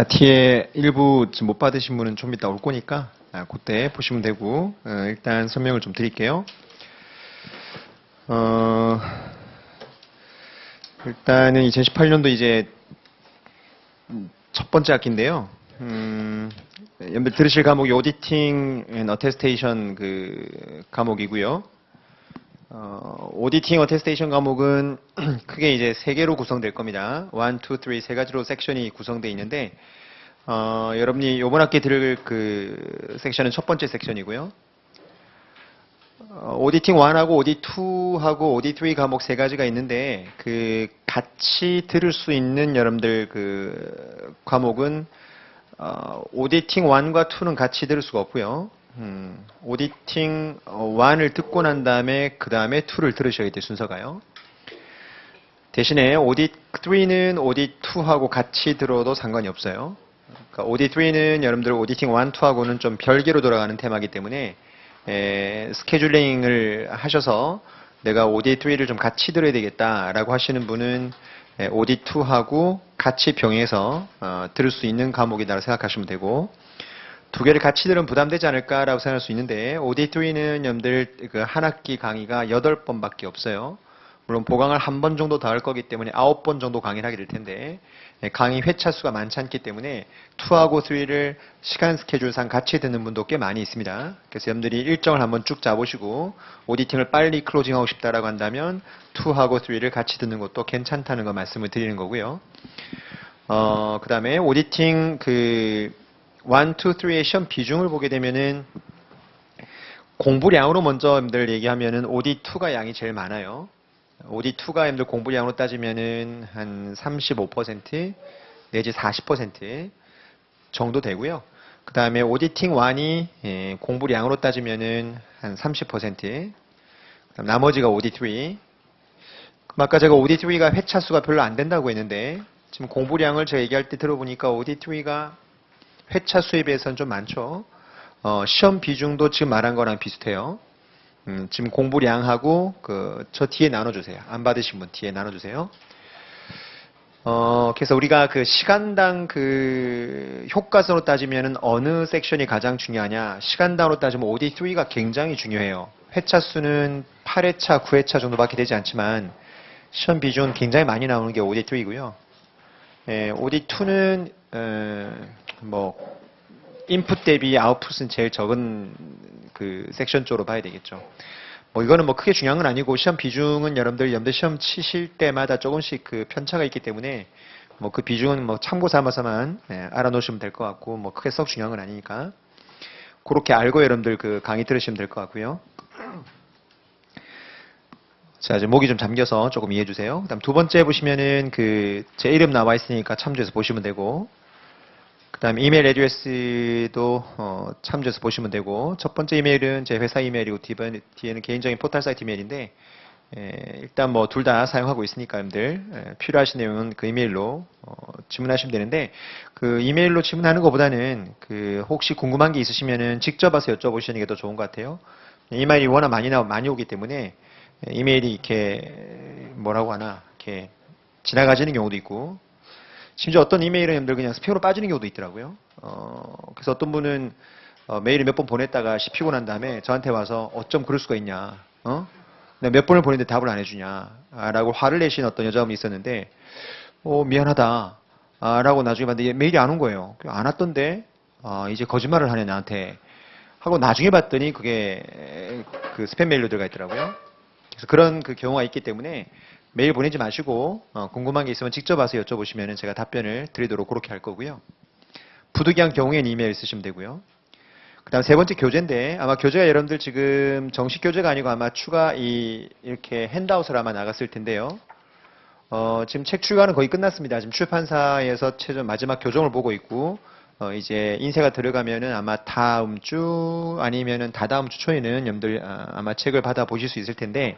뒤에 일부 지금 못 받으신 분은 좀 이따 올 거니까 그때 보시면 되고 일단 설명을 좀 드릴게요. 일단은 2018년도 이제 첫 번째 학기인데요. 여러분들 들으실 과목이 오디팅 앤 어테스테이션 그 과목이고요. 오디팅 어테스테이션 과목은 크게 이제 세 개로 구성될 겁니다. 1, 2, 3 세 가지로 섹션이 구성되어 있는데 여러분이 이번 학기 들을 그 섹션은 첫 번째 섹션이고요. 오디팅 1하고 오디 2하고 오디 3 과목 세 가지가 있는데 그 같이 들을 수 있는 여러분들 그 과목은 오디팅 1과 2는 같이 들을 수가 없고요. 오디팅 1을 듣고 난 다음에 그 다음에 2를 들으셔야 될 순서가요. 대신에 오디 3는 오디 2하고 같이 들어도 상관이 없어요. 그러니까 오디 3는 여러분들 오디팅 1, 2하고는 좀 별개로 돌아가는 테마이기 때문에 스케줄링을 하셔서 내가 오디 3를 좀 같이 들어야 되겠다라고 하시는 분은 오디 2하고 같이 병행해서 들을 수 있는 과목이라고 생각하시면 되고, 두 개를 같이 들으면 부담되지 않을까라고 생각할 수 있는데 오디 3는 여러분들 그 한 학기 강의가 8번밖에 없어요. 물론 보강을 한 번 정도 더 할 거기 때문에 9번 정도 강의를 하게 될 텐데 강의 회차 수가 많지 않기 때문에 2하고 3를 시간 스케줄상 같이 듣는 분도 꽤 많이 있습니다. 그래서 여러분들이 일정을 한번 쭉 짜보시고 오디팅을 빨리 클로징하고 싶다라고 한다면 2하고 3를 같이 듣는 것도 괜찮다는 거 말씀을 드리는 거고요. 그 다음에 오디팅 그 1, 2, 3의 시험 비중을 보게 되면은 공부량으로 먼저 여러분들 얘기하면은 오디 2가 양이 제일 많아요. 오디 2가 여러분들 공부량으로 따지면은 한 35% 내지 40% 정도 되고요. 그 다음에 오디팅 1이 공부량으로 따지면은 한 30%, 그다음 나머지가 오디 3. 그럼 아까 제가 오디 3가 회차 수가 별로 안 된다고 했는데 지금 공부량을 제가 얘기할 때 들어보니까 오디 3가 회차 수에 비해서는 좀 많죠. 시험 비중도 지금 말한 거랑 비슷해요. 지금 공부량하고 저 뒤에 나눠주세요. 안 받으신 분 뒤에 나눠주세요. 그래서 우리가 그 시간당 그 효과성으로 따지면은 어느 섹션이 가장 중요하냐? 시간당으로 따지면 오디 3가 굉장히 중요해요. 회차 수는 8회차, 9회차 정도밖에 되지 않지만 시험 비중은 굉장히 많이 나오는 게 오디 3이고요. 오디 2는 뭐 인풋 대비 아웃풋은 제일 적은 그 섹션 쪽으로 봐야 되겠죠. 뭐 이거는 뭐 크게 중요한 건 아니고 시험 비중은 여러분들 시험 치실 때마다 조금씩 그 편차가 있기 때문에 뭐 그 비중은 뭐 참고 삼아서만 알아놓으시면 될 것 같고 뭐 크게 썩 중요한 건 아니니까 그렇게 알고 여러분들 그 강의 들으시면 될 것 같고요. 자, 이제 목이 좀 잠겨서 조금 이해해 주세요. 그다음 두 번째 보시면은 그 제 이름 나와 있으니까 참조해서 보시면 되고, 그다음 이메일 애드레스도 참조해서 보시면 되고, 첫 번째 이메일은 제 회사 이메일이고 뒤에는 개인적인 포털 사이트 이메일인데 일단 뭐 둘 다 사용하고 있으니까 여러분들 필요하신 내용은 그 이메일로 질문하시면 되는데, 그 이메일로 질문하는 것보다는 그 혹시 궁금한 게 있으시면은 직접 와서 여쭤보시는 게 더 좋은 것 같아요. 이메일이 워낙 많이 오기 때문에 이메일이 이렇게 뭐라고 하나 이렇게 지나가지는 경우도 있고, 심지어 어떤 이메일은 여러분들 그냥 스팸으로 빠지는 경우도 있더라고요. 그래서 어떤 분은 메일을 몇 번 보냈다가 씹히고 난 다음에 저한테 와서 어쩜 그럴 수가 있냐, 내가 몇 번을 보냈는데 답을 안 해주냐 라고 화를 내신 어떤 여자분이 있었는데 미안하다 라고 나중에 봤는데 메일이 안 온 거예요. 안 왔던데 이제 거짓말을 하네 나한테 하고 나중에 봤더니 그게 그 스팸 메일로 들어가 있더라고요. 그래서 그런 그 경우가 있기 때문에 메일 보내지 마시고 궁금한 게 있으면 직접 와서 여쭤보시면 제가 답변을 드리도록 그렇게 할 거고요. 부득이한 경우에는 이메일 쓰시면 되고요. 그 다음 세 번째 교재인데, 아마 교재가 여러분들 지금 정식 교재가 아니고 아마 추가 이렇게 핸드아웃을 아마 나갔을 텐데요. 지금 책 출간은 거의 끝났습니다. 지금 출판사에서 최종 마지막 교정을 보고 있고 이제 인쇄가 들어가면은 아마 다음 주 아니면은 다다음 주 초에는 여러분들 아마 책을 받아 보실 수 있을 텐데,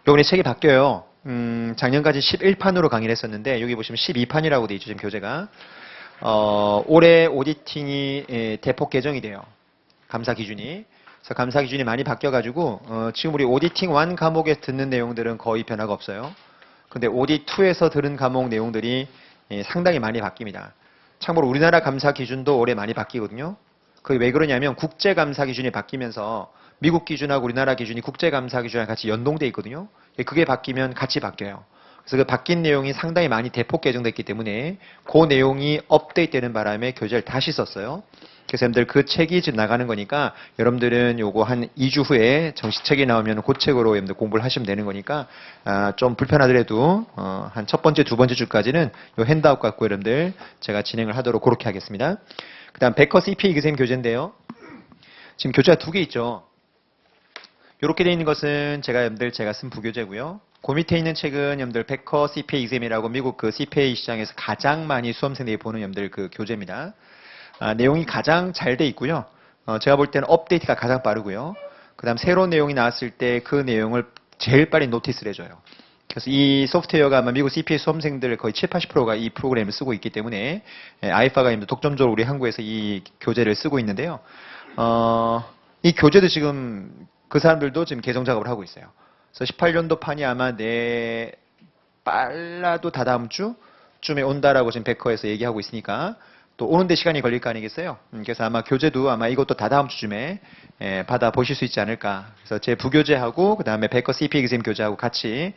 요번에 책이 바뀌어요. 작년까지 11판으로 강의를 했었는데 여기 보시면 12판이라고 되어 있죠, 지금 교재가. 올해 오디팅이 대폭 개정이 돼요. 감사 기준이. 그래서 감사 기준이 많이 바뀌어가지고 지금 우리 오디팅 1 과목에 듣는 내용들은 거의 변화가 없어요. 근데 오디 2에서 들은 과목 내용들이 상당히 많이 바뀝니다. 참고로 우리나라 감사 기준도 올해 많이 바뀌거든요. 그게 왜 그러냐면 국제 감사 기준이 바뀌면서 미국 기준하고 우리나라 기준이 국제 감사 기준이랑 같이 연동돼 있거든요. 그게 바뀌면 같이 바뀌어요. 그래서 그 바뀐 내용이 상당히 많이 대폭 개정됐기 때문에 그 내용이 업데이트되는 바람에 교재를 다시 썼어요. 그래서 여러분들 그 책이 지금 나가는 거니까 여러분들은 요거 한 2주 후에 정식 책이 나오면 그 책으로 여러분들 공부를 하시면 되는 거니까 좀 불편하더라도 한 첫 번째, 두 번째 주까지는 요 핸드아웃 갖고 여러분들 제가 진행을 하도록 그렇게 하겠습니다. 그 다음 베커 CPA 기생 교재인데요. 지금 교재가 두 개 있죠. 이렇게 되어 있는 것은 제가 쓴 부교재고요. 그 밑에 있는 책은 여러분들 베커 CPA exam이라고 미국 그 CPA 시장에서 가장 많이 수험생들이 보는 여러분들 그 교재입니다. 내용이 가장 잘 돼 있고요. 제가 볼 때는 업데이트가 가장 빠르고요. 그 다음 새로운 내용이 나왔을 때 그 내용을 제일 빨리 노티스를 해줘요. 그래서 이 소프트웨어가 아마 미국 CPA 수험생들 거의 7, 80%가 이 프로그램을 쓰고 있기 때문에 아이파가 독점적으로 우리 한국에서 이 교재를 쓰고 있는데요. 이 교재도 지금 그 사람들도 지금 개정 작업을 하고 있어요. 그래서 18년도 판이 아마 빨라도 다다음 주쯤에 온다라고 지금 베커에서 얘기하고 있으니까 또 오는데 시간이 걸릴 거 아니겠어요? 그래서 아마 교재도 아마 이것도 다다음 주쯤에 받아 보실 수 있지 않을까. 그래서 제 부교재하고 그 다음에 베커 CPA exam 교재하고 같이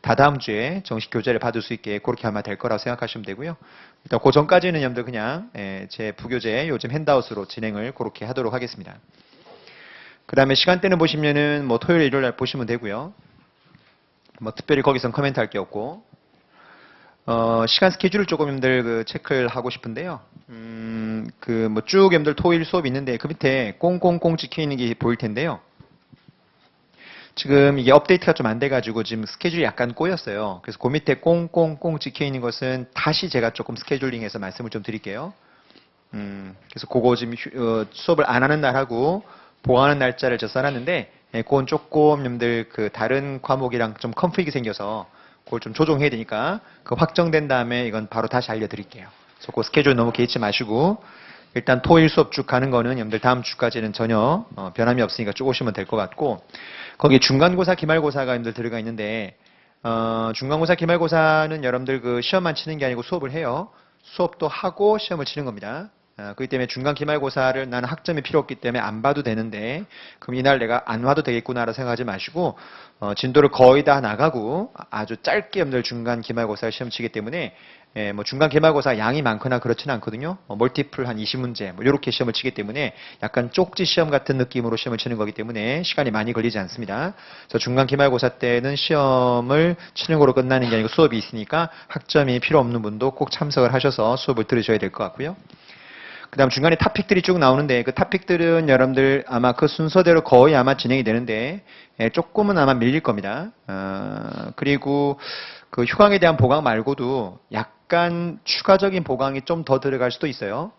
다다음 주에 정식 교재를 받을 수 있게 그렇게 아마 될 거라고 생각하시면 되고요. 일단 그 전까지는 여러분들 그냥 제 부교재 요즘 핸드아웃으로 진행을 그렇게 하도록 하겠습니다. 그 다음에 시간대는 보시면은 뭐 토요일, 일요일 날 보시면 되고요. 뭐 특별히 거기선 코멘트 할 게 없고 시간 스케줄을 조금 여러분들 그 체크를 하고 싶은데요. 그 뭐 쭉 여러분들 토요일 수업이 있는데 그 밑에 꽁꽁꽁 찍혀 있는 게 보일 텐데요. 지금 이게 업데이트가 좀 안 돼가지고 지금 스케줄이 약간 꼬였어요. 그래서 그 밑에 꽁꽁꽁 찍혀 있는 것은 다시 제가 조금 스케줄링해서 말씀을 좀 드릴게요. 그래서 그거 지금 수업을 안 하는 날하고 보강하는 날짜를 저 써놨는데 그건 조금 여러분들 그 다른 과목이랑 좀 컨프릭이 생겨서 그걸 좀 조정해야 되니까 그 확정된 다음에 이건 바로 다시 알려드릴게요. 그래서 그 스케줄 너무 개의치 마시고 일단 토일 수업 쭉 가는 거는 여러분들 다음 주까지는 전혀 변함이 없으니까 쭉 오시면 될 것 같고 거기에 중간고사, 기말고사가 여러분들 들어가 있는데 중간고사, 기말고사는 여러분들 그 시험만 치는 게 아니고 수업을 해요. 수업도 하고 시험을 치는 겁니다. 그렇기 때문에 중간 기말고사를 나는 학점이 필요 없기 때문에 안 봐도 되는데 그럼 이날 내가 안 와도 되겠구나라고 생각하지 마시고 진도를 거의 다 나가고 아주 짧게 여러분들 중간 기말고사를 시험 치기 때문에 뭐 중간 기말고사 양이 많거나 그렇지는 않거든요. 멀티플 한 20문제 뭐 이렇게 시험을 치기 때문에 약간 쪽지 시험 같은 느낌으로 시험을 치는 거기 때문에 시간이 많이 걸리지 않습니다. 그래서 중간 기말고사 때는 시험을 치는 거로 끝나는 게 아니고 수업이 있으니까 학점이 필요 없는 분도 꼭 참석을 하셔서 수업을 들으셔야 될 것 같고요. 그 다음 중간에 토픽들이 쭉 나오는데 그 토픽들은 여러분들 아마 그 순서대로 거의 아마 진행이 되는데 조금은 아마 밀릴 겁니다. 그리고 그 휴강에 대한 보강 말고도 약간 추가적인 보강이 좀 더 들어갈 수도 있어요.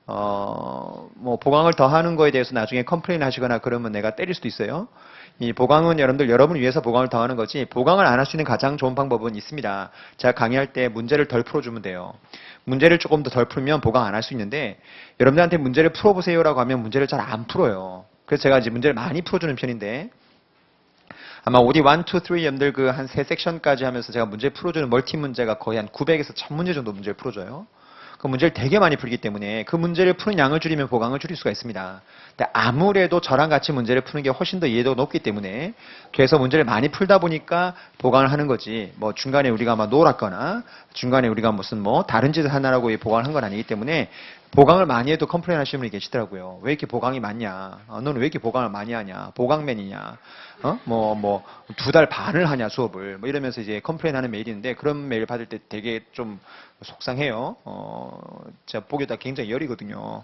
뭐 보강을 더 하는 거에 대해서 나중에 컴플레인 하시거나 그러면 내가 때릴 수도 있어요. 이 보강은 여러분을 위해서 보강을 더 하는 거지 보강을 안 할 수 있는 가장 좋은 방법은 있습니다. 제가 강의할 때 문제를 덜 풀어주면 돼요. 문제를 조금 더 덜 풀면 보강 안 할 수 있는데 여러분들한테 문제를 풀어보세요라고 하면 문제를 잘 안 풀어요. 그래서 제가 이제 문제를 많이 풀어주는 편인데 아마 OD 1, 2, 3 여러분들 그 한 3섹션까지 하면서 제가 문제 풀어주는 멀티 문제가 거의 한 900에서 1000문제 정도 문제를 풀어줘요. 그 문제를 되게 많이 풀기 때문에 그 문제를 푸는 양을 줄이면 보강을 줄일 수가 있습니다. 근데 아무래도 저랑 같이 문제를 푸는 게 훨씬 더 이해도가 높기 때문에 그래서 문제를 많이 풀다 보니까 보강을 하는 거지 뭐 중간에 우리가 막 놀았거나 중간에 우리가 무슨 뭐 다른 짓을 하느라고 보강을 한 건 아니기 때문에 보강을 많이 해도 컴플레인 하시는 분이 계시더라고요. 왜 이렇게 보강이 많냐? 너는 왜 이렇게 보강을 많이 하냐? 보강맨이냐? 뭐 2달 반을 하냐 수업을 뭐 이러면서 이제 컴플레인 하는 메일이 있는데 그런 메일 받을 때 되게 좀 속상해요. 제가 보기에다 굉장히 열이거든요.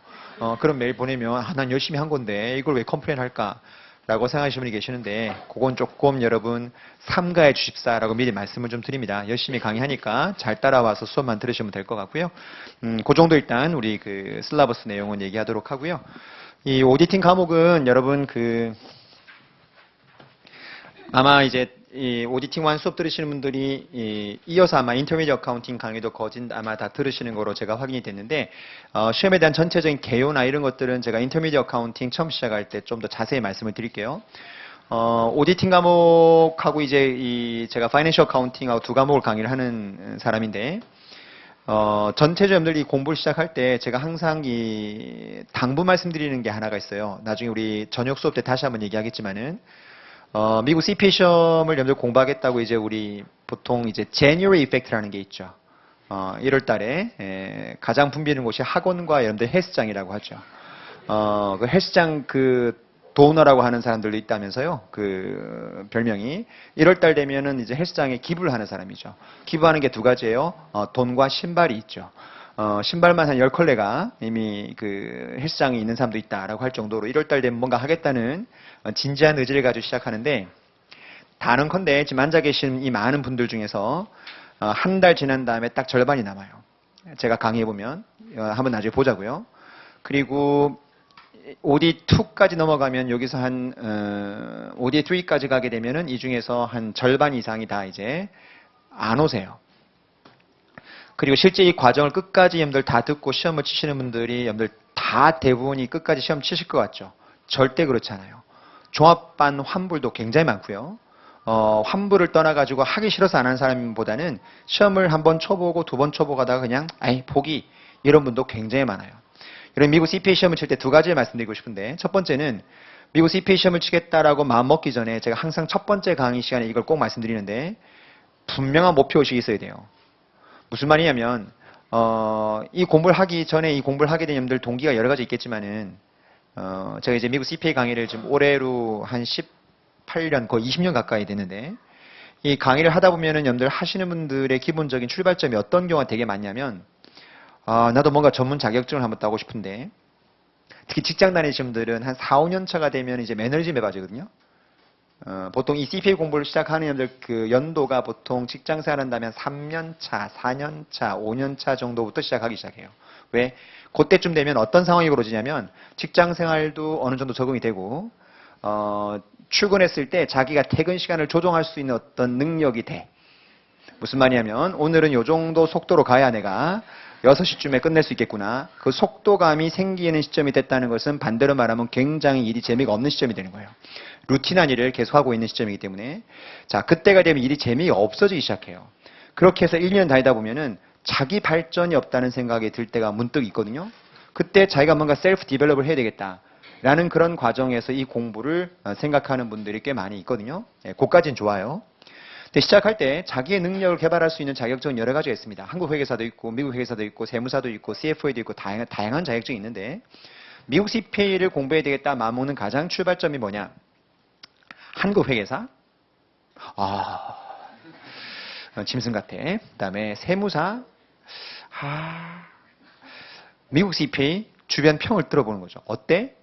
그런 메일 보내면 난 열심히 한 건데 이걸 왜 컴플레인 할까? 라고 생각하시는 분이 계시는데 그건 조금 여러분 삼가해 주십사라고 미리 말씀을 좀 드립니다. 열심히 강의하니까 잘 따라와서 수업만 들으시면 될 것 같고요. 그 정도 일단 우리 그 슬라버스 내용은 얘기하도록 하고요. 이 오디팅 과목은 여러분 그 아마 이제 이 오디팅 1 수업 들으시는 분들이 이어서 아마 인터미디어 어카운팅 강의도 거진 아마 다 들으시는 거로 제가 확인이 됐는데 시험에 대한 전체적인 개요나 이런 것들은 제가 인터미디어 어카운팅 처음 시작할 때 좀 더 자세히 말씀을 드릴게요. 오디팅 과목하고 이제 제가 파이낸셜 어카운팅하고 두 과목을 강의를 하는 사람인데 전체적으로 여러분들이 공부를 시작할 때 제가 항상 이 당부 말씀드리는 게 하나가 있어요. 나중에 우리 저녁 수업 때 다시 한번 얘기하겠지만은, 미국 CPA 시험을 여러분들 공부하겠다고 이제 우리 보통 이제 January Effect라는 게 있죠. 1월 달에 가장 붐비는 곳이 학원과 여러분들 헬스장이라고 하죠. 그 헬스장 그 도너라고 하는 사람들도 있다면서요. 그 별명이 1월 달 되면은 이제 헬스장에 기부를 하는 사람이죠. 기부하는 게 두 가지예요. 돈과 신발이 있죠. 신발만 한 10컬레가 이미 그 헬스장에 있는 사람도 있다라고 할 정도로 1월 달 되면 뭔가 하겠다는 진지한 의지를 가지고 시작하는데, 단언컨대 지금 앉아 계신 이 많은 분들 중에서 한 달 지난 다음에 딱 절반이 남아요. 제가 강의해 보면 한번 나중에 보자고요. 그리고 OD2까지 넘어가면 여기서 한 OD3까지 가게 되면은 이 중에서 한 절반 이상이 다 이제 안 오세요. 그리고 실제 이 과정을 끝까지 여러분들 다 듣고 시험을 치시는 분들이 여러분들 다 대부분이 끝까지 시험 치실 것 같죠? 절대 그렇지 않아요. 종합반 환불도 굉장히 많고요. 환불을 떠나가지고 하기 싫어서 안 하는 사람보다는 시험을 한 번 쳐보고 두 번 쳐보고 하다가 그냥 아이 포기, 이런 분도 굉장히 많아요. 이런 미국 CPA 시험을 칠 때 두 가지를 말씀드리고 싶은데, 첫 번째는 미국 CPA 시험을 치겠다라고 마음 먹기 전에 제가 항상 첫 번째 강의 시간에 이걸 꼭 말씀드리는데, 분명한 목표의식이 있어야 돼요. 무슨 말이냐면 이 공부를 하기 전에 이 공부를 하게 된 여러분들 동기가 여러 가지 있겠지만은, 제가 이제 미국 CPA 강의를 지금 올해로 한 18년, 거의 20년 가까이 됐는데, 이 강의를 하다 보면은 여러분들 하시는 분들의 기본적인 출발점이 어떤 경우가 되게 많냐면, 나도 뭔가 전문 자격증을 한번 따고 싶은데, 특히 직장 다니시는 분들은 한 4, 5년 차가 되면 이제 매너리즘에 빠지거든요. 보통 이 CPA 공부를 시작하는 분들 그 연도가 보통 직장 생활 한다면 3년 차, 4년 차, 5년 차 정도부터 시작하기 시작해요. 왜? 그때쯤 되면 어떤 상황이 벌어지냐면, 직장 생활도 어느 정도 적응이 되고, 출근했을 때 자기가 퇴근 시간을 조정할 수 있는 어떤 능력이 돼. 무슨 말이냐면, 오늘은 요 정도 속도로 가야 내가 6시쯤에 끝낼 수 있겠구나. 그 속도감이 생기는 시점이 됐다는 것은 반대로 말하면 굉장히 일이 재미가 없는 시점이 되는 거예요. 루틴한 일을 계속하고 있는 시점이기 때문에, 자, 그때가 되면 일이 재미가 없어지기 시작해요. 그렇게 해서 1년 다니다 보면은 자기 발전이 없다는 생각이 들 때가 문득 있거든요. 그때 자기가 뭔가 셀프 디벨롭을 해야 되겠다라는 그런 과정에서 이 공부를 생각하는 분들이 꽤 많이 있거든요. 그까지는 좋아요. 근데 시작할 때 자기의 능력을 개발할 수 있는 자격증은 여러 가지가 있습니다. 한국 회계사도 있고, 미국 회계사도 있고, 세무사도 있고, CFA도 있고, 다양한 자격증이 있는데, 미국 CPA를 공부해야 되겠다 마음먹는 가장 출발점이 뭐냐? 한국 회계사, 짐승 같아. 그 다음에 세무사, 미국 CPA 주변 평을 들어보는 거죠. 어때?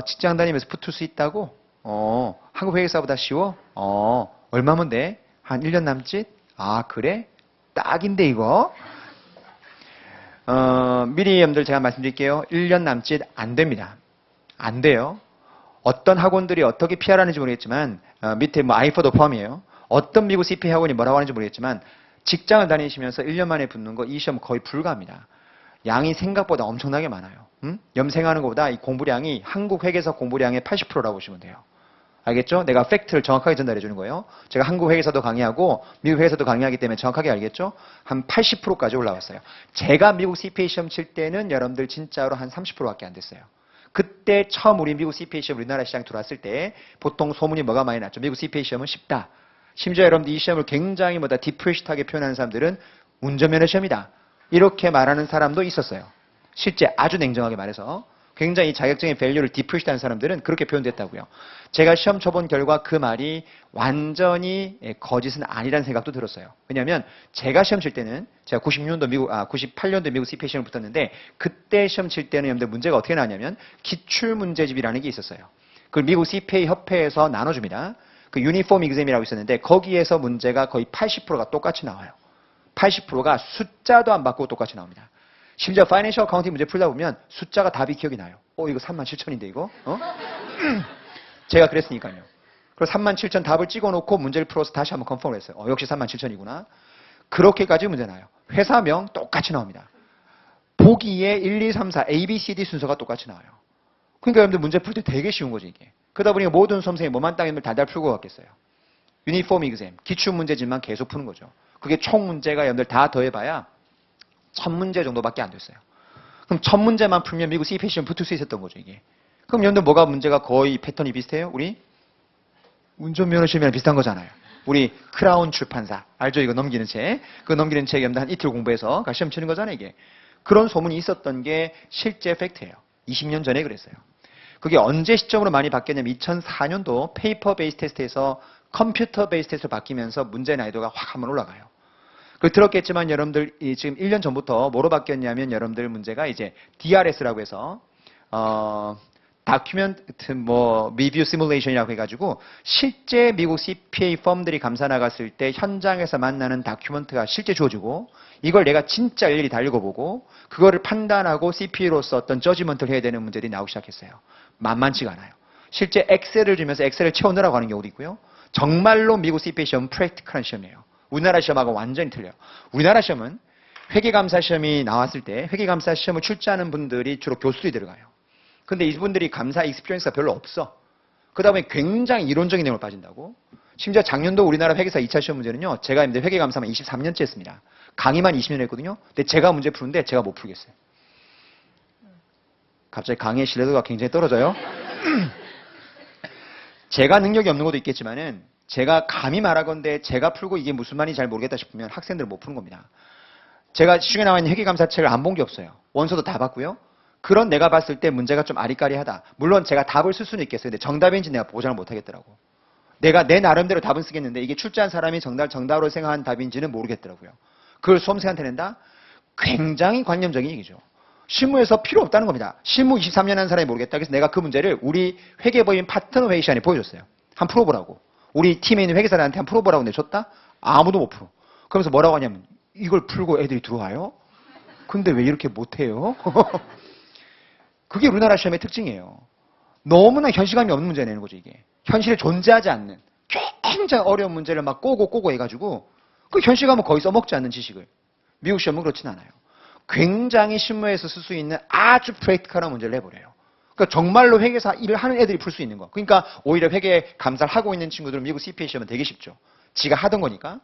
직장 다니면서 붙을 수 있다고? 한국 회계사보다 쉬워? 얼마면 돼? 한 1년 남짓? 그래? 딱인데 이거? 미리 여러분들 제가 말씀드릴게요. 1년 남짓 안 됩니다. 안 돼요. 어떤 학원들이 어떻게 PR하는지 모르겠지만, 밑에 뭐 아이포도 포함이에요. 어떤 미국 CPA 학원이 뭐라고 하는지 모르겠지만, 직장을 다니시면서 1년 만에 붙는 거, 이 시험 거의 불가합니다. 양이 생각보다 엄청나게 많아요. 염생하는 것보다 이 공부량이 한국 회계사 공부량의 80%라고 보시면 돼요. 알겠죠? 내가 팩트를 정확하게 전달해 주는 거예요. 제가 한국 회계사도 강의하고 미국 회계사도 강의하기 때문에 정확하게 알겠죠? 한 80%까지 올라왔어요. 제가 미국 CPA 시험 칠 때는 여러분들 진짜로 한 30%밖에 안 됐어요. 그때 처음 우리 미국 CPA 시험 우리나라 시장 들어왔을 때 보통 소문이 뭐가 많이 났죠? 미국 CPA 시험은 쉽다. 심지어 여러분들 이 시험을 굉장히 디프레시하게 표현하는 사람들은 운전면허 시험이다. 이렇게 말하는 사람도 있었어요. 실제 아주 냉정하게 말해서 굉장히 자격증의 밸류를 디프레시하는 사람들은 그렇게 표현됐다고요. 제가 시험 쳐본 결과 그 말이 완전히 거짓은 아니라는 생각도 들었어요. 왜냐하면 제가 시험 칠 때는 제가 98년도 미국 CPA 시험을 붙었는데, 그때 시험 칠 때는 여러분들 문제가 어떻게 나왔냐면 기출문제집이라는 게 있었어요. 그걸 미국 CPA 협회에서 나눠줍니다. 그 유니폼 exam이라고 있었는데 거기에서 문제가 거의 80%가 똑같이 나와요. 80%가 숫자도 안 바꾸고 똑같이 나옵니다. 심지어 파이낸셜 어카운팅 문제 풀다 보면 숫자가 답이 기억이 나요. 이거 37,000인데 이거? 제가 그랬으니까요. 그래서 37,000 답을 찍어놓고 문제를 풀어서 다시 한번 컨펌을 했어요. 역시 37,000이구나. 그렇게까지 문제 나요. 회사명 똑같이 나옵니다. 보기에 1, 2, 3, 4, A, B, C, D 순서가 똑같이 나와요. 그러니까 여러분들 문제 풀 때 되게 쉬운 거죠, 이게. 그러다 보니까 모든 수험생이 뭐만 따기면 달달 풀고 갔겠어요. 유니폼 exam, 기출 문제지만 계속 푸는 거죠. 그게 총 문제가 여러분들 다 더해봐야 1000문제 정도밖에 안 됐어요. 그럼 1000문제만 풀면 미국 CPA 시험 붙을 수 있었던 거죠, 이게. 그럼 여러분들 뭐가 문제가 거의 패턴이 비슷해요? 우리 운전면허 시험이랑 비슷한 거잖아요. 우리 크라운 출판사 알죠? 이거 넘기는 책. 그 넘기는 책 여러분들 한 이틀 공부해서 시험 치는 거잖아요, 이게. 그런 소문이 있었던 게 실제 팩트예요. 20년 전에 그랬어요. 그게 언제 시점으로 많이 바뀌었냐면 2004년도 페이퍼 베이스 테스트에서 컴퓨터 베이스 테스트로 바뀌면서 문제 난이도가 확 한번 올라가요. 그 들었겠지만 여러분들 지금 1년 전부터 뭐로 바뀌었냐면 여러분들 문제가 이제 DRS라고 해서 다큐멘트 리뷰 시뮬레이션이라고 해가지고 실제 미국 CPA 펌들이 감사 나갔을 때 현장에서 만나는 다큐멘트가 실제 주어지고 이걸 내가 진짜 일일이 다 읽어보고 그거를 판단하고 CPA로서 어떤 저지먼트를 해야 되는 문제들이 나오기 시작했어요. 만만치가 않아요. 실제 엑셀을 주면서 엑셀을 채워넣으라고 하는 경우도 있고요. 정말로 미국 CPA 시험은 프랙티컬한 시험이에요. 우리나라 시험하고 완전히 틀려요. 우리나라 시험은 회계감사 시험이 나왔을 때 회계감사 시험을 출제하는 분들이 주로 교수들이 들어가요. 근데 이분들이 감사 익스피리언스가 별로 없어. 그러다 보니 굉장히 이론적인 내용을 빠진다고. 심지어 작년도 우리나라 회계사 2차 시험 문제는요. 제가 이제 회계감사만 23년째 했습니다. 강의만 20년 했거든요. 근데 제가 문제 푸는데 제가 못 풀겠어요. 갑자기 강의의 신뢰도가 굉장히 떨어져요. 제가 능력이 없는 것도 있겠지만은 제가 감히 말하건대 제가 풀고 이게 무슨 말인지 잘 모르겠다 싶으면 학생들은 못 푸는 겁니다. 제가 시중에 나와 있는 회계감사책을 안 본 게 없어요. 원서도 다 봤고요. 그런 내가 봤을 때 문제가 좀 아리까리하다. 물론 제가 답을 쓸 수는 있겠어요. 근데 정답인지 내가 보장을 못 하겠더라고. 내가 내 나름대로 답은 쓰겠는데 이게 출제한 사람이 정답으로 생각한 답인지는 모르겠더라고요. 그걸 수험생한테 낸다? 굉장히 관념적인 얘기죠. 실무에서 필요 없다는 겁니다. 실무 23년 한 사람이 모르겠다. 그래서 내가 그 문제를 우리 회계법인 파트너 회의 시간에 보여줬어요. 한번 풀어보라고. 우리 팀에 있는 회계사들한테 한번 풀어보라고 내줬다? 아무도 못 풀어. 그러면서 뭐라고 하냐면 이걸 풀고 애들이 들어와요? 근데 왜 이렇게 못해요? 그게 우리나라 시험의 특징이에요. 너무나 현실감이 없는 문제 내는 거죠, 이게. 현실에 존재하지 않는 굉장히 어려운 문제를 막 꼬고 해가지고 그 현실감은 거의 써먹지 않는 지식을. 미국 시험은 그렇진 않아요. 굉장히 실무에서 쓸 수 있는 아주 프랙티컬한 문제를 내버려요. 그러니까 정말로 회계사 일을 하는 애들이 풀 수 있는 거. 그러니까 오히려 회계 감사를 하고 있는 친구들은 미국 CPA 시험은 되게 쉽죠. 지가 하던 거니까.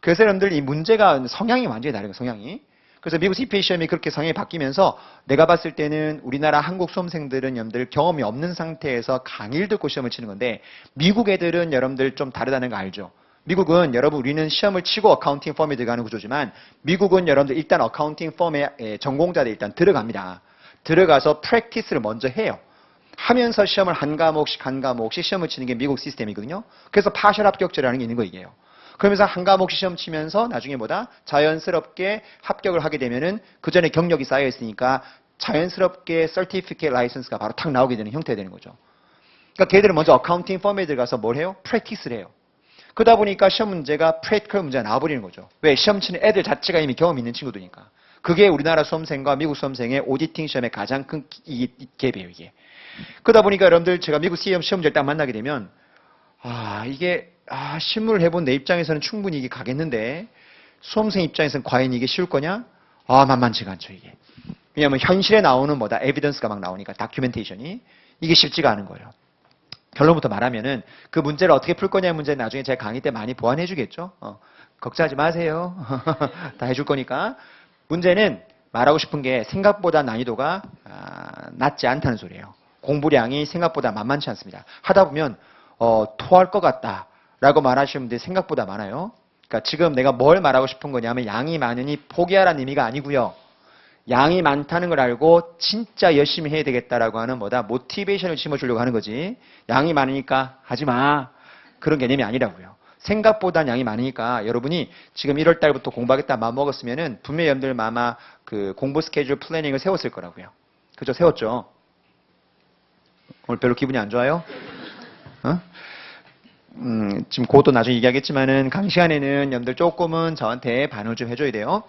그래서 여러분들 이 문제가 성향이 완전히 다른 거예요, 성향이. 그래서 미국 CPA 시험이 그렇게 성향이 바뀌면서 내가 봤을 때는 우리나라 한국 수험생들은 여러분들 경험이 없는 상태에서 강의를 듣고 시험을 치는 건데 미국 애들은 여러분들 좀 다르다는 거 알죠? 미국은 여러분 우리는 시험을 치고 어카운팅 펌에 들어가는 구조지만 미국은 여러분들 일단 어카운팅 펌에 전공자들 일단 들어갑니다. 들어가서 프랙티스를 먼저 해요. 하면서 시험을 한 과목씩 시험을 치는 게 미국 시스템이거든요. 그래서 파셜 합격제라는 게 있는 거 이게요. 그러면서 한 과목씩 시험 치면서 나중에 자연스럽게 합격을 하게 되면은 그 전에 경력이 쌓여 있으니까 자연스럽게 서티피케이트 라이선스가 바로 탁 나오게 되는 형태가 되는 거죠. 그러니까 걔들은 먼저 어카운팅 펌에 들어가서 뭘 해요? 프랙티스를 해요. 그러다 보니까 시험 문제가 프랙티컬 문제가 나와버리는 거죠. 왜? 시험 치는 애들 자체가 이미 경험이 있는 친구들이니까. 그게 우리나라 수험생과 미국 수험생의 오디팅 시험의 가장 큰 갭이에요, 이게. 그러다 보니까 여러분들 제가 미국 시험 문제를 딱 만나게 되면 실무를 해본 내 입장에서는 충분히 이게 가겠는데 수험생 입장에서는 과연 이게 쉬울 거냐? 만만치가 않죠, 이게. 왜냐하면 현실에 나오는 에비던스가 막 나오니까 다큐멘테이션이 이게 쉽지가 않은 거예요. 결론부터 말하면은 그 문제를 어떻게 풀 거냐의 문제는 나중에 제 강의 때 많이 보완해 주겠죠. 걱정하지 마세요. 다 해줄 거니까. 문제는 말하고 싶은 게 생각보다 난이도가 낮지 않다는 소리예요. 공부량이 생각보다 만만치 않습니다. 하다 보면 토할 것 같다라고 말하시는 분들이 생각보다 많아요. 그러니까 지금 내가 뭘 말하고 싶은 거냐면 양이 많으니 포기하라는 의미가 아니고요. 양이 많다는 걸 알고 진짜 열심히 해야 되겠다라고 하는 모티베이션을 심어주려고 하는 거지. 양이 많으니까 하지 마. 그런 개념이 아니라고요. 생각보다 양이 많으니까 여러분이 지금 1월 달부터 공부하겠다 마음먹었으면은 분명히 여러분들 아마 그 공부 스케줄 플래닝을 세웠을 거라고요. 그죠? 세웠죠? 오늘 별로 기분이 안 좋아요? 지금 그것도 나중에 얘기하겠지만은 강의 시간에는 여러분들 조금은 저한테 반응을 좀 해줘야 돼요.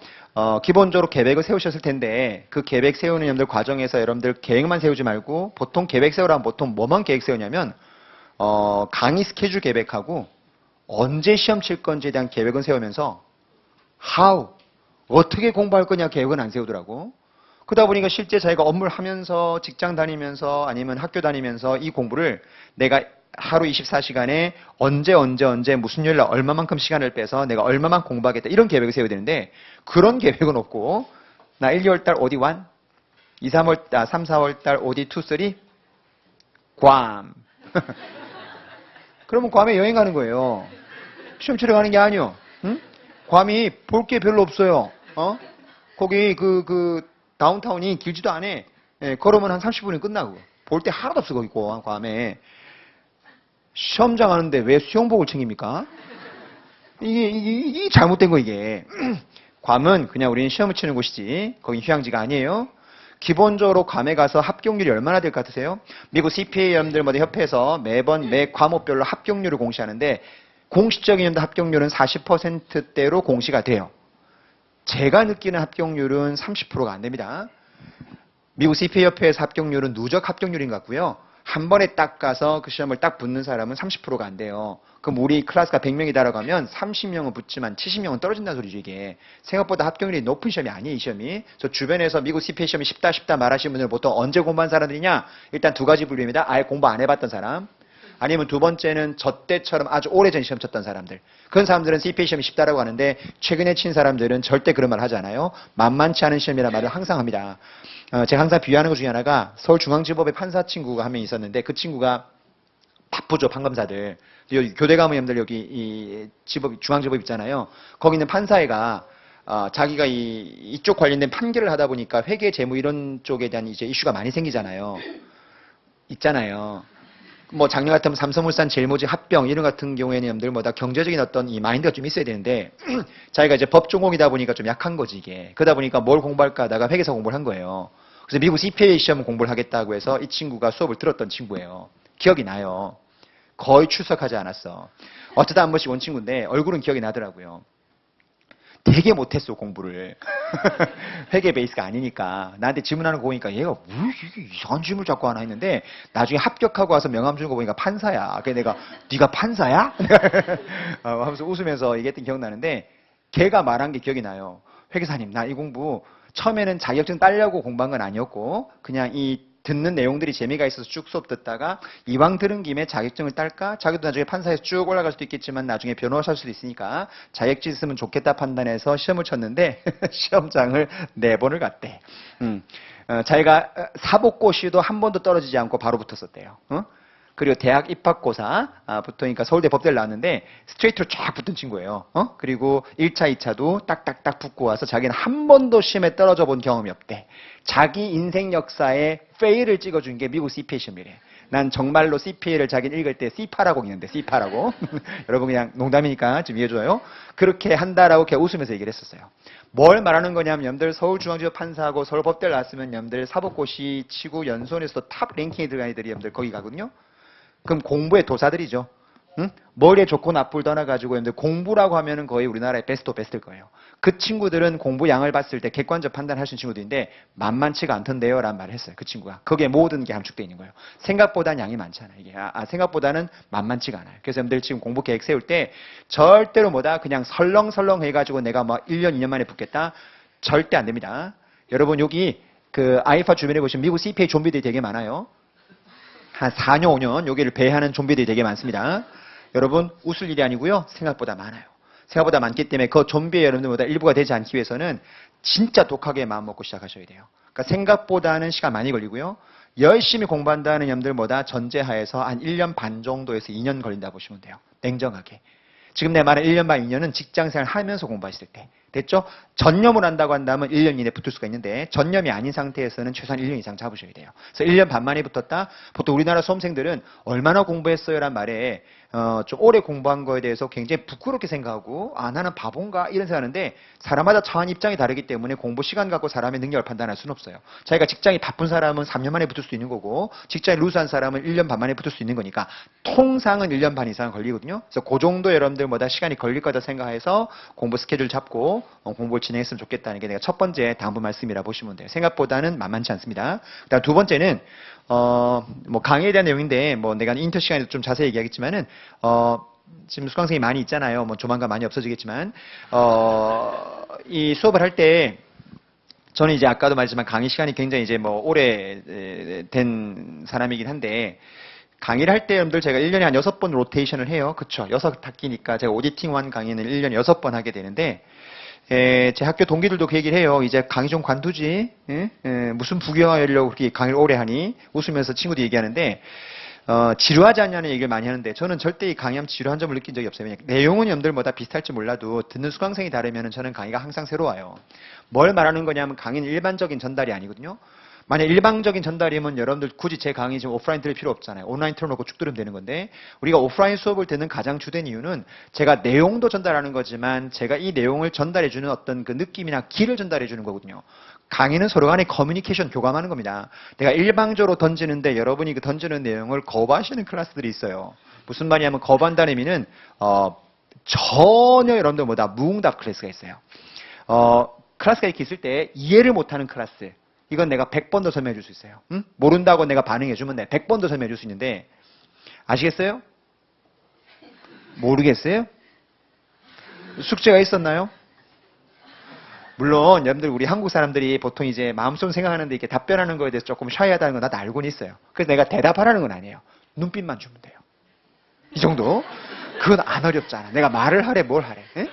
기본적으로 계획을 세우셨을 텐데 그 계획 세우는 여러분들 과정에서 여러분들 계획만 세우지 말고 보통 계획 세우라면 보통 뭐만 계획 세우냐면 강의 스케줄 계획하고 언제 시험 칠 건지에 대한 계획은 세우면서 how 어떻게 공부할 거냐 계획은 안 세우더라고. 그러다 보니까 실제 자기가 업무를 하면서 직장 다니면서 아니면 학교 다니면서 이 공부를 내가 하루 24시간에 언제 무슨 요일날 얼마만큼 시간을 빼서 내가 얼마만 공부하겠다 이런 계획을 세워야 되는데 그런 계획은 없고 나 1, 2월 달 어디 1? 3, 4월 달 어디 2, 3? 괌. 그러면 괌에 여행 가는 거예요. 시험 치러 가는 게 아니요. 응? 괌이 볼 게 별로 없어요. 거기 다운타운이 길지도 않아. 예, 걸으면 한 30분이 끝나고. 볼 때 하나도 없어, 거기 괌에. 시험장 하는데 왜 수영복을 챙깁니까? 이게 잘못된 거, 이게. 괌은 그냥 우리는 시험을 치는 곳이지. 거긴 휴양지가 아니에요. 기본적으로 괌에 가서 합격률이 얼마나 될 것 같으세요? 미국 CPA 여러분들마다 협회에서 매번 매 과목별로 합격률을 공시하는데 공식적인 합격률은 40%대로 공시가 돼요. 제가 느끼는 합격률은 30%가 안 됩니다. 미국 CPA 협회에서 합격률은 누적 합격률인 것 같고요. 한 번에 딱 가서 그 시험을 딱 붙는 사람은 30%가 안 돼요. 그럼 우리 클래스가 100명이다라고 하면 30명은 붙지만 70명은 떨어진다는 소리죠, 이게. 생각보다 합격률이 높은 시험이 아니에요, 이 시험이. 그래서 주변에서 미국 CPA 시험이 쉽다 말하시는 분들은 보통 언제 공부한 사람들이냐? 일단 두 가지 분류입니다. 아예 공부 안 해봤던 사람. 아니면 두 번째는 저 때처럼 아주 오래전 시험 쳤던 사람들. 그런 사람들은 CPA 시험이 쉽다라고 하는데 최근에 친 사람들은 절대 그런 말 하지 않아요. 만만치 않은 시험이라는 말을 항상 합니다. 제가 항상 비유하는 것 중에 하나가 서울중앙지법의 판사 친구가 한 명 있었는데 그 친구가 바쁘죠, 판검사들. 여기 교대 가무님들 여기 이 중앙지법 있잖아요. 거기 있는 판사회가 자기가 이쪽 관련된 판결을 하다 보니까 회계 재무 이런 쪽에 대한 이제 이슈가 많이 생기잖아요. 있잖아요. 뭐 작년 같으면 삼성물산 제일모직 합병 이런 같은 경우에는 여러분들 뭐다 경제적인 어떤 이 마인드가 좀 있어야 되는데 자기가 이제 법 전공이다 보니까 좀 약한 거지 이게. 그러다 보니까 뭘 공부할까 하다가 회계사 공부를 한 거예요. 그래서 미국 CPA 시험 공부를 하겠다고 해서 이 친구가 수업을 들었던 친구예요. 기억이 나요. 거의 출석하지 않았어. 어쩌다 한 번씩 온 친구인데 얼굴은 기억이 나더라고요. 되게 못했어, 공부를. 회계 베이스가 아니니까. 나한테 질문하는 거 보니까 얘가 왜 이게 이상한 질문을 자꾸 하나 했는데 나중에 합격하고 와서 명함 주는 거 보니까 판사야. 그래서 내가 네가 판사야? 하면서 웃으면서 얘기했던 기억나는데 걔가 말한 게 기억이 나요. 회계사님, 나 이 공부 처음에는 자격증 따려고 공부한 건 아니었고 그냥 이 듣는 내용들이 재미가 있어서 쭉 수업 듣다가 이왕 들은 김에 자격증을 딸까? 자기도 나중에 판사에서 쭉 올라갈 수도 있겠지만 나중에 변호사 할 수도 있으니까 자격증 있으면 좋겠다 판단해서 시험을 쳤는데 시험장을 4번을 갔대. 자기가 사법고시도 한 번도 떨어지지 않고 바로 붙었었대요. 그리고 대학 입학고사 붙으니까 서울대 법대를 나왔는데 스트레이트로 쫙 붙은 친구예요. 그리고 1차, 2차도 딱딱딱 붙고 와서 자기는 한 번도 시험에 떨어져 본 경험이 없대. 자기 인생 역사에 페일을 찍어준 게 미국 CPA 시험이래. 난 정말로 CPA를 자기는 읽을 때 C파라고 읽는데 C파라고. 여러분 그냥 농담이니까 좀 이해해줘요. 그렇게 한다라고 그냥 웃으면서 얘기를 했었어요. 뭘 말하는 거냐면 여러분들 서울중앙지법 판사하고 서울법대를 나왔으면 여러분들 사법고시 치고 연수원에서도 탑 랭킹에 들어간 애들이 여러분들 거기 가거든요. 그럼 공부의 도사들이죠. 응? 머리에 좋고 나쁠 떠나가지고 여러분들 공부라고 하면은 거의 우리나라의 베스트 오브 베스트일 거예요. 그 친구들은 공부 양을 봤을 때 객관적 판단할 수 있는 친구들인데 만만치가 않던데요 라는 말을 했어요. 그 친구가. 거기에 모든 게 함축되어 있는 거예요. 생각보다는 양이 많잖아요. 이게 생각보다는 만만치가 않아요. 그래서 여러분들 지금 공부 계획 세울 때 절대로 뭐다 그냥 설렁설렁 해가지고 내가 막 1년, 2년 만에 붙겠다. 절대 안 됩니다. 여러분 여기 그 아이파 주변에 보시면 미국 CPA 좀비들이 되게 많아요. 한 4년, 5년 여기를 배회하는 좀비들이 되게 많습니다. 여러분 웃을 일이 아니고요. 생각보다 많아요. 생각보다 많기 때문에 그 좀비의 여러분들보다 일부가 되지 않기 위해서는 진짜 독하게 마음먹고 시작하셔야 돼요. 그러니까 생각보다는 시간 많이 걸리고요. 열심히 공부한다는 여러분들보다 전제하에서 한 1년 반 정도에서 2년 걸린다 보시면 돼요. 냉정하게. 지금 내 말은 1년 반, 2년은 직장생활 하면서 공부하실 때. 됐죠? 전념을 한다고 한다면 1년 이내 붙을 수가 있는데 전념이 아닌 상태에서는 최소한 1년 이상 잡으셔야 돼요. 그래서 1년 반 만에 붙었다? 보통 우리나라 수험생들은 얼마나 공부했어요? 란 말에 좀 오래 공부한 거에 대해서 굉장히 부끄럽게 생각하고 나는 바본가? 이런 생각하는데 사람마다 처한 입장이 다르기 때문에 공부 시간 갖고 사람의 능력을 판단할 수는 없어요. 자기가 직장이 바쁜 사람은 3년 만에 붙을 수 있는 거고 직장이 루스한 사람은 1년 반 만에 붙을 수 있는 거니까 통상은 1년 반 이상 걸리거든요. 그래서 그 정도 여러분들마다 시간이 걸릴 거다 생각해서 공부 스케줄 잡고 공부를 진행했으면 좋겠다는 게 내가 첫 번째 당부 말씀이라 보시면 돼요. 생각보다는 만만치 않습니다. 그다음 두 번째는 뭐 강의에 대한 내용인데 뭐 내가 인터 시간에도 좀 자세히 얘기하겠지만은 지금 수강생이 많이 있잖아요. 뭐 조만간 많이 없어지겠지만 이 수업을 할 때 저는 이제 아까도 말했지만 강의 시간이 굉장히 이제 뭐 오래된 사람이긴 한데 강의를 할 때 여러분들 제가 1년에 한 6번 로테이션을 해요. 그쵸? 6학기니까 제가 오디팅 1 강의는 1년에 6번 하게 되는데 제 학교 동기들도 그 얘기를 해요. 이제 강의 좀 관두지. 무슨 부귀영화하려고 그렇게 강의를 오래 하니? 웃으면서 친구도 얘기하는데 지루하지 않냐는 얘기를 많이 하는데 저는 절대 이 강의하면 지루한 점을 느낀 적이 없어요. 내용은 여러분들마다 비슷할지 몰라도 듣는 수강생이 다르면 저는 강의가 항상 새로워요. 뭘 말하는 거냐면 강의는 일반적인 전달이 아니거든요. 만약 일방적인 전달이면 여러분들 굳이 제 강의 지금 오프라인 들을 필요 없잖아요. 온라인 틀어놓고 쭉 들으면 되는 건데 우리가 오프라인 수업을 듣는 가장 주된 이유는 제가 내용도 전달하는 거지만 제가 이 내용을 전달해주는 어떤 그 느낌이나 길을 전달해주는 거거든요. 강의는 서로 간의 커뮤니케이션 교감하는 겁니다. 내가 일방적으로 던지는데 여러분이 그 던지는 내용을 거부하시는 클래스들이 있어요. 무슨 말이냐면 거부한다는 의미는 전혀 여러분들보다 무응답 클래스가 있어요. 클래스가 이렇게 있을 때 이해를 못하는 클래스. 이건 내가 100번 더 설명해 줄 수 있어요. 응? 모른다고 내가 반응해 주면 내가 100번 더 설명해 줄 수 있는데 아시겠어요? 모르겠어요? 숙제가 있었나요? 물론 여러분들 우리 한국 사람들이 보통 이제 마음속으로 생각하는데 이렇게 답변하는 거에 대해서 조금 샤이하다는 건 나도 알고는 있어요. 그래서 내가 대답하라는 건 아니에요. 눈빛만 주면 돼요. 이 정도? 그건 안 어렵잖아. 내가 말을 하래 뭘 하래. 에?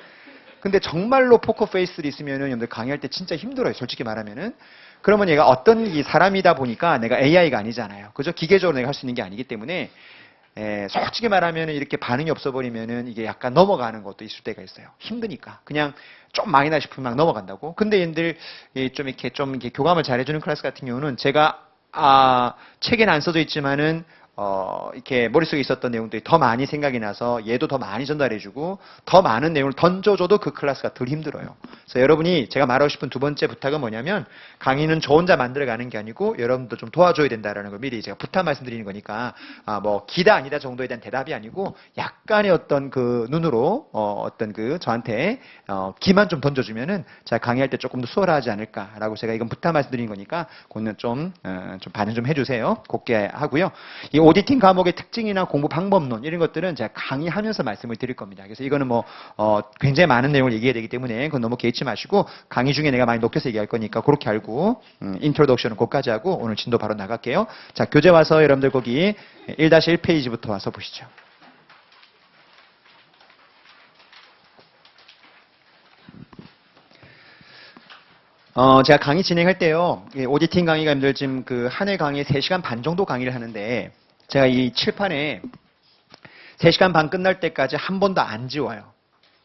근데 정말로 포커 페이스를 있으면은 여러분들 강의할 때 진짜 힘들어요. 솔직히 말하면은. 그러면 얘가 어떤 이 사람이다 보니까 내가 AI가 아니잖아요. 그죠? 기계적으로 내가 할 수 있는 게 아니기 때문에 솔직히 말하면은 이렇게 반응이 없어버리면은 이게 약간 넘어가는 것도 있을 때가 있어요. 힘드니까. 그냥 좀 많이나 싶으면 막 넘어간다고. 근데 얘들 좀 이렇게 교감을 잘해주는 클래스 같은 경우는 제가 책에는 안 써져 있지만은 이렇게 머릿속에 있었던 내용들이 더 많이 생각이 나서 얘도 더 많이 전달해주고 더 많은 내용을 던져줘도 그 클래스가 덜 힘들어요. 그래서 여러분이 제가 말하고 싶은 두 번째 부탁은 뭐냐면 강의는 저 혼자 만들어가는 게 아니고 여러분도 좀 도와줘야 된다라는 걸 미리 제가 부탁 말씀드리는 거니까 뭐 기다 아니다 정도에 대한 대답이 아니고 약간의 어떤 그 눈으로 어떤 그 저한테 기만 좀 던져주면은 제가 강의할 때 조금 더 수월하지 않을까라고 제가 이건 부탁 말씀드리는 거니까 그거는 좀 반응 좀 해주세요. 곱게 하고요. 이 오디팅 과목의 특징이나 공부 방법론 이런 것들은 제가 강의하면서 말씀을 드릴 겁니다. 그래서 이거는 뭐 굉장히 많은 내용을 얘기해야 되기 때문에 그건 너무 개의치 마시고 강의 중에 내가 많이 높여서 얘기할 거니까 그렇게 알고 인트로덕션은 거기까지 하고 오늘 진도 바로 나갈게요. 자, 교재 와서 여러분들 거기 1-1페이지부터 와서 보시죠. 제가 강의 진행할 때요, 오디팅 강의가 여러분들 지금 그 한 회 강의에 3시간 반 정도 강의를 하는데, 제가 이 칠판에 3시간 반 끝날 때까지 한 번도 안 지워요.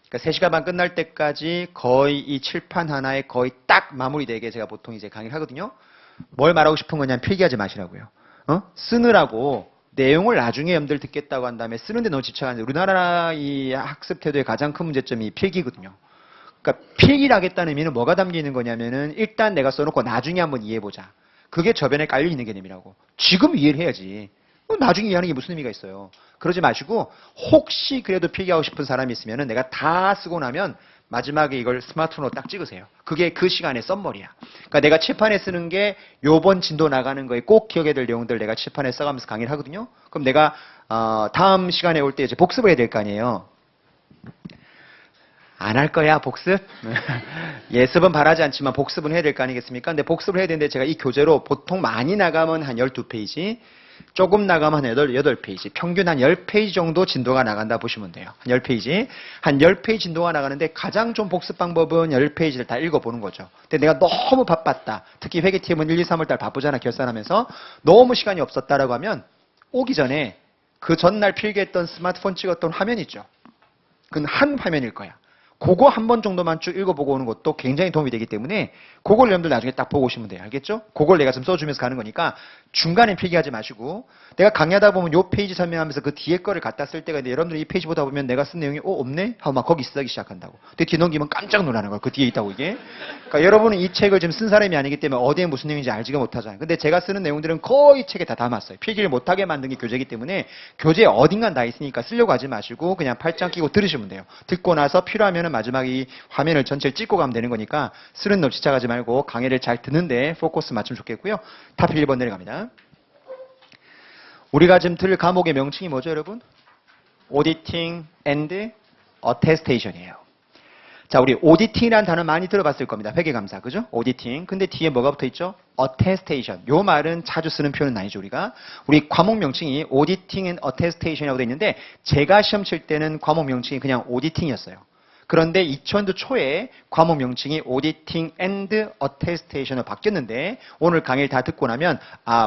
그러니까 3시간 반 끝날 때까지 거의 이 칠판 하나에 거의 딱 마무리되게 제가 보통 이제 강의를 하거든요. 뭘 말하고 싶은 거냐면 필기하지 마시라고요. 쓰느라고 내용을 나중에 여러분들 듣겠다고 한 다음에 쓰는데 너무 집착하는데 우리나라 이 학습 태도의 가장 큰 문제점이 필기거든요. 그러니까 필기를 하겠다는 의미는 뭐가 담겨 있는 거냐면은 일단 내가 써놓고 나중에 한번 이해해보자. 그게 저변에 깔려있는 개념이라고. 지금 이해를 해야지. 나중에 이해하는 게 무슨 의미가 있어요. 그러지 마시고 혹시 그래도 필기하고 싶은 사람이 있으면은 내가 다 쓰고 나면 마지막에 이걸 스마트폰으로 딱 찍으세요. 그게 그 시간의 썸머리야. 그러니까 내가 칠판에 쓰는 게 요번 진도 나가는 거에 꼭 기억해야 될 내용들 내가 칠판에 써가면서 강의를 하거든요. 그럼 내가 다음 시간에 올 때 이제 복습을 해야 될 거 아니에요. 안 할 거야, 복습? 예습은 바라지 않지만 복습은 해야 될 거 아니겠습니까? 근데 복습을 해야 되는데 제가 이 교재로 보통 많이 나가면 한 12페이지, 조금 나가면 한 8페이지, 평균 한 10페이지 정도 진도가 나간다 보시면 돼요. 한 10페이지. 한 10페이지 진도가 나가는데 가장 좋은 복습 방법은 10페이지를 다 읽어보는 거죠. 근데 내가 너무 바빴다. 특히 회계팀은 1, 2, 3월 달 바쁘잖아, 결산하면서. 너무 시간이 없었다라고 하면 오기 전에 그 전날 필기했던 스마트폰 찍었던 화면 있죠. 그건 한 화면일 거야. 그거 한 번 정도만 쭉 읽어보고 오는 것도 굉장히 도움이 되기 때문에 그걸 여러분들 나중에 딱 보고 오시면 돼요. 알겠죠? 그걸 내가 지금 써주면서 가는 거니까 중간에 필기하지 마시고 내가 강의하다 보면 요 페이지 설명하면서 그 뒤에 거를 갖다 쓸 때가 있는데 여러분들이 이 페이지 보다 보면 내가 쓴 내용이 없네? 하고 막 거기 쓰기 시작한다고. 근데 뒤넘기면 깜짝 놀라는 거야. 그 뒤에 있다고 이게. 그러니까 여러분은 이 책을 지금 쓴 사람이 아니기 때문에 어디에 무슨 내용인지 알지가 못하잖아요. 근데 제가 쓰는 내용들은 거의 책에 다 담았어요. 필기를 못하게 만든 게 교재이기 때문에 교재에 어딘간 다 있으니까 쓰려고 하지 마시고 그냥 팔짱 끼고 들으시면 돼요. 듣고 나서 필요하면은 마지막에 이 화면을 전체를 찍고 가면 되는 거니까 쓰는 놈 집착하지 말고 강의를 잘 듣는데 포커스 맞추면 좋겠고요. 탑 1번 내려갑니다. 우리가 지금 들을 과목의 명칭이 뭐죠, 여러분? Auditing and Attestation이에요. 자, 우리 Auditing이라는 단어 많이 들어봤을 겁니다. 회계감사, 그죠? Auditing. 근데 뒤에 뭐가 붙어 있죠? Attestation. 요 말은 자주 쓰는 표현은 아니죠, 우리가. 우리 과목 명칭이 Auditing and Attestation이라고 되어 있는데 제가 시험 칠 때는 과목 명칭이 그냥 Auditing이었어요. 그런데 2000년 초에 과목 명칭이 Auditing and Attestation으로 바뀌었는데 오늘 강의를 다 듣고 나면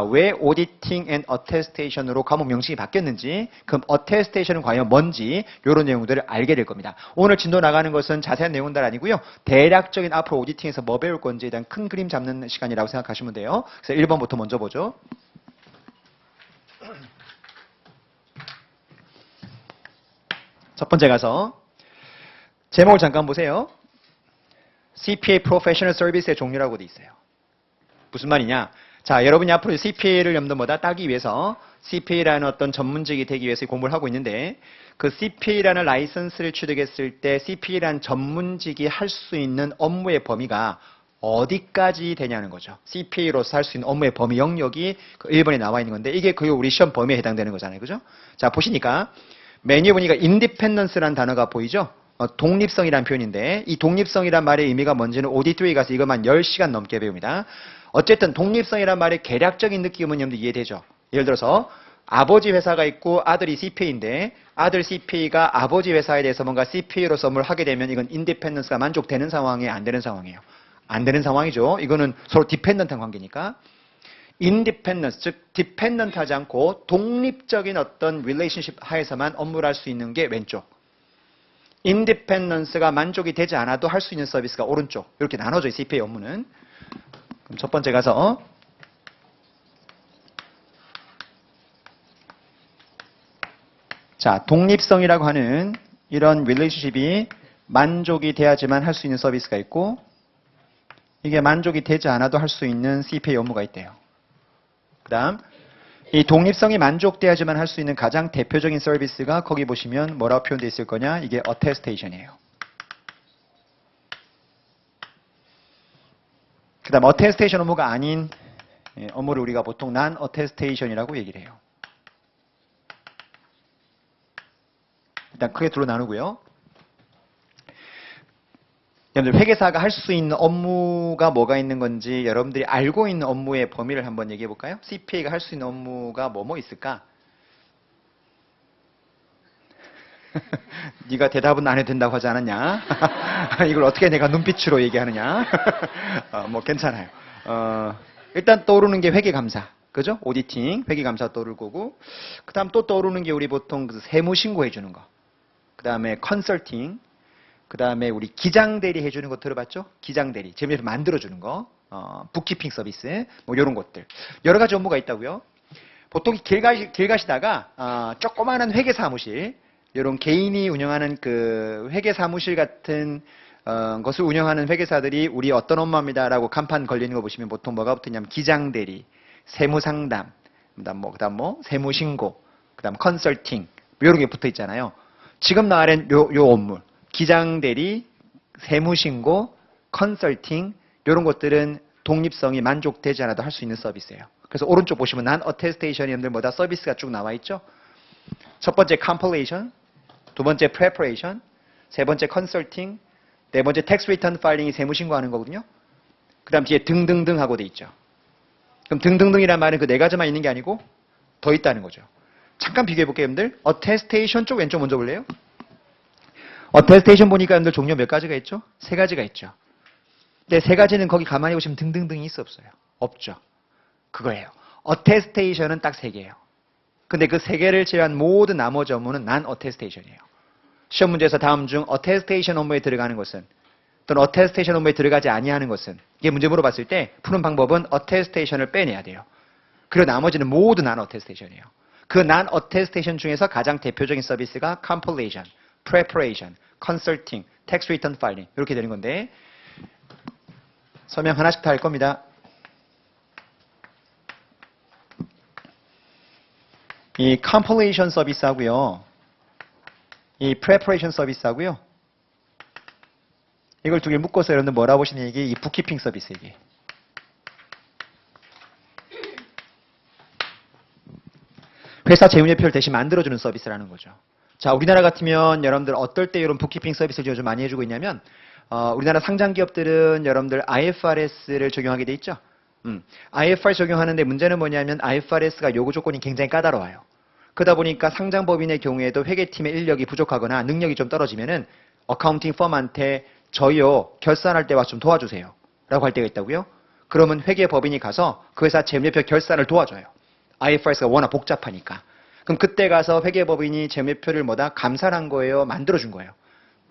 왜 Auditing and Attestation으로 과목 명칭이 바뀌었는지 그럼 Attestation은 과연 뭔지 이런 내용들을 알게 될 겁니다. 오늘 진도 나가는 것은 자세한 내용들 아니고요. 대략적인 앞으로 오디팅에서 뭐 배울 건지에 대한 큰 그림 잡는 시간이라고 생각하시면 돼요. 그래서 1번부터 먼저 보죠. 첫 번째 가서 제목을 잠깐 보세요. CPA Professional Service의 종류라고 돼 있어요. 무슨 말이냐? 자, 여러분이 앞으로 CPA를 염두보다 따기 위해서 CPA라는 어떤 전문직이 되기 위해서 공부를 하고 있는데 그 CPA라는 라이선스를 취득했을 때 CPA라는 전문직이 할 수 있는 업무의 범위가 어디까지 되냐는 거죠. CPA로서 할 수 있는 업무의 범위 영역이 그 1번에 나와 있는 건데 이게 그 우리 시험 범위에 해당되는 거잖아요. 그죠? 자, 보시니까 메뉴에 보니까 independence라는 단어가 보이죠? 독립성이라는 표현인데 이 독립성이란 말의 의미가 뭔지는 오디토리에 가서 이것만 10시간 넘게 배웁니다. 어쨌든 독립성이란 말의 개략적인 느낌은 여러분들 이해되죠? 예를 들어서 아버지 회사가 있고 아들이 CPA인데 아들 CPA가 아버지 회사에 대해서 뭔가 CPA로서 업무를 하게 되면 이건 인디펜던스가 만족되는 상황이에요? 안 되는 상황이에요? 안 되는 상황이죠. 이거는 서로 디펜던트한 관계니까. 인디펜던스, 즉 디펜던트하지 않고 독립적인 어떤 릴레이션십 하에서만 업무를 할 수 있는 게 왼쪽. 인디펜던스가 만족이 되지 않아도 할 수 있는 서비스가 오른쪽. 이렇게 나눠져요. CPA 업무는. 그럼 첫 번째 가서 자, 독립성이라고 하는 이런 릴레이션십이 만족이 돼야지만 할 수 있는 서비스가 있고 이게 만족이 되지 않아도 할 수 있는 CPA 업무가 있대요. 그 다음 이 독립성이 만족돼야지만 할 수 있는 가장 대표적인 서비스가 거기 보시면 뭐라고 표현되어 있을 거냐? 이게 어테스테이션이에요. 그 다음 어테스테이션 업무가 아닌 업무를 우리가 보통 난 어테스테이션이라고 얘기를 해요. 일단 크게 둘로 나누고요. 여러분들 회계사가 할 수 있는 업무가 뭐가 있는 건지 여러분들이 알고 있는 업무의 범위를 한번 얘기해 볼까요? CPA가 할 수 있는 업무가 뭐뭐 있을까? 네가 대답은 안 해도 된다고 하지 않았냐? 이걸 어떻게 내가 눈빛으로 얘기하느냐? 뭐 괜찮아요. 일단 떠오르는 게 회계감사. 그죠? 오디팅, 회계감사 떠오를 거고 그 다음 또 떠오르는 게 우리 보통 그 세무신고 해주는 거. 그 다음에 컨설팅. 그 다음에 우리 기장대리 해주는 거 들어봤죠? 기장대리. 재미를 만들어주는 거. 북키핑 서비스. 뭐 이런 것들. 여러 가지 업무가 있다고요. 보통 길 가시다가 조그마한 회계사무실. 이런 개인이 운영하는 그 회계사무실 같은 것을 운영하는 회계사들이 우리 어떤 업무입니다라고 간판 걸리는 거 보시면 보통 뭐가 붙었냐면 기장대리, 세무상담, 그다음 세무신고, 그다음 컨설팅 이런 게 붙어 있잖아요. 지금 나가는 요 업무. 기장대리, 세무신고, 컨설팅 이런 것들은 독립성이 만족되지 않아도 할 수 있는 서비스예요. 그래서 오른쪽 보시면 난 어테스테이션이 뭐다 서비스가 쭉 나와 있죠. 첫 번째 컴플레이션, 두 번째 프레퍼레이션, 세 번째 컨설팅, 네 번째 텍스 리턴 파일링이 세무신고하는 거거든요. 그 다음 뒤에 등등등 하고 돼 있죠. 그럼 등등등이란 말은 그 네 가지만 있는 게 아니고 더 있다는 거죠. 잠깐 비교해 볼게요, 여러분들. 어테스테이션 쪽 왼쪽 먼저 볼래요? 어테스테이션 보니까 여러분들 종류 몇 가지가 있죠? 세 가지가 있죠. 근데 세 가지는 거기 가만히 보시면 등등등이 있어 없어요? 없죠. 그거예요. 어테스테이션은 딱 세 개예요. 근데 그 세 개를 제외한 모든 나머지 업무는 난 어테스테이션이에요. 시험 문제에서 다음 중 어테스테이션 업무에 들어가는 것은 또는 어테스테이션 업무에 들어가지 아니하는 것은 이게 문제 물어봤을 때 푸는 방법은 어테스테이션을 빼내야 돼요. 그리고 나머지는 모두 난 어테스테이션이에요. 그 난 어테스테이션 중에서 가장 대표적인 서비스가 컴플레이션, preparation, consulting, tax return filing 이렇게 되는 건데 설명 하나씩 다 할 겁니다. 이 compilation 서비스하고요. 이 preparation 서비스하고요. 이걸 두 개 묶어서 여러분들 뭐라고 보시는 이게 이 북키핑 서비스 이게. 회사 재무제표를 대신 만들어주는 서비스라는 거죠. 자, 우리나라 같으면 여러분들 어떨 때 이런 북키핑 서비스를 요즘 많이 해주고 있냐면 우리나라 상장 기업들은 여러분들 IFRS를 적용하게 돼 있죠. IFRS 적용하는데 문제는 뭐냐면 IFRS가 요구 조건이 굉장히 까다로워요. 그러다 보니까 상장법인의 경우에도 회계팀의 인력이 부족하거나 능력이 좀 떨어지면은 어카운팅 펌한테 저희요 결산할 때 와서 좀 도와주세요 라고 할 때가 있다고요. 그러면 회계법인이 가서 그 회사 재무제표 결산을 도와줘요. IFRS가 워낙 복잡하니까. 그럼 그때 가서 회계법인이 재무제표를 감사를 한 거예요? 만들어준 거예요?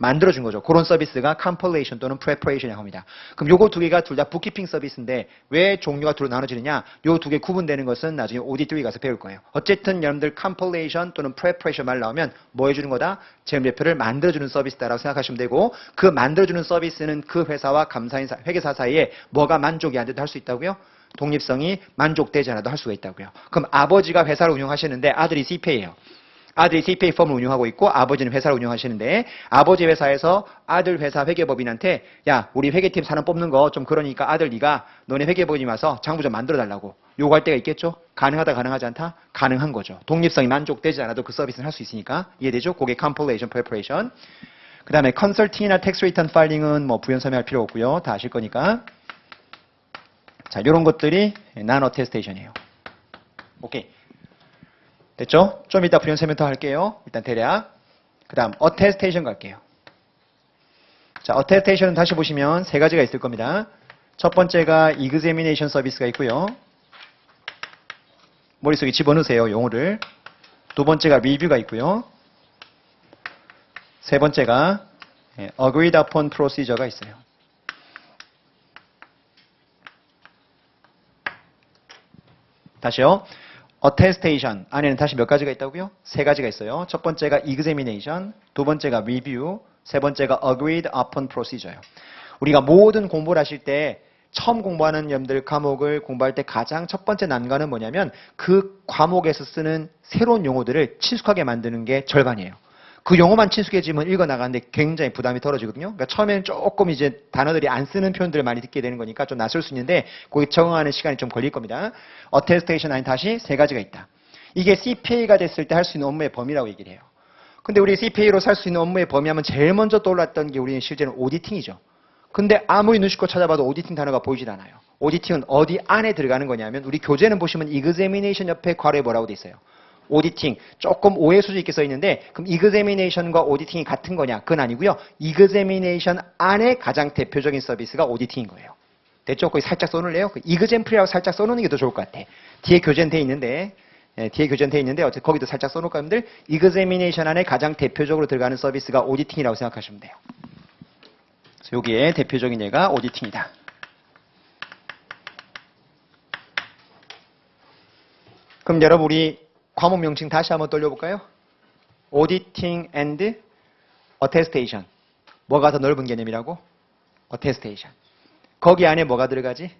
만들어준 거죠. 그런 서비스가 compilation 또는 preparation이라고 합니다. 그럼 요거 두 개가 둘 다 북키핑 서비스인데 왜 종류가 둘로 나눠지느냐? 요 두 개 구분되는 것은 나중에 OD3 가서 배울 거예요. 어쨌든 여러분들 compilation 또는 preparation 말 나오면 뭐 해주는 거다? 재무제표를 만들어주는 서비스다라고 생각하시면 되고 그 만들어주는 서비스는 그 회사와 감사인사, 회계사 사이에 뭐가 만족이 안 돼도 할 수 있다고요? 독립성이 만족되지 않아도 할 수가 있다고요. 그럼 아버지가 회사를 운영하시는데 아들이 CPA예요. 아들이 CPA 펌을 운영하고 있고 아버지는 회사를 운영하시는데 아버지 회사에서 아들 회사 회계법인한테 야 우리 회계팀 사람 뽑는 거 좀 그러니까 아들 네가 너네 회계법인이 와서 장부 좀 만들어 달라고 요구할 때가 있겠죠? 가능하다 가능하지 않다? 가능한 거죠. 독립성이 만족되지 않아도 그 서비스는 할 수 있으니까 이해되죠? 그게 compilation, preparation. 그 다음에 컨설팅이나 텍스 리턴 파일링은 뭐 부연 설명할 필요 없고요. 다 아실 거니까. 자, 요런 것들이 non attestation이에요. 오케이. 됐죠? 좀 이따 부연 설명 더 할게요. 일단 대략. 그 다음 attestation 갈게요. 자, attestation은 다시 보시면 세 가지가 있을 겁니다. 첫 번째가 examination 서비스가 있고요. 머릿속에 집어넣으세요. 용어를. 두 번째가 review가 있고요. 세 번째가 agreed upon procedure가 있어요. 다시요. attestation 안에는 다시 몇 가지가 있다고요? 세 가지가 있어요. 첫 번째가 examination, 두 번째가 review, 세 번째가 agreed upon procedure예요. 우리가 모든 공부를 하실 때 처음 공부하는 여러분들 과목을 공부할 때 가장 첫 번째 난관은 뭐냐면 그 과목에서 쓰는 새로운 용어들을 친숙하게 만드는 게 절반이에요. 그 용어만 친숙해지면 읽어나가는데 굉장히 부담이 덜어지거든요. 그러니까 처음에는 조금 이제 단어들이 안 쓰는 표현들을 많이 듣게 되는 거니까 좀 낯설 수 있는데 거기 적응하는 시간이 좀 걸릴 겁니다. attestation 안에 다시 세 가지가 있다. 이게 CPA가 됐을 때 할 수 있는 업무의 범위라고 얘기를 해요. 근데 우리 CPA로 살 수 있는 업무의 범위하면 제일 먼저 떠올랐던 게 우리는 실제는 오디팅이죠. 근데 아무리 눈씻고 찾아봐도 오디팅 단어가 보이질 않아요. 오디팅은 어디 안에 들어가는 거냐면 우리 교재는 보시면 examination 옆에 괄호에 뭐라고 돼 있어요. 오디팅. 조금 오해 수도 있게 써 있는데 그럼 examination과 오디팅이 같은 거냐? 그건 아니고요. examination 안에 가장 대표적인 서비스가 오디팅인 거예요. 됐죠? 거기 살짝 써놓을래요? examplary라고 살짝 써놓는 게 더 좋을 것 같아. 뒤에 교재는 돼 있는데 어쨌든 거기도 살짝 써놓을까 여러분들? examination 안에 가장 대표적으로 들어가는 서비스가 오디팅이라고 생각하시면 돼요. 그래서 여기에 대표적인 예가 오디팅이다. 그럼 여러분 우리 과목 명칭 다시 한번 돌려볼까요? Auditing and Attestation. 뭐가 더 넓은 개념이라고? Attestation. 거기 안에 뭐가 들어가지?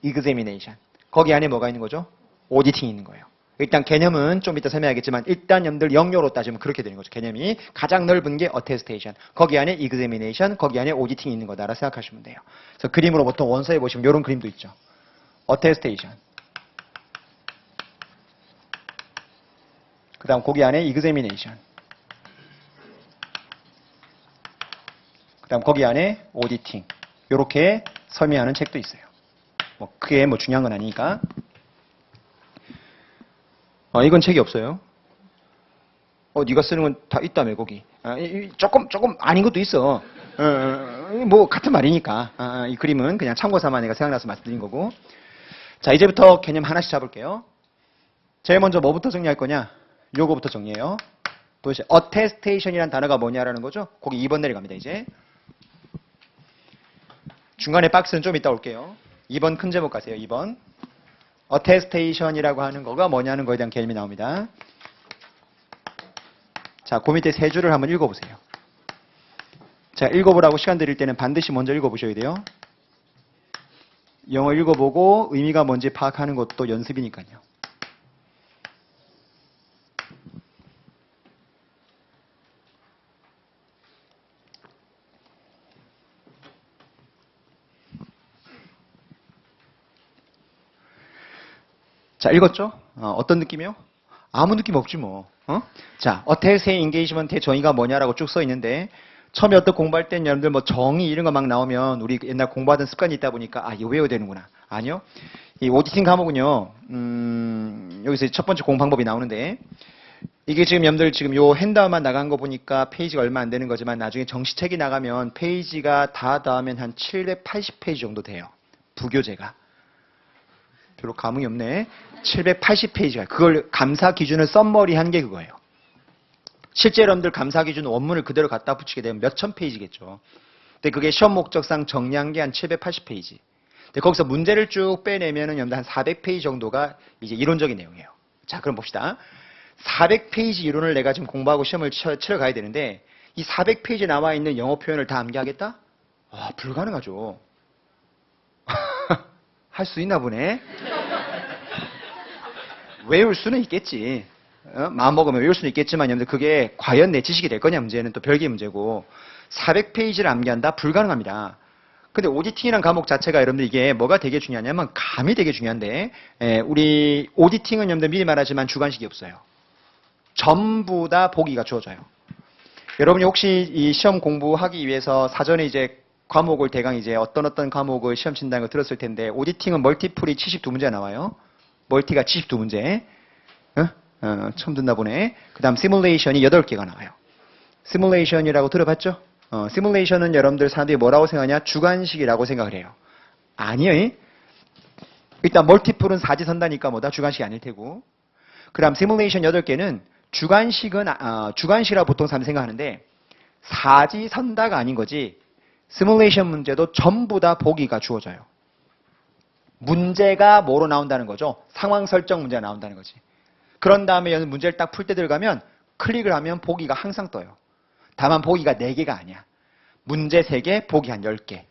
Examination. 거기 안에 뭐가 있는 거죠? Auditing이 있는 거예요. 일단 개념은 좀 이따 설명하겠지만 일단 여러분들 영어로 따지면 그렇게 되는 거죠. 개념이 가장 넓은 게 Attestation. 거기 안에 Examination, 거기 안에 Auditing이 있는 거다라고 생각하시면 돼요. 그래서 그림으로 보통 원서에 보시면 이런 그림도 있죠. Attestation. 그 다음 거기 안에 examination. 그 다음 거기 안에 auditing. 이렇게 설명하는 책도 있어요. 뭐 그게 뭐 중요한 건 아니니까. 이건 책이 없어요. 네가 쓰는 건 다 있다며 거기. 조금 아닌 것도 있어. 뭐 같은 말이니까. 이 그림은 그냥 참고 삼아 내가 생각나서 말씀드린 거고. 자 이제부터 개념 하나씩 잡을게요. 제일 먼저 뭐부터 정리할 거냐? 요거부터 정리해요. 도대체 attestation이라는 단어가 뭐냐라는 거죠. 거기 2번 내려갑니다. 이제 중간에 박스는 좀 이따 올게요. 2번 큰 제목 가세요. 2번 attestation이라고 하는 거가 뭐냐는 거에 대한 개념이 나옵니다. 자, 그 밑에 세 줄을 한번 읽어보세요. 자, 읽어보라고 시간 드릴 때는 반드시 먼저 읽어보셔야 돼요. 영어 읽어보고 의미가 뭔지 파악하는 것도 연습이니까요. 자, 읽었죠? 어떤 느낌이요? 아무 느낌 없지 뭐. 자, attest의 engagement의 정의가 뭐냐라고 쭉 써 있는데 처음에 어떤 공부할 땐 여러분들 뭐 정의 이런 거 막 나오면 우리 옛날 공부하던 습관이 있다 보니까 이거 외워야 되는구나. 아니요. 이 오디팅 과목은요. 여기서 첫 번째 공부 방법이 나오는데 이게 지금 여러분들 지금 요 핸드아웃만 나간 거 보니까 페이지가 얼마 안 되는 거지만 나중에 정시책이 나가면 페이지가 다 더하면 한 780페이지 정도 돼요. 부교재가. 별로 감흥이 없네. 780페이지가. 그걸 감사 기준을 썸머리 한 게 그거예요. 실제 여러분들 감사 기준 원문을 그대로 갖다 붙이게 되면 몇천 페이지겠죠. 근데 그게 시험 목적상 정리한 게 한 780페이지. 근데 거기서 문제를 쭉 빼내면은 여러분들 한 400페이지 정도가 이제 이론적인 내용이에요. 자, 그럼 봅시다. 400페이지 이론을 내가 지금 공부하고 시험을 치러 가야 되는데 이 400페이지에 나와 있는 영어 표현을 다 암기하겠다? 아, 불가능하죠. 할 수 있나 보네. 외울 수는 있겠지. 마음 먹으면 외울 수는 있겠지만 여러분들 그게 과연 내 지식이 될 거냐 문제는 또 별개의 문제고 400페이지를 암기한다? 불가능합니다. 근데 오디팅이라는 과목 자체가 여러분들 이게 뭐가 되게 중요하냐면 감이 되게 중요한데 우리 오디팅은 여러분들 미리 말하지만 주관식이 없어요. 전부 다 보기가 주어져요. 여러분이 혹시 이 시험 공부하기 위해서 사전에 이제 과목을 대강 이제 어떤 과목을 시험 친다는 거 들었을 텐데 오디팅은 멀티플이 72문제 나와요. 멀티가 72문제. 처음 듣나 보네. 그 다음 시뮬레이션이 8개가 나와요. 시뮬레이션이라고 들어봤죠? 시뮬레이션은 여러분들 사람들이 뭐라고 생각하냐? 주관식이라고 생각을 해요. 아니에요. 일단 멀티플은 사지선다니까 뭐다? 주관식이 아닐 테고. 그 다음 시뮬레이션 8개는 주관식은 주관식이라고 보통 사람들이 생각하는데 사지선다가 아닌 거지. 시뮬레이션 문제도 전부 다 보기가 주어져요. 문제가 뭐로 나온다는 거죠? 상황 설정 문제가 나온다는 거지. 그런 다음에 문제를 딱 풀 때 들어가면 클릭을 하면 보기가 항상 떠요. 다만 보기가 4개가 아니야. 문제 3개, 보기 한 10개.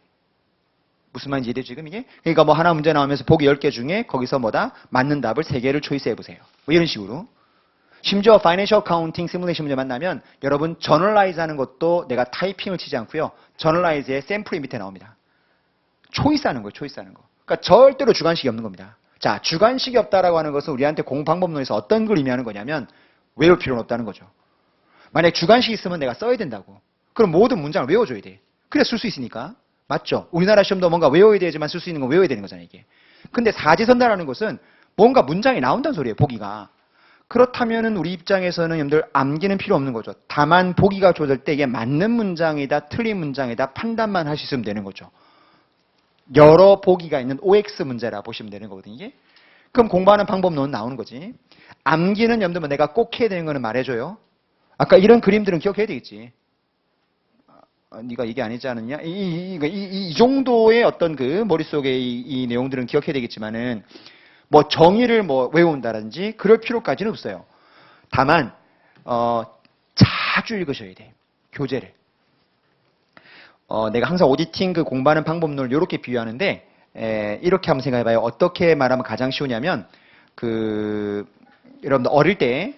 무슨 말인지 이해되죠 지금 이게? 그러니까 뭐 하나 문제 나오면서 보기 10개 중에 거기서 뭐다? 맞는 답을 3개를 초이스해 보세요. 뭐 이런 식으로. 심지어 Financial Accounting 시뮬레이션 문제 만나면 여러분 저널라이즈 하는 것도 내가 타이핑을 치지 않고요. 저널라이즈의 샘플이 밑에 나옵니다. 초이스하는 거예요. 초이스하는 거. 그러니까 절대로 주관식이 없는 겁니다. 자, 주관식이 없다라고 하는 것은 우리한테 공부방법론에서 어떤 걸 의미하는 거냐면 외울 필요는 없다는 거죠. 만약에 주관식이 있으면 내가 써야 된다고. 그럼 모든 문장을 외워줘야 돼. 그래 쓸 수 있으니까. 맞죠? 우리나라 시험도 뭔가 외워야 되지만 쓸 수 있는 건 외워야 되는 거잖아요, 이게. 근데 사지선다라는 것은 뭔가 문장이 나온다는 소리예요, 보기가. 그렇다면은 우리 입장에서는 여러분들 암기는 필요 없는 거죠. 다만 보기가 주어질 때 이게 맞는 문장이다, 틀린 문장이다 판단만 할 수 있으면 되는 거죠. 여러 보기가 있는 OX 문제라 보시면 되는 거거든요, 이게. 그럼 공부하는 방법론은 나오는 거지. 암기는 여러분들 내가 꼭 해야 되는 거는 말해줘요. 아까 이런 그림들은 기억해야 되겠지. 네가 이게 아니지 않느냐? 이 정도의 어떤 그 머릿속에 이 내용들은 기억해야 되겠지만은 뭐 정의를 뭐 외운다든지 그럴 필요까지는 없어요. 다만 자주 읽으셔야 돼. 교재를. 내가 항상 오디팅 그 공부하는 방법론을 이렇게 비유하는데 이렇게 한번 생각해봐요. 어떻게 말하면 가장 쉬우냐면 여러분들 어릴 때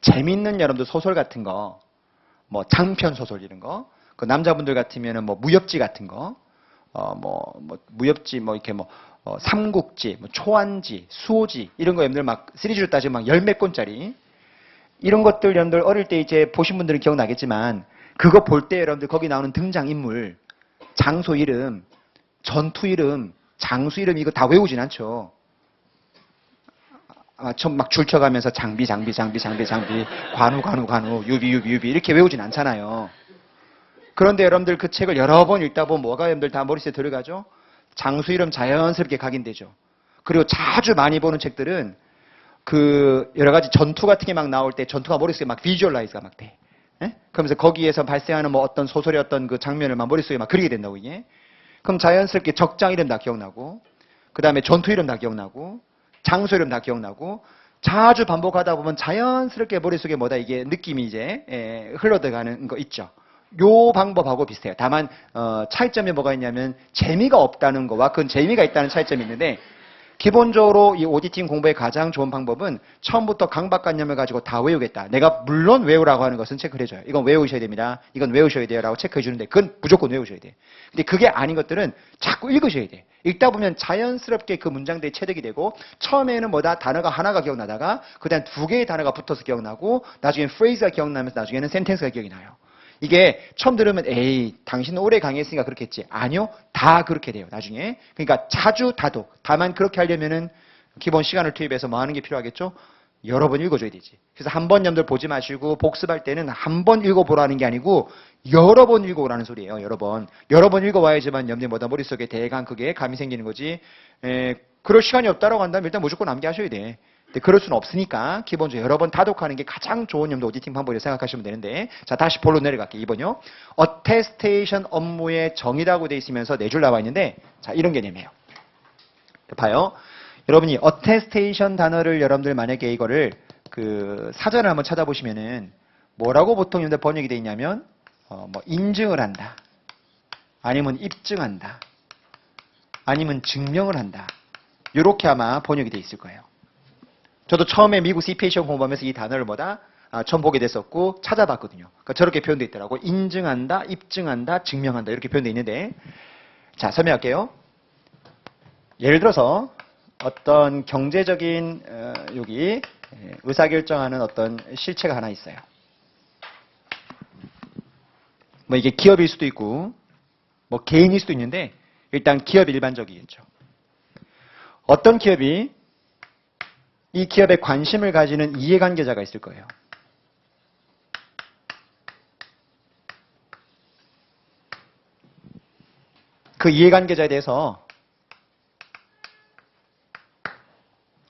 재밌는 여러분들 소설 같은 거, 뭐 장편 소설 이런 거, 그 남자분들 같으면은 뭐 무협지 같은 거, 무협지 뭐 이렇게 뭐 삼국지, 뭐 초안지, 수호지 이런 거 여러분들 막 시리즈로 따지면 막 10몇 권짜리 이런 것들 여러분들 어릴 때 이제 보신 분들은 기억나겠지만 그거 볼 때 여러분들 거기 나오는 등장인물, 장소 이름, 전투 이름, 장수 이름 이거 다 외우진 않죠. 처음 막 줄쳐가면서 장비, 관우, 유비 이렇게 외우진 않잖아요. 그런데 여러분들 그 책을 여러 번 읽다 보면 뭐가 여러분들 다 머릿속에 들어가죠? 장수 이름 자연스럽게 각인되죠. 그리고 자주 많이 보는 책들은 그 여러 가지 전투 같은 게 막 나올 때 전투가 머릿속에 막 비주얼라이즈가 막 돼. 그러면서 거기에서 발생하는 뭐 어떤 소설의 어떤 그 장면을 막 머릿속에 막 그리게 된다고 이게. 그럼 자연스럽게 적장 이름 다 기억나고 그 다음에 전투 이름 다 기억나고 장소 이름 다 기억나고 자주 반복하다 보면 자연스럽게 머릿속에 뭐다 이게 느낌이 이제 흘러들어가는 거 있죠. 요 방법하고 비슷해요. 다만 차이점이 뭐가 있냐면 재미가 없다는 거와 그건 재미가 있다는 차이점이 있는데 기본적으로 이 오디팅 공부의 가장 좋은 방법은 처음부터 강박관념을 가지고 다 외우겠다. 내가 물론 외우라고 하는 것은 체크를 해줘요. 이건 외우셔야 됩니다. 이건 외우셔야 돼요. 라고 체크해 주는데 그건 무조건 외우셔야 돼. 근데 그게 아닌 것들은 자꾸 읽으셔야 돼. 읽다 보면 자연스럽게 그 문장들이 체득이 되고 처음에는 뭐다 단어가 하나가 기억나다가 그 다음 2개의 단어가 붙어서 기억나고 나중엔 프레이즈가 기억나면서 나중에는 센텐스가 기억이 나요. 이게 처음 들으면 에이 당신은 오래 강의했으니까 그렇겠지. 아니요. 다 그렇게 돼요. 나중에. 그러니까 자주 다독. 다만 그렇게 하려면은 기본 시간을 투입해서 뭐 하는 게 필요하겠죠? 여러 번 읽어줘야 되지. 그래서 한 번 여러분들 보지 마시고 복습할 때는 한 번 읽어보라는 게 아니고 여러 번 읽어보라는 소리예요. 여러 번. 여러 번 읽어봐야지만 여러분들 뭐다 머릿속에 대강 그게 감이 생기는 거지. 그럴 시간이 없다라고 한다면 일단 무조건 암기하셔야 돼. 근데 그럴 수는 없으니까 기본적으로 여러 번 다독하는 게 가장 좋은 여러분들 오디팅 방법이라고 생각하시면 되는데 자 다시 본론 내려갈게요. 2번요. 어테스테이션 업무의 정의라고 돼 있으면서 4줄 나와 있는데 자 이런 개념이에요. 봐요. 여러분이 어테스테이션 단어를 여러분들 만약에 이거를 그 사전을 한번 찾아보시면은 뭐라고 보통 여러분들 번역이 돼 있냐면 뭐 인증을 한다. 아니면 입증한다. 아니면 증명을 한다. 이렇게 아마 번역이 돼 있을 거예요. 저도 처음에 미국 CPA 공부하면서 이 단어를 처음 보게 됐었고 찾아봤거든요. 그러니까 저렇게 표현되어 있더라고. 인증한다, 입증한다, 증명한다 이렇게 표현되어 있는데 자 설명할게요. 예를 들어서 어떤 경제적인 여기 의사결정하는 어떤 실체가 하나 있어요. 뭐 이게 기업일 수도 있고 뭐 개인일 수도 있는데 일단 기업 일반적이겠죠. 어떤 기업이 이 기업에 관심을 가지는 이해관계자가 있을 거예요. 그 이해관계자에 대해서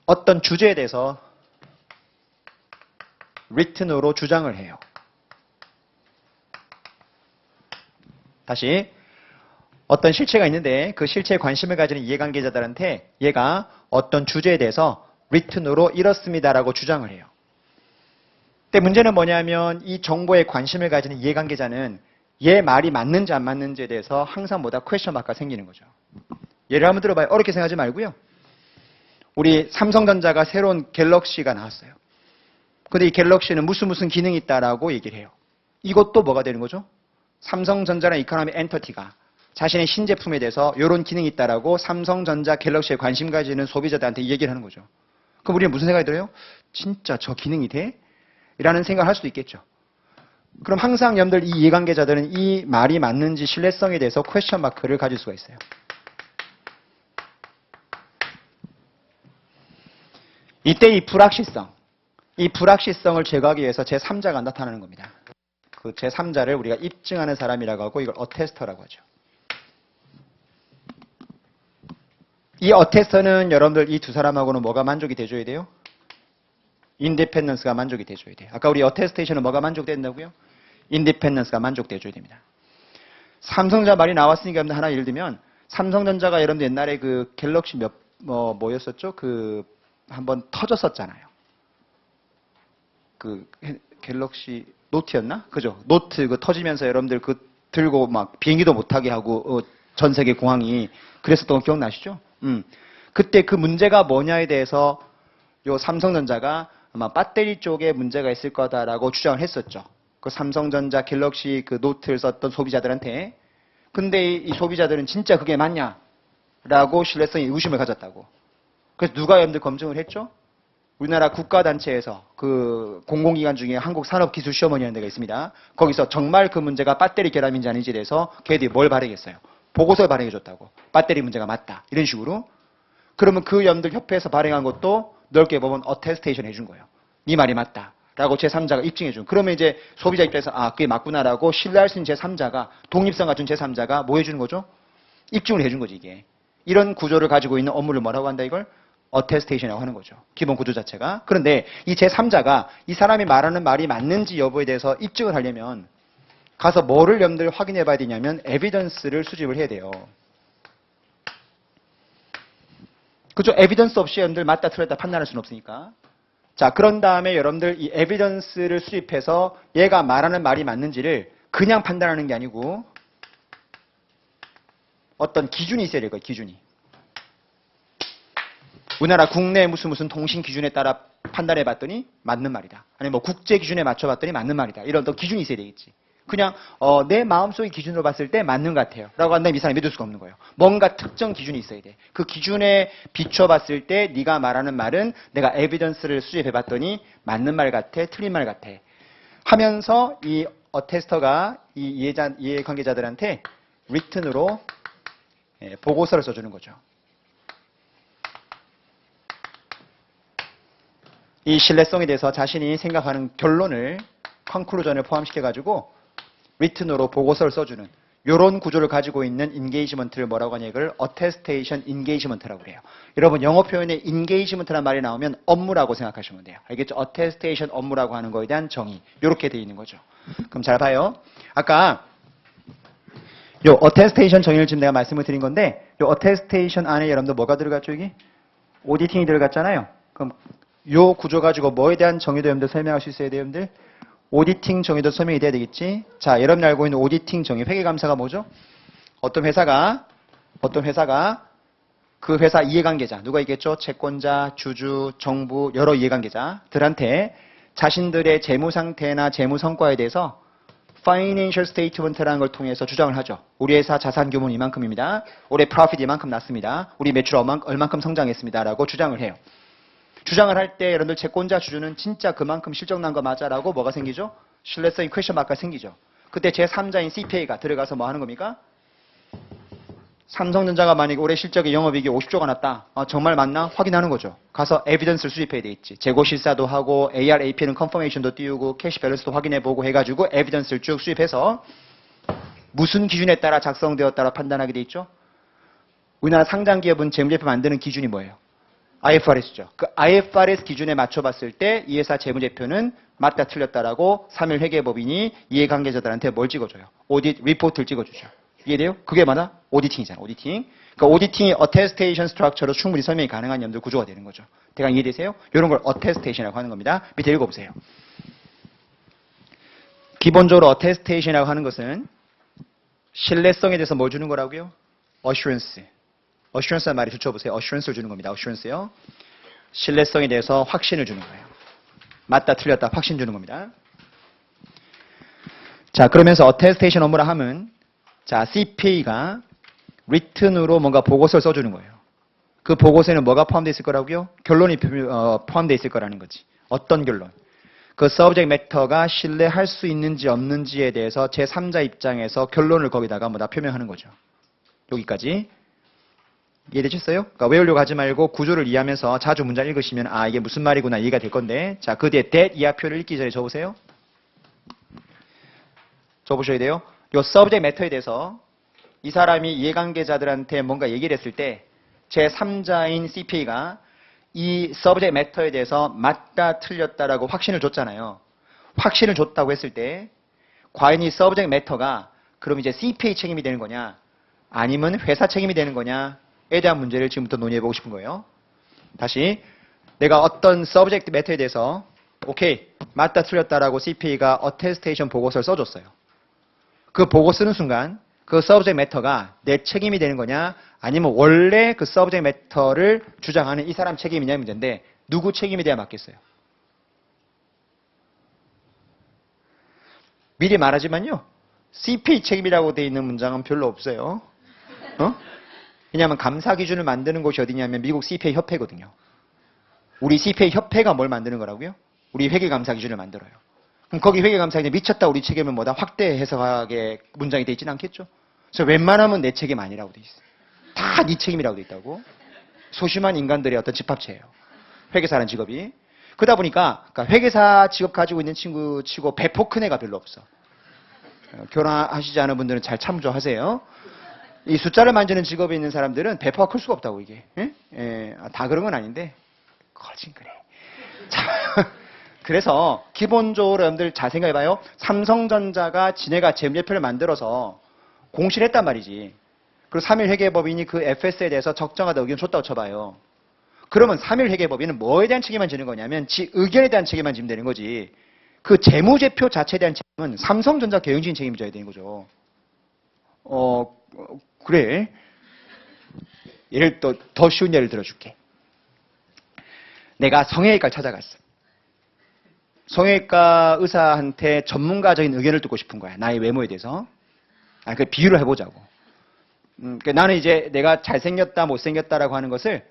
어떤 주제에 대해서 written으로 주장을 해요. 다시 어떤 실체가 있는데 그 실체에 관심을 가지는 이해관계자들한테 얘가 어떤 주제에 대해서 written으로 이렇습니다라고 주장을 해요. 근데 문제는 뭐냐면 이 정보에 관심을 가지는 이해관계자는 얘 말이 맞는지 안 맞는지에 대해서 항상 퀘스천 마크가 생기는 거죠. 예를 한번 들어봐요. 어렵게 생각하지 말고요. 우리 삼성전자가 새로운 갤럭시가 나왔어요. 근데 이 갤럭시는 무슨 기능이 있다라고 얘기를 해요. 이것도 뭐가 되는 거죠? 삼성전자라는 이코노믹 엔터티가 자신의 신제품에 대해서 이런 기능이 있다라고 삼성전자 갤럭시에 관심 가지는 소비자들한테 이 얘기를 하는 거죠. 그럼 우리는 무슨 생각이 들어요? 진짜 저 기능이 돼? 라는 생각을 할 수도 있겠죠. 그럼 항상 여러분들 이 이해관계자들은 이 말이 맞는지 신뢰성에 대해서 퀘스천 마크를 가질 수가 있어요. 이때 이 불확실성을 제거하기 위해서 제3자가 나타나는 겁니다. 그 제3자를 우리가 입증하는 사람이라고 하고 이걸 어테스터라고 하죠. 이 어테스터는 여러분들 이 두 사람하고는 뭐가 만족이 돼줘야 돼요? 인디펜던스가 만족이 돼줘야 돼요. 아까 우리 어테스테이션은 뭐가 만족된다고요? 인디펜던스가 만족돼줘야 됩니다. 삼성전자 말이 나왔으니까 여러분들 하나 예를 들면 삼성전자가 여러분들 옛날에 그 갤럭시 뭐였었죠? 그 한번 터졌었잖아요. 그 갤럭시 노트였나? 그죠? 노트 그 터지면서 여러분들 그 들고 막 비행기도 못하게 하고 전 세계 공항이 그랬었던 거 기억나시죠? 그때 그 문제가 뭐냐에 대해서 요 삼성전자가 아마 배터리 쪽에 문제가 있을 거다라고 주장을 했었죠. 그 삼성전자 갤럭시 그 노트를 썼던 소비자들한테. 근데 이 소비자들은 진짜 그게 맞냐라고 신뢰성에 의심을 가졌다고. 그래서 누가 여러분들 검증을 했죠? 우리나라 국가단체에서 그 공공기관 중에 한국산업기술시험원이라는 데가 있습니다. 거기서 정말 그 문제가 배터리 결함인지 아닌지에 대해서 걔들이 뭘 발행했어요? 보고서를 발행해줬다고. 배터리 문제가 맞다. 이런 식으로. 그러면 그 여러분들 협회에서 발행한 것도 넓게 보면 어테스테이션 해준 거예요. 네 말이 맞다. 라고 제3자가 입증해준. 그러면 이제 소비자 입장에서 그게 맞구나라고 신뢰할 수 있는 제3자가 독립성 갖춘 제3자가 뭐 해주는 거죠? 입증을 해준 거지 이게. 이런 구조를 가지고 있는 업무를 뭐라고 한다 이걸? 어테스테이션이라고 하는 거죠. 기본 구조 자체가. 그런데 이 제3자가 이 사람이 말하는 말이 맞는지 여부에 대해서 입증을 하려면 가서 뭐를 여러분들 확인해 봐야 되냐면 에비던스를 수집을 해야 돼요. 그죠? 에비던스 없이 여러분들 맞다 틀렸다 판단할 수는 없으니까. 자, 그런 다음에 여러분들 이 에비던스를 수집해서 얘가 말하는 말이 맞는지를 그냥 판단하는 게 아니고 어떤 기준이 있어야 될 거예요. 기준이. 우리나라 국내 무슨 통신 기준에 따라 판단해 봤더니 맞는 말이다. 아니면 뭐 국제 기준에 맞춰 봤더니 맞는 말이다. 이런 어떤 기준이 있어야 되겠지. 그냥 내 마음속의 기준으로 봤을 때 맞는 것 같아요. 라고 한다면 이 사람이 믿을 수가 없는 거예요. 뭔가 특정 기준이 있어야 돼. 그 기준에 비춰봤을 때 네가 말하는 말은 내가 에비던스를 수집해 봤더니 맞는 말 같아, 틀린 말 같아. 하면서 이 어테스터가 이 이해관계자들한테 written으로 보고서를 써주는 거죠. 이 신뢰성에 대해서 자신이 생각하는 결론을 컨클루전을 포함시켜가지고 리튼으로 보고서를 써주는 이런 구조를 가지고 있는 인게이지먼트를 뭐라고 하냐 이걸 어테스테이션 인게이지먼트라고 그래요. 여러분 영어 표현에 인게이지먼트라는 말이 나오면 업무라고 생각하시면 돼요. 알겠죠? 어테스테이션 업무라고 하는 거에 대한 정의 이렇게 되어 있는 거죠. 그럼 잘 봐요. 아까 요 어테스테이션 정의를 지금 내가 말씀을 드린 건데 요 어테스테이션 안에 여러분들 뭐가 들어갔죠 여기? 오디팅이 들어갔잖아요. 그럼 요 구조 가지고 뭐에 대한 정의도 여러분들 설명할 수 있어야 돼요 여러분들? 오디팅 정의도 설명이 돼야 되겠지. 자, 여러분이 알고 있는 오디팅 정의, 회계감사가 뭐죠? 어떤 회사가 그 회사 이해관계자, 누가 있겠죠? 채권자, 주주, 정부, 여러 이해관계자들한테 자신들의 재무 상태나 재무 성과에 대해서 Financial Statement라는 걸 통해서 주장을 하죠. 우리 회사 자산 규모는 이만큼입니다. 올해 프로핏 이만큼 났습니다. 우리 매출 얼만큼 성장했습니다라고 주장을 해요. 주장을 할 때 여러분들 채권자 주주는 진짜 그만큼 실적 난 거 맞아라고 뭐가 생기죠? 신뢰성이 퀘션 마크가 생기죠. 그때 제3자인 CPA가 들어가서 뭐 하는 겁니까? 삼성전자가 만약에 올해 실적의 영업이익이 50조가 났다. 정말 맞나? 확인하는 거죠. 가서 에비던스를 수집해야 되겠지. 재고 실사도 하고 AR, AP는 컨퍼메이션도 띄우고 캐시 밸런스도 확인해보고 해가지고 에비던스를 쭉 수집해서 무슨 기준에 따라 작성되었다라 판단하게 돼 있죠? 우리나라 상장기업은 재무제표 만드는 기준이 뭐예요? IFRS죠. 그 IFRS 기준에 맞춰봤을 때 이 회사 재무제표는 맞다 틀렸다라고 3일 회계법인이 이해관계자들한테 뭘 찍어줘요? 오디트 리포트를 찍어주죠. 이해돼요? 그게 뭐다? 오디팅이잖아. 오디팅. 그러니까 오디팅이 어테스테이션 스트럭처로 충분히 설명이 가능한 염두 구조가 되는 거죠. 대강 이해되세요? 이런 걸 어테스테이션이라고 하는 겁니다. 밑에 읽어보세요. 기본적으로 어테스테이션이라고 하는 것은 신뢰성에 대해서 뭘 주는 거라고요? 어슈런스. 어슈런스라는 말이 붙여보세요. 어슈런스를 주는 겁니다. 어슈런스요. 신뢰성에 대해서 확신을 주는 거예요. 맞다 틀렸다 확신 주는 겁니다. 자, 그러면서 어테스테이션 업무라 하면 자, CPA가 리튼으로 뭔가 보고서를 써주는 거예요. 그 보고서에는 뭐가 포함되어 있을 거라고요? 결론이 포함되어 있을 거라는 거지. 어떤 결론? 그 서브젝트 매터가 신뢰할 수 있는지 없는지에 대해서 제3자 입장에서 결론을 거기다가 뭐다 표명하는 거죠. 여기까지. 이해되셨어요? 그러니까 외우려고 하지 말고 구조를 이해하면서 자주 문장 읽으시면 아 이게 무슨 말이구나 이해가 될 건데 자 그 뒤에 that 이하표를 읽기 전에 적으세요. 적으셔야 돼요. 요 subject matter에 대해서 이 사람이 이해관계자들한테 뭔가 얘기를 했을 때 제3자인 CPA가 이 subject matter에 대해서 맞다 틀렸다라고 확신을 줬잖아요. 확신을 줬다고 했을 때 과연 이 subject matter가 그럼 이제 CPA 책임이 되는 거냐 아니면 회사 책임이 되는 거냐 에 대한 문제를 지금부터 논의해보고 싶은 거예요. 다시 내가 어떤 서브젝트 매터에 대해서 오케이 맞다 틀렸다라고 CPA가 어테스테이션 보고서를 써줬어요. 그 보고 쓰는 순간 그 서브젝트 매터가 내 책임이 되는 거냐 아니면 원래 그 서브젝트 매터를 주장하는 이 사람 책임이냐 문제인데 누구 책임에 대해 맞겠어요? 미리 말하지만요. CPA 책임이라고 되어 있는 문장은 별로 없어요. 왜냐하면 감사 기준을 만드는 곳이 어디냐면 미국 CPA 협회거든요. 우리 CPA 협회가 뭘 만드는 거라고요? 우리 회계감사 기준을 만들어요. 그럼 거기 회계감사 기준이 미쳤다 우리 책임은 뭐다? 확대 해석하게 문장이 돼 있지는 않겠죠? 그래서 웬만하면 내 책임 아니라고 돼 있어요. 다 네 책임이라고 돼 있다고. 소심한 인간들의 어떤 집합체예요. 회계사라는 직업이. 그러다 보니까 그러니까 회계사 직업 가지고 있는 친구 치고 배포 큰 애가 별로 없어. 결혼하시지 않은 분들은 잘 참조하세요. 이 숫자를 만지는 직업에 있는 사람들은 배포가 클 수가 없다고 이게. 다 그런 건 아닌데 거진 그래. 자, 그래서 기본적으로 여러분들 잘 생각해봐요. 삼성전자가 지네가 재무제표를 만들어서 공시를 했단 말이지. 그리고 3일 회계법인이 그 FS에 대해서 적정하다 의견 줬다고 쳐봐요. 그러면 3일 회계법인은 뭐에 대한 책임만 지는 거냐면 지 의견에 대한 책임만 지면 되는 거지. 그 재무제표 자체에 대한 책임은 삼성전자 경영진 책임이 져야 되는 거죠. 그래. 예를 더 쉬운 예를 들어줄게. 내가 성형외과를 찾아갔어. 성형외과 의사한테 전문가적인 의견을 듣고 싶은 거야. 나의 외모에 대해서. 그 비유를 해보자고. 나는 이제 내가 잘생겼다, 못생겼다라고 하는 것을,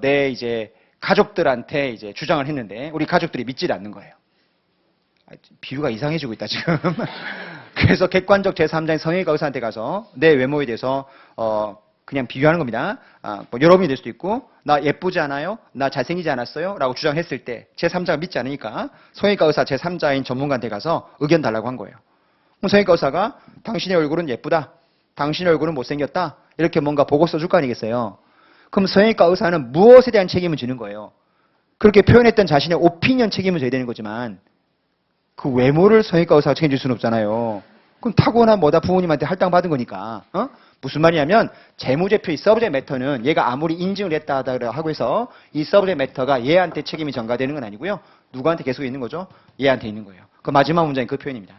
내 이제 가족들한테 이제 주장을 했는데, 우리 가족들이 믿지 않는 거예요. 비유가 이상해지고 있다, 지금. 그래서 객관적 제3자인 성형외과 의사한테 가서 내 외모에 대해서 그냥 비교하는 겁니다. 뭐 여러분이 될 수도 있고, 나 예쁘지 않아요? 나 잘생기지 않았어요? 라고 주장했을 때 제3자가 믿지 않으니까 성형외과 의사 제3자인 전문가한테 가서 의견 달라고 한 거예요. 그럼 성형외과 의사가 당신의 얼굴은 예쁘다, 당신의 얼굴은 못생겼다, 이렇게 뭔가 보고 써줄 거 아니겠어요? 그럼 성형외과 의사는 무엇에 대한 책임을 지는 거예요? 그렇게 표현했던 자신의 오피니언 책임을 져야 되는 거지만 그 외모를 성형외과 의사가 책임질 수는 없잖아요. 그럼 타고난 뭐다 부모님한테 할당받은 거니까. 무슨 말이냐면 재무제표 이 서브젝트 매터는 얘가 아무리 인증을 했다 하고 해서 이 서브젝트 매터가 얘한테 책임이 전가되는 건 아니고요. 누구한테 계속 있는 거죠? 얘한테 있는 거예요. 그 마지막 문장이 그 표현입니다.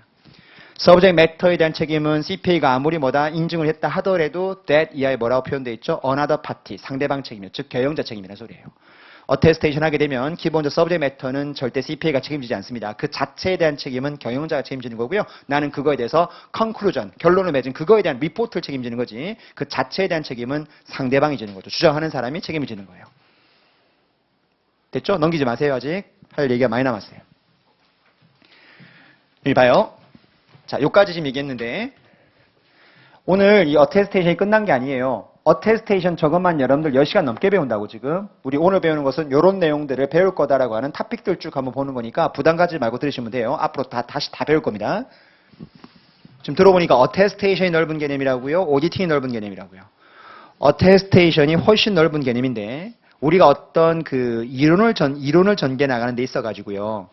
서브젝트 매터에 대한 책임은 CPA가 아무리 뭐다 인증을 했다 하더라도 that 이하에 뭐라고 표현되어 있죠? another party, 상대방 책임이요. 즉 경영자 책임이라는 소리예요. 어테스테이션 하게 되면 기본적으로 서브젝트 매터는 절대 CPA가 책임지지 않습니다. 그 자체에 대한 책임은 경영자가 책임지는 거고요. 나는 그거에 대해서 컨클루전, 결론을 맺은 그거에 대한 리포트를 책임지는 거지 그 자체에 대한 책임은 상대방이 지는 거죠. 주장하는 사람이 책임을 지는 거예요. 됐죠? 넘기지 마세요. 아직 할 얘기가 많이 남았어요. 여기 봐요. 자, 요까지 지금 얘기했는데 오늘 이 어테스테이션이 끝난 게 아니에요. 어테스테이션 저것만 여러분들 10시간 넘게 배운다고 지금. 우리 오늘 배우는 것은 이런 내용들을 배울 거다라고 하는 토픽들 쭉 한번 보는 거니까 부담 가지 말고 들으시면 돼요. 앞으로 다시 다 배울 겁니다. 지금 들어보니까 어테스테이션이 넓은 개념이라고요. 오디팅이 넓은 개념이라고요. 어테스테이션이 훨씬 넓은 개념인데 우리가 어떤 그 이론을 전개 나가는 데 있어 가지고요.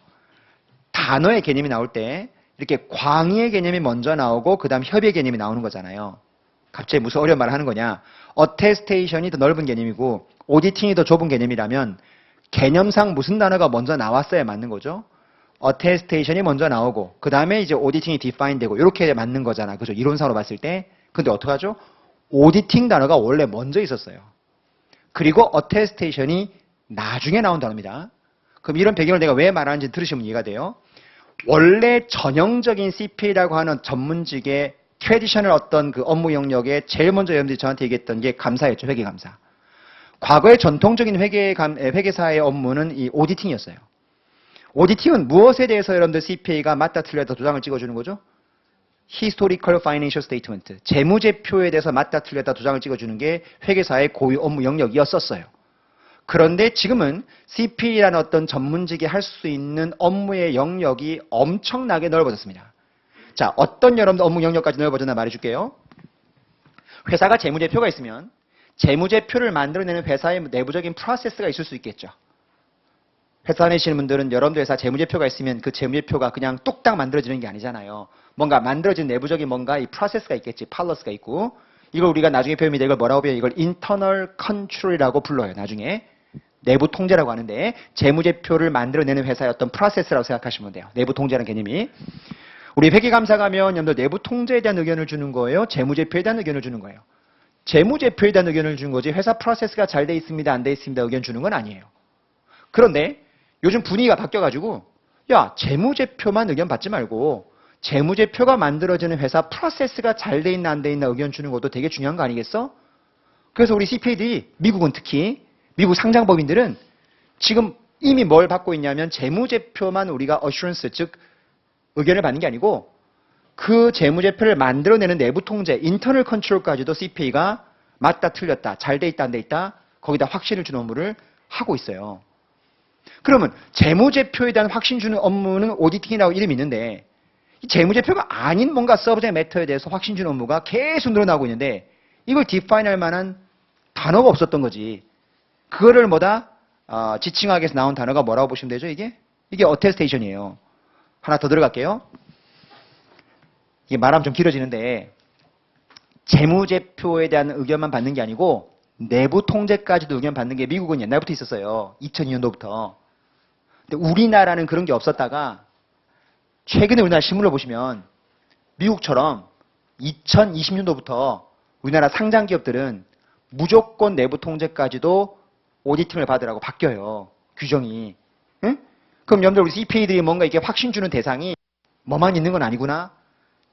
단어의 개념이 나올 때 이렇게 광의의 개념이 먼저 나오고 그 다음 협의의 개념이 나오는 거잖아요. 갑자기 무슨 어려운 말을 하는 거냐. 어테스테이션이 더 넓은 개념이고 오디팅이 더 좁은 개념이라면 개념상 무슨 단어가 먼저 나왔어야 맞는 거죠. 어테스테이션이 먼저 나오고 그 다음에 이제 오디팅이 디파인 되고 이렇게 맞는 거잖아. 그죠? 이론상으로 봤을 때. 근데 어떡하죠? 오디팅 단어가 원래 먼저 있었어요. 그리고 어테스테이션이 나중에 나온 단어입니다. 그럼 이런 배경을 내가 왜 말하는지 들으시면 이해가 돼요. 원래 전형적인 CPA라고 하는 전문직의 트래디셔널 어떤 그 업무 영역에 제일 먼저 여러분들이 저한테 얘기했던 게 감사였죠. 회계감사. 과거의 전통적인 회계사의 업무는 이 오디팅이었어요. 오디팅은 무엇에 대해서 여러분들 CPA가 맞다 틀렸다 도장을 찍어주는 거죠? Historical Financial Statement. 재무제표에 대해서 맞다 틀렸다 도장을 찍어주는 게 회계사의 고유 업무 영역이었었어요. 그런데 지금은 CPA라는 어떤 전문직이 할 수 있는 업무의 영역이 엄청나게 넓어졌습니다. 자, 어떤 여러분들 업무 영역까지 넓어졌나 말해줄게요. 회사가 재무제표가 있으면 재무제표를 만들어내는 회사의 내부적인 프로세스가 있을 수 있겠죠. 회사 다니시는 분들은 여러분들 회사 재무제표가 있으면 그 재무제표가 그냥 뚝딱 만들어지는 게 아니잖아요. 뭔가 만들어진 내부적인 뭔가 이 프로세스가 있겠지. 팔러스가 있고. 이걸 우리가 나중에 배웁니다. 이걸 뭐라고 배워요? 이걸 internal control이라고 불러요. 나중에. 내부 통제라고 하는데 재무제표를 만들어내는 회사의 어떤 프로세스라고 생각하시면 돼요. 내부 통제라는 개념이. 우리 회계감사 가면 여러분들 내부 통제에 대한 의견을 주는 거예요? 재무제표에 대한 의견을 주는 거예요? 재무제표에 대한 의견을 주는 거지 회사 프로세스가 잘 돼 있습니다. 안 돼 있습니다. 의견 주는 건 아니에요. 그런데 요즘 분위기가 바뀌어가지고 야 재무제표만 의견 받지 말고 재무제표가 만들어지는 회사 프로세스가 잘 돼 있나 안 돼 있나 의견 주는 것도 되게 중요한 거 아니겠어? 그래서 우리 CPA들이 미국은 특히 미국 상장법인들은 지금 이미 뭘 받고 있냐면 재무제표만 우리가 어슈런스 즉 의견을 받는 게 아니고 그 재무제표를 만들어내는 내부 통제, 인터널 컨트롤까지도 CPA가 맞다 틀렸다, 잘 돼 있다 안 돼 있다 거기다 확신을 주는 업무를 하고 있어요. 그러면 재무제표에 대한 확신 주는 업무는 오디팅이라고 이름이 있는데 이 재무제표가 아닌 뭔가 서브젝트 매터에 대해서 확신 주는 업무가 계속 늘어나고 있는데 이걸 디파인할 만한 단어가 없었던 거지. 그거를 지칭하기 위해서 나온 단어가 뭐라고 보시면 되죠? 이게 어테스테이션이에요. 하나 더 들어갈게요. 이게 말하면 좀 길어지는데 재무제표에 대한 의견만 받는 게 아니고 내부 통제까지도 의견 받는 게 미국은 옛날부터 있었어요. 2002년도부터. 근데 우리나라는 그런 게 없었다가 최근에 우리나라 신문을 보시면 미국처럼 2020년도부터 우리나라 상장 기업들은 무조건 내부 통제까지도 오디팅을 받으라고 바뀌어요. 규정이. 응? 그럼 여러분들 우리 CPA들이 뭔가 이게 확신 주는 대상이 뭐만 있는 건 아니구나.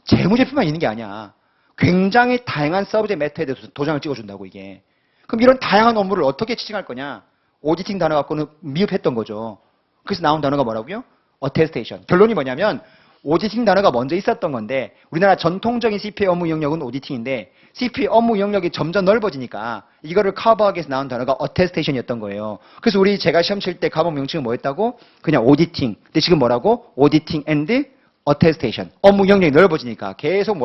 재무제표만 있는 게 아니야. 굉장히 다양한 서브젝트 매터에 대해서 도장을 찍어준다고 이게. 그럼 이런 다양한 업무를 어떻게 지칭할 거냐. 오디팅 단어 갖고는 미흡했던 거죠. 그래서 나온 단어가 뭐라고요? 어테스테이션. 결론이 뭐냐면 오디팅 단어가 먼저 있었던 건데 우리나라 전통적인 CPA 업무 영역은 오디팅인데 CPA 업무 영역이 점점 넓어지니까 이거를 커버하기 위해서 나온 단어가 어테스테이션이었던 거예요. 그래서 제가 시험 칠 때 과목 명칭은 뭐였다고? 그냥 오디팅. 근데 지금 뭐라고? 오디팅 앤드 어테스테이션. 업무 영역이 넓어지니까 계속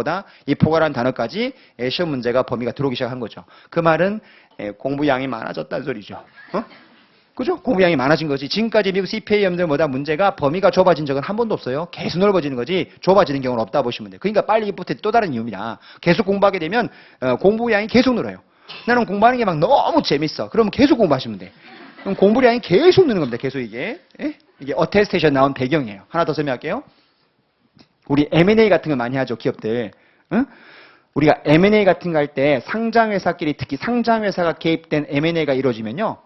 이 포괄한 단어까지 시험 문제가 범위가 들어오기 시작한 거죠. 그 말은 공부량이 많아졌다는 소리죠. 그죠? 공부량이 많아진 거지. 지금까지 미국 CPA 염들 문제가 범위가 좁아진 적은 한 번도 없어요. 계속 넓어지는 거지 좁아지는 경우는 없다 보시면 돼요. 그러니까 빨리 입부터 또 다른 이유입니다. 계속 공부하게 되면 공부량이 계속 늘어요. 나는 공부하는 게 막 너무 재밌어. 그러면 계속 공부하시면 돼. 그럼 공부량이 계속 느는 겁니다. 계속 이게 어테스테이션 나온 배경이에요. 하나 더 설명할게요. 우리 M&A 같은 거 많이 하죠. 기업들. 응? 우리가 M&A 같은 거 할 때 상장회사끼리 특히 상장회사가 개입된 M&A가 이루어지면요.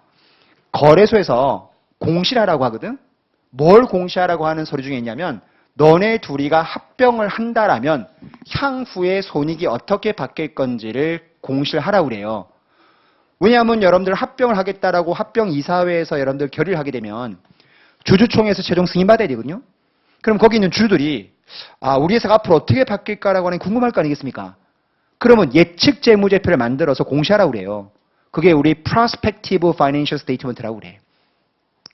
거래소에서 공시하라고 하거든. 뭘 공시하라고 하는 서류 중에 있냐면 너네 둘이가 합병을 한다라면 향후에 손익이 어떻게 바뀔 건지를 공시를 하라고 그래요. 왜냐하면 여러분들 합병을 하겠다라고 합병 이사회에서 여러분들 결의를 하게 되면 주주총회에서 최종 승인받아야 되거든요. 그럼 거기 있는 주주들이 우리 회사가 앞으로 어떻게 바뀔까라고 하는 게 궁금할 거 아니겠습니까? 그러면 예측 재무제표를 만들어서 공시하라고 그래요. 그게 우리 prospective financial statement라고 그래.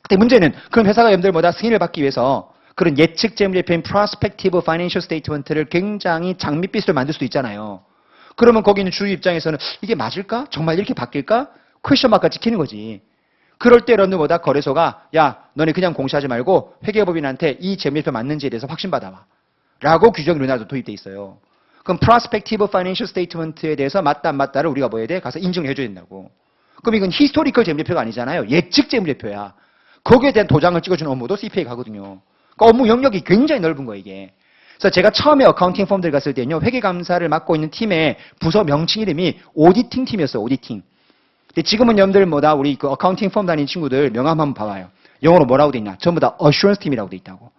근데 문제는 그럼 회사가 여러분들보다 승인을 받기 위해서 그런 예측 재무제표인 prospective financial statement를 굉장히 장밋빛으로 만들 수도 있잖아요. 그러면 거기 있는 주주 입장에서는 이게 맞을까? 정말 이렇게 바뀔까? 퀘스천 마크가 찍히는 거지. 그럴 때 여러분들보다 거래소가 야 너네 그냥 공시하지 말고 회계법인한테 이 재무제표 맞는지에 대해서 확신받아와. 라고 규정이 우리나라도 도입돼 있어요. 그럼 prospective financial statement에 대해서 맞다 안 맞다를 우리가 뭐 해야 돼? 가서 인증을 해줘야 된다고. 그럼 이건 historical 재무제표가 아니잖아요. 예측 재무제표야. 거기에 대한 도장을 찍어주는 업무도 CPA 가거든요. 그러니까 업무 영역이 굉장히 넓은 거예요, 이게. 그래서 제가 처음에 어카운팅 펌들 갔을 때는요, 회계감사를 맡고 있는 팀의 부서 명칭 이름이 오디팅 팀이었어요, 오디팅. 근데 지금은 여러분들 우리 그 어카운팅 펌 다니는 친구들 명함 한번 봐봐요. 영어로 뭐라고 돼 있나? 전부 다 어슈런스 팀이라고 돼 있다고.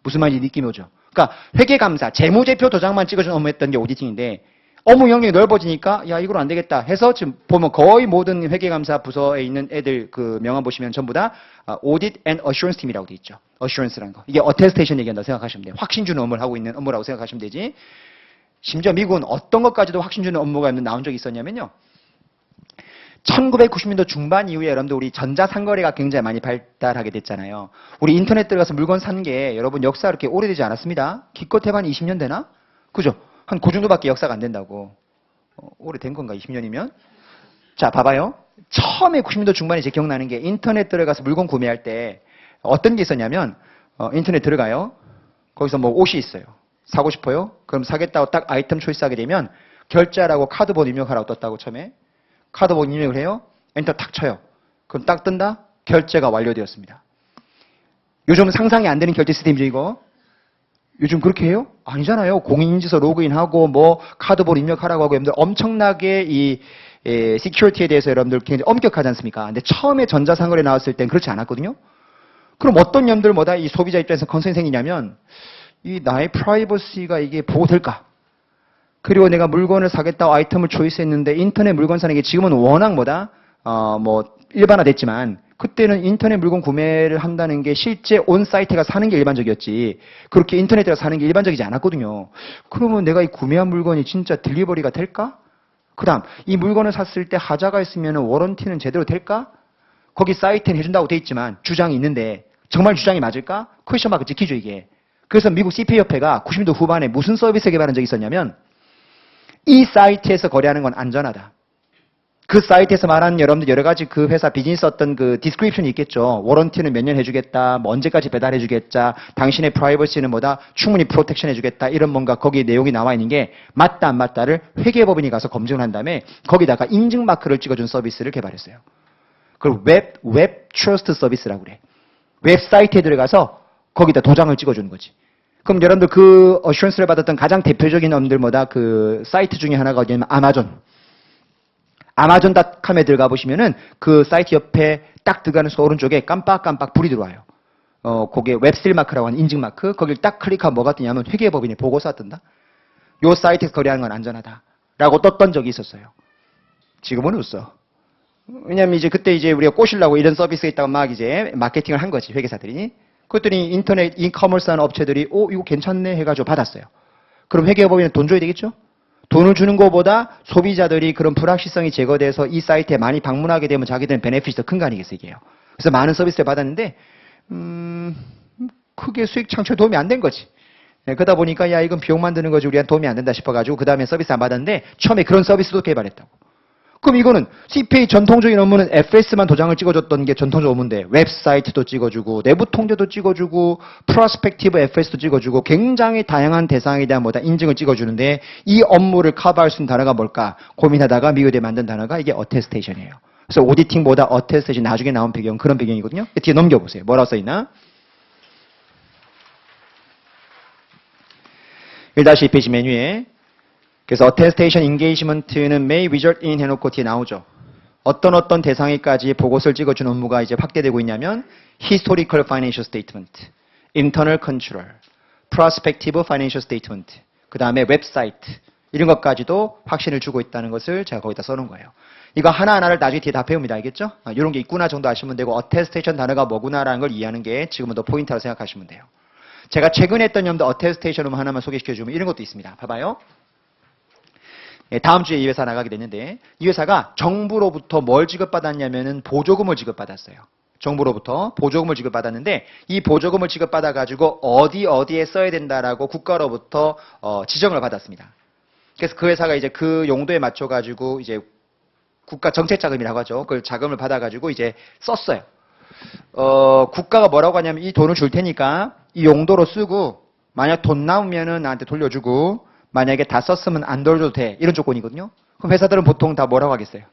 무슨 말인지 느낌이 오죠? 그러니까 회계감사, 재무제표 도장만 찍어준 업무했던 게 오디팅인데 업무 영역이 넓어지니까 야 이걸 안 되겠다 해서 지금 보면 거의 모든 회계감사 부서에 있는 애들 그 명함 보시면 전부 다 Audit and Assurance 팀이라고 돼 있죠. Assurance라는 거. 이게 어테스테이션 얘기한다고 생각하시면 돼요. 확신 주는 업무를 하고 있는 업무라고 생각하시면 되지. 심지어 미국은 어떤 것까지도 확신 주는 업무가 나온 적이 있었냐면요. 1990년도 중반 이후에 여러분들 우리 전자상거래가 굉장히 많이 발달하게 됐잖아요. 우리 인터넷 들어가서 물건 산 게 여러분 역사 그렇게 오래되지 않았습니다. 기껏 해봤 20년 되나? 그죠? 한 그 정도밖에 역사가 안 된다고. 오래된 건가 20년이면? 자 봐봐요. 처음에 90년도 중반에 제 기억나는 게 인터넷 들어가서 물건 구매할 때 어떤 게 있었냐면 인터넷 들어가요. 거기서 뭐 옷이 있어요. 사고 싶어요? 그럼 사겠다고 딱 아이템 초이스하게 되면 결제하라고 카드번호 입력하라고 떴다고 처음에. 카드번호 입력을 해요. 엔터 탁 쳐요. 그럼 딱 뜬다? 결제가 완료되었습니다. 요즘 상상이 안 되는 결제 시스템이죠, 이거. 요즘 그렇게 해요? 아니잖아요. 공인인증서 로그인하고 뭐 카드번호 입력하라고 하고 여러분들 엄청나게 이 시큐리티에 대해서 여러분들 굉장히 엄격하지 않습니까? 근데 처음에 전자상거래 나왔을 땐 그렇지 않았거든요. 그럼 어떤 점들마다 이 소비자 입장에서 컨센이 생기냐면 이 나의 프라이버시가 이게 보호될까? 그리고 내가 물건을 사겠다고 아이템을 초이스했는데 인터넷 물건 사는 게 지금은 워낙 일반화됐지만 그때는 인터넷 물건 구매를 한다는 게 실제 온 사이트가 사는 게 일반적이었지 그렇게 인터넷에서 사는 게 일반적이지 않았거든요. 그러면 내가 이 구매한 물건이 진짜 딜리버리가 될까? 그 다음 이 물건을 샀을 때 하자가 있으면 워런티는 제대로 될까? 거기 사이트는 해준다고 돼 있지만 주장이 있는데 정말 주장이 맞을까? 퀘스천 마크 지키죠 이게. 그래서 미국 CPA 협회가 90년도 후반에 무슨 서비스 개발한 적이 있었냐면 이 사이트에서 거래하는 건 안전하다. 그 사이트에서 말하는 여러분들 여러 가지 그 회사 비즈니스 어떤 그 디스크립션이 있겠죠. 워런티는 몇 년 해주겠다. 뭐 언제까지 배달해주겠다. 당신의 프라이버시는 충분히 프로텍션 해주겠다. 이런 뭔가 거기에 내용이 나와 있는 게 맞다 안 맞다를 회계법인이 가서 검증을 한 다음에 거기다가 인증 마크를 찍어준 서비스를 개발했어요. 그걸 웹 트러스트 서비스라고 그래. 웹사이트에 들어가서 거기다 도장을 찍어주는 거지. 그럼 여러분들 그 어슈런스를 받았던 가장 대표적인 업들마다 그 사이트 중에 하나가 어디냐면 아마존.com에 들어가 보시면은 그 사이트 옆에 딱 들어가는 오른쪽에 깜빡깜빡 불이 들어와요. 그게 웹3 마크라고 하는 인증 마크. 거길 딱 클릭하면 뭐가 뜨냐면 회계법인의 보고서가 뜬다. 요 사이트에서 거래하는 건 안전하다. 라고 떴던 적이 있었어요. 지금은 없어. 왜냐면 이제 그때 이제 우리가 꼬시려고 이런 서비스가 있다고 막 이제 마케팅을 한 거지, 회계사들이. 그랬더니 인터넷 이커머스 하는 업체들이 이거 괜찮네 해가지고 받았어요. 그럼 회계법인은 돈 줘야 되겠죠? 돈을 주는 것보다 소비자들이 그런 불확실성이 제거돼서 이 사이트에 많이 방문하게 되면 자기들은 베네핏이 더 큰 거 아니겠어요, 이게요. 그래서 많은 서비스를 받았는데 크게 수익 창출에 도움이 안 된 거지. 네, 그러다 보니까 야 이건 비용만 드는 거지 우리한테 도움이 안 된다 싶어가지고 그 다음에 서비스 안 받았는데 처음에 그런 서비스도 개발했다고. 그럼 이거는 CPA 전통적인 업무는 FS만 도장을 찍어줬던 게 전통적 업무인데 웹사이트도 찍어주고 내부 통제도 찍어주고 프로스펙티브 FS도 찍어주고 굉장히 다양한 대상에 대한 인증을 찍어주는데 이 업무를 커버할 수 있는 단어가 뭘까 고민하다가 미국에 만든 단어가 이게 어테스테이션이에요. 그래서 오디팅보다 어테스테이션 나중에 나온 배경 그런 배경이거든요. 뒤에 넘겨보세요. 뭐라고 써있나? 1-2페이지 메뉴에 그래서 attestation engagement는 may result in 해놓고 뒤에 나오죠. 어떤 대상에까지 보고서를 찍어주는 업무가 이제 확대되고 있냐면 historical financial statement, internal control, prospective financial statement, 그 다음에 웹사이트 이런 것까지도 확신을 주고 있다는 것을 제가 거기다 써놓은 거예요. 이거 하나하나를 나중에 뒤에 다 배웁니다. 알겠죠? 이런 게 있구나 정도 아시면 되고 attestation 단어가 뭐구나라는 걸 이해하는 게 지금은 더 포인트라고 생각하시면 돼요. 제가 최근에 했던 연도 attestation 하나만 소개시켜주면 이런 것도 있습니다. 봐봐요. 다음 주에 이 회사 나가게 됐는데 이 회사가 정부로부터 뭘 지급받았냐면은 보조금을 지급받았어요. 정부로부터 보조금을 지급받았는데 이 보조금을 지급받아가지고 어디에 써야 된다라고 국가로부터 지정을 받았습니다. 그래서 그 회사가 이제 그 용도에 맞춰가지고 이제 국가 정책 자금이라고 하죠. 그 자금을 받아가지고 이제 썼어요. 국가가 뭐라고 하냐면 이 돈을 줄 테니까 이 용도로 쓰고 만약 돈 남으면은 나한테 돌려주고 만약에 다 썼으면 안 돌려도 돼. 이런 조건이거든요. 그럼 회사들은 보통 다 뭐라고 하겠어요?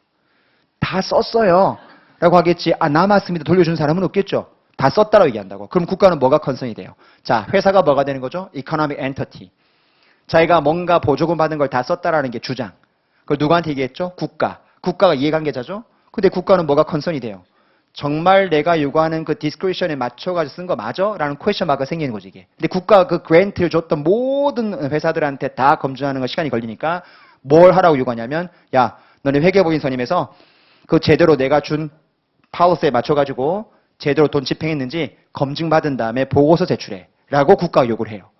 다 썼어요. 라고 하겠지. 남았습니다. 돌려준 사람은 없겠죠. 다 썼다라고 얘기한다고. 그럼 국가는 뭐가 컨선이 돼요? 자, 회사가 뭐가 되는 거죠? Economic Entity. 자기가 뭔가 보조금 받은 걸 다 썼다라는 게 주장. 그걸 누구한테 얘기했죠? 국가. 국가가 이해관계자죠? 근데 국가는 뭐가 컨선이 돼요? 정말 내가 요구하는 그 디스크리션에 맞춰가지고 쓴 거 맞아? 라는 퀘스천 마크가 생기는 거지 이게. 근데 국가가 그 그랜트를 줬던 모든 회사들한테 다 검증하는 거 시간이 걸리니까 뭘 하라고 요구하냐면 야 너네 회계법인 선임해서 그 제대로 내가 준 파워스에 맞춰가지고 제대로 돈 집행했는지 검증받은 다음에 보고서 제출해 라고 국가가 요구를 해요.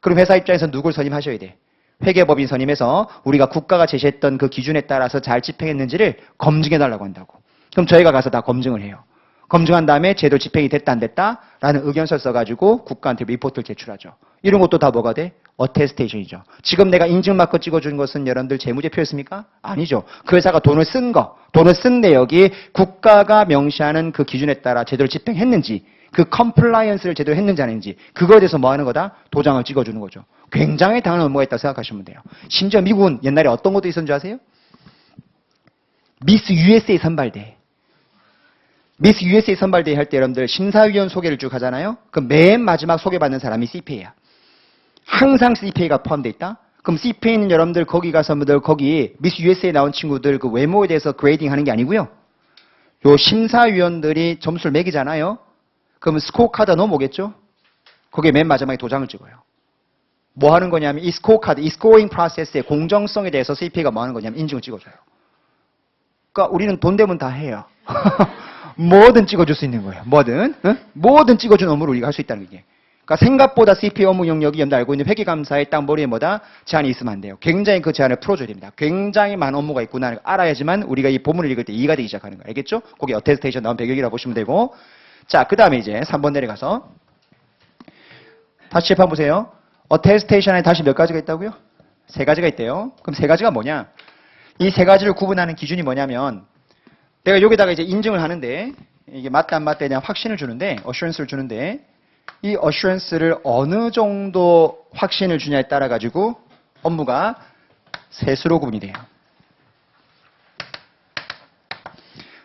그럼 회사 입장에서 누굴 선임하셔야 돼? 회계법인 선임해서 우리가 국가가 제시했던 그 기준에 따라서 잘 집행했는지를 검증해달라고 한다고. 그럼 저희가 가서 다 검증을 해요. 검증한 다음에 제대로 집행이 됐다 안 됐다 라는 의견서를 써가지고 국가한테 리포트를 제출하죠. 이런 것도 다 뭐가 돼? 어테스테이션이죠. 지금 내가 인증마크 찍어준 것은 여러분들 재무제표였습니까? 아니죠. 그 회사가 돈을 쓴 거, 돈을 쓴 내역이 국가가 명시하는 그 기준에 따라 제대로 집행했는지 그 컴플라이언스를 제대로 했는지 아닌지 그거에 대해서 뭐 하는 거다? 도장을 찍어주는 거죠. 굉장히 당연한 업무가 있다고 생각하시면 돼요. 심지어 미국은 옛날에 어떤 것도 있었는지 아세요? 미스 USA 선발대. 미스 USA 선발대회 할 때 여러분들 심사위원 소개를 쭉 하잖아요. 그럼 맨 마지막 소개받는 사람이 CPA야. 항상 CPA가 포함되어 있다. 그럼 CPA는 여러분들 거기 가서 거기 미스 USA 나온 친구들 그 외모에 대해서 그레이딩 하는 게 아니고요. 요 심사위원들이 점수를 매기잖아요. 그러면 스코어 카드 넘어오겠죠? 거기에 맨 마지막에 도장을 찍어요. 뭐 하는 거냐면 이 스코어 카드, 이 스코어잉 프로세스의 공정성에 대해서 CPA가 뭐 하는 거냐면 인증을 찍어줘요. 그러니까 우리는 돈 되면 다 해요. 뭐든 찍어줄 수 있는 거예요. 뭐든. 응? 뭐든 찍어준 업무를 우리가 할 수 있다는 게. 그러니까 생각보다 CPA 업무 영역이 여러분들 알고 있는 회계감사의 딱 머리에 뭐다? 제한이 있으면 안 돼요. 굉장히 그 제한을 풀어줘야 됩니다. 굉장히 많은 업무가 있구나 알아야지만 우리가 이 본문을 읽을 때 이해가 되기 시작하는 거예요. 알겠죠? 거기 어테스테이션 나온 배경이라고 보시면 되고. 자, 그 다음에 이제 3번 내려가서 다시 재판 보세요. 어테스테이션에 다시 몇 가지가 있다고요? 3가지가 있대요. 그럼 3가지가 뭐냐? 이 3가지를 구분하는 기준이 뭐냐면 내가 여기다가 이제 인증을 하는데 이게 맞다 안 맞다에 대한 확신을 주는데 어슈런스를 주는데 이 어슈런스를 어느 정도 확신을 주냐에 따라 가지고 업무가 3수로 구분이 돼요.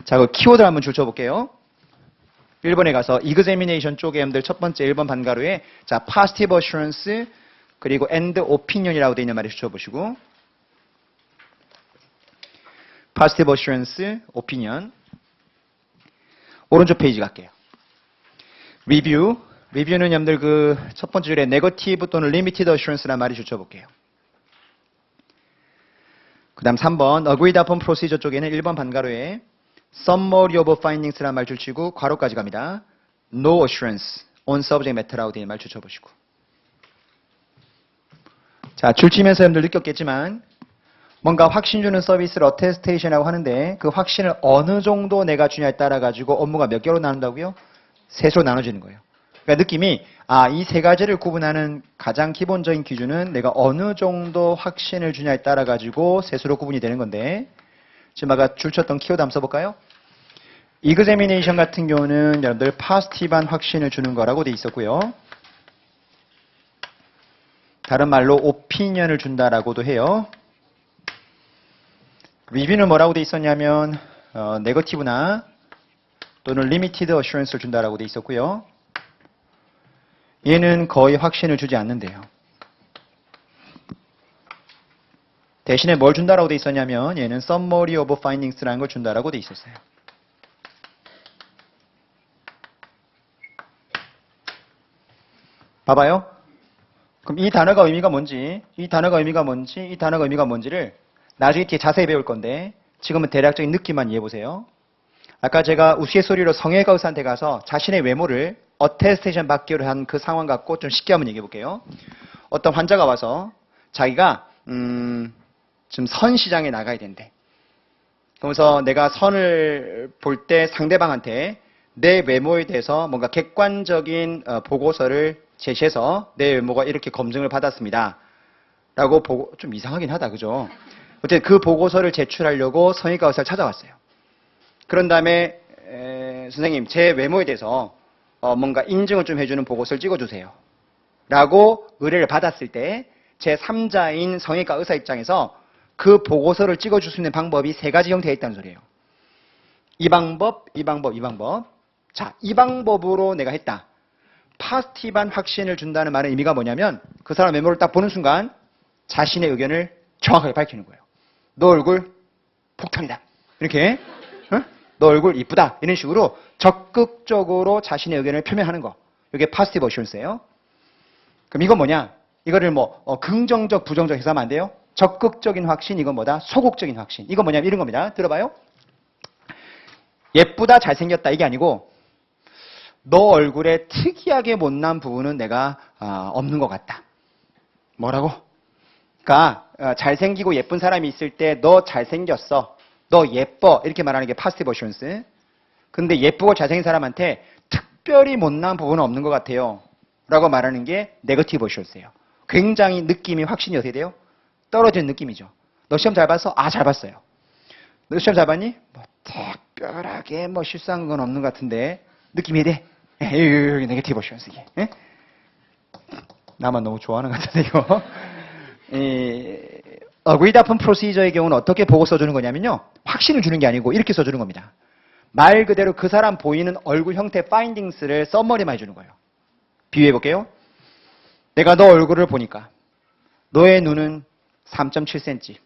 자, 그 키워드를 한번 줄쳐볼게요. 1번에 가서 examination 쪽에 여러분들 첫 번째 1번 반가루에 자, positive assurance 그리고 and opinion이라고 되어 있는 말을 줄쳐보시고 positive assurance, opinion. 오른쪽 페이지 갈게요. review. review는 여러분들 그 첫 번째 줄에 negative 또는 limited assurance라는 말이 줄쳐볼게요. 그 다음 3번 agreed upon procedure 쪽에는 1번 반가로에 summary of findings라는 말 줄치고 괄호까지 갑니다. no assurance, on subject matter라고 되어 있는 말 줄쳐보시고. 자, 줄치면서 여러분들 느꼈겠지만 뭔가 확신 주는 서비스를 어테스테이션이라고 하는데 그 확신을 어느 정도 내가 주냐에 따라 가지고 업무가 몇 개로 나눈다고요? 셋으로 나눠지는 거예요. 그러니까 느낌이 이 세 가지를 구분하는 가장 기본적인 기준은 내가 어느 정도 확신을 주냐에 따라 가지고 셋으로 구분이 되는 건데 지금 아까 줄쳤던 키워드 한번 써볼까요? examination 같은 경우는 여러분들 positive한 확신을 주는 거라고 돼 있었고요. 다른 말로 opinion을 준다라고도 해요. 리뷰는 뭐라고 돼 있었냐면 negative나 또는 limited assurance를 준다라고 돼 있었고요. 얘는 거의 확신을 주지 않는데요. 대신에 뭘 준다라고 돼 있었냐면 얘는 summary of findings라는 걸 준다라고 돼 있었어요. 봐봐요. 그럼 이 단어가 의미가 뭔지, 이 단어가 의미가 뭔지, 이 단어가 의미가 뭔지를 나중에 뒤에 자세히 배울 건데 지금은 대략적인 느낌만 이해해 보세요. 아까 제가 우스갯소리로 성형외과 의사한테 가서 자신의 외모를 어테스테이션 받기로 한 그 상황 갖고 좀 쉽게 한번 얘기해 볼게요. 어떤 환자가 와서 자기가 지금 선 시장에 나가야 된대. 그러면서 내가 선을 볼 때 상대방한테 내 외모에 대해서 뭔가 객관적인 보고서를 제시해서 내 외모가 이렇게 검증을 받았습니다. 라고 보고 좀 이상하긴 하다. 그죠? 어쨌든 그 보고서를 제출하려고 성형외과 의사를 찾아왔어요. 그런 다음에 선생님 제 외모에 대해서 뭔가 인증을 좀 해주는 보고서를 찍어주세요. 라고 의뢰를 받았을 때 제3자인 성형외과 의사 입장에서 그 보고서를 찍어줄 수 있는 방법이 세 가지 형태가 있다는 소리예요. 이 방법, 이 방법, 이 방법. 자, 이 방법으로 내가 했다. 파스티브한 확신을 준다는 말의 의미가 뭐냐면 그 사람 외모를 딱 보는 순간 자신의 의견을 정확하게 밝히는 거예요. 너 얼굴 폭탄이다. 이렇게. 너 얼굴 이쁘다. 이런 식으로 적극적으로 자신의 의견을 표명하는 거. 이게 파스티브 어슈런스예요. 그럼 이건 뭐냐? 이거를 긍정적, 부정적 해서 하면 안 돼요. 적극적인 확신, 이건 뭐다? 소극적인 확신. 이건 뭐냐면 이런 겁니다. 들어봐요. 예쁘다, 잘생겼다 이게 아니고 너 얼굴에 특이하게 못난 부분은 내가 없는 것 같다. 뭐라고? 그러니까 잘생기고 예쁜 사람이 있을 때 너 잘생겼어. 너 예뻐. 이렇게 말하는 게 파스티브 어슈런스. 근데 예쁘고 잘생긴 사람한테 특별히 못난 부분은 없는 것 같아요. 라고 말하는 게 네거티브 어슈런스예요. 굉장히 느낌이 확신이 어떻게 돼요? 떨어지는 느낌이죠. 너 시험 잘 봤어? 잘 봤어요. 너 시험 잘 봤니? 특별하게 실수한 건 없는 것 같은데 느낌이 돼? 여기 네거티브 어슈런스 이게. 나만 너무 좋아하는 것 같은데 이거. agreed upon procedure의 경우는 어떻게 보고 써주는 거냐면요. 확신을 주는 게 아니고 이렇게 써주는 겁니다. 말 그대로 그 사람 보이는 얼굴 형태 findings를 썸머리만 해주는 거예요. 비유해 볼게요. 내가 너 얼굴을 보니까 너의 눈은 3.7cm,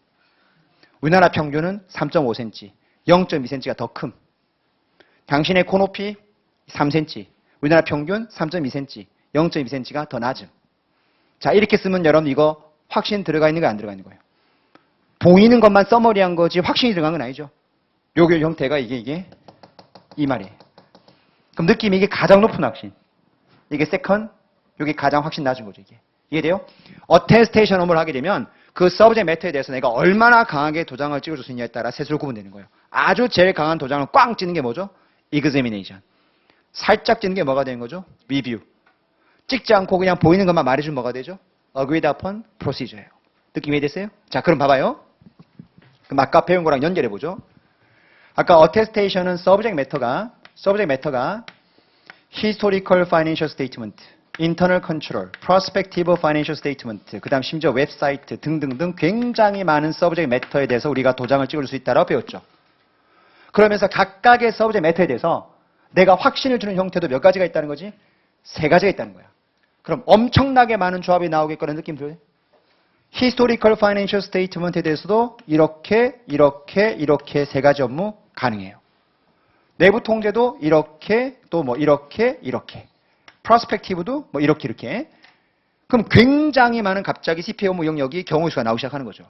우리나라 평균은 3.5cm, 0.2cm가 더 큼. 당신의 코 높이 3cm, 우리나라 평균 3.2cm, 0.2cm가 더 낮음. 자, 이렇게 쓰면 여러분 이거 확신 들어가 있는 거 안 들어가 있는 거예요? 보이는 것만 써머리한 거지 확신이 들어간 건 아니죠. 요게 형태가 이게 이 말이에요. 그럼 느낌이 이게 가장 높은 확신. 이게 세컨, 요게 가장 확신 낮은 거죠. 이게. 이해돼요? 어테스테이션 업무를 하게 되면 그 서브젝트 매터에 대해서 내가 얼마나 강하게 도장을 찍어줄 수 있냐에 따라 셋으로 구분되는 거예요. 아주 제일 강한 도장을 꽝 찍는 게 뭐죠? examination. 살짝 찍는 게 뭐가 되는 거죠? review. 찍지 않고 그냥 보이는 것만 말해주면 뭐가 되죠? agreed upon procedure예요. 느낌 이해됐어요? 자, 그럼 봐봐요. 그럼 아까 배운 거랑 연결해보죠. 아까 attestation은 subject matter가 historical financial statement, internal control, prospective financial statement, 그 다음 심지어 웹사이트 등등등 굉장히 많은 subject matter에 대해서 우리가 도장을 찍을 수 있다고 배웠죠. 그러면서 각각의 subject matter에 대해서 내가 확신을 주는 형태도 몇 가지가 있다는 거지? 세 가지가 있다는 거야. 그럼 엄청나게 많은 조합이 나오겠거라는 느낌 들어요? Historical Financial Statement에 대해서도 이렇게 세 가지 업무 가능해요. 내부 통제도 이렇게 또 이렇게 Prospective도 이렇게 그럼 굉장히 많은 갑자기 CPA 업무 영역이 경우 수가 나오기 시작하는 거죠.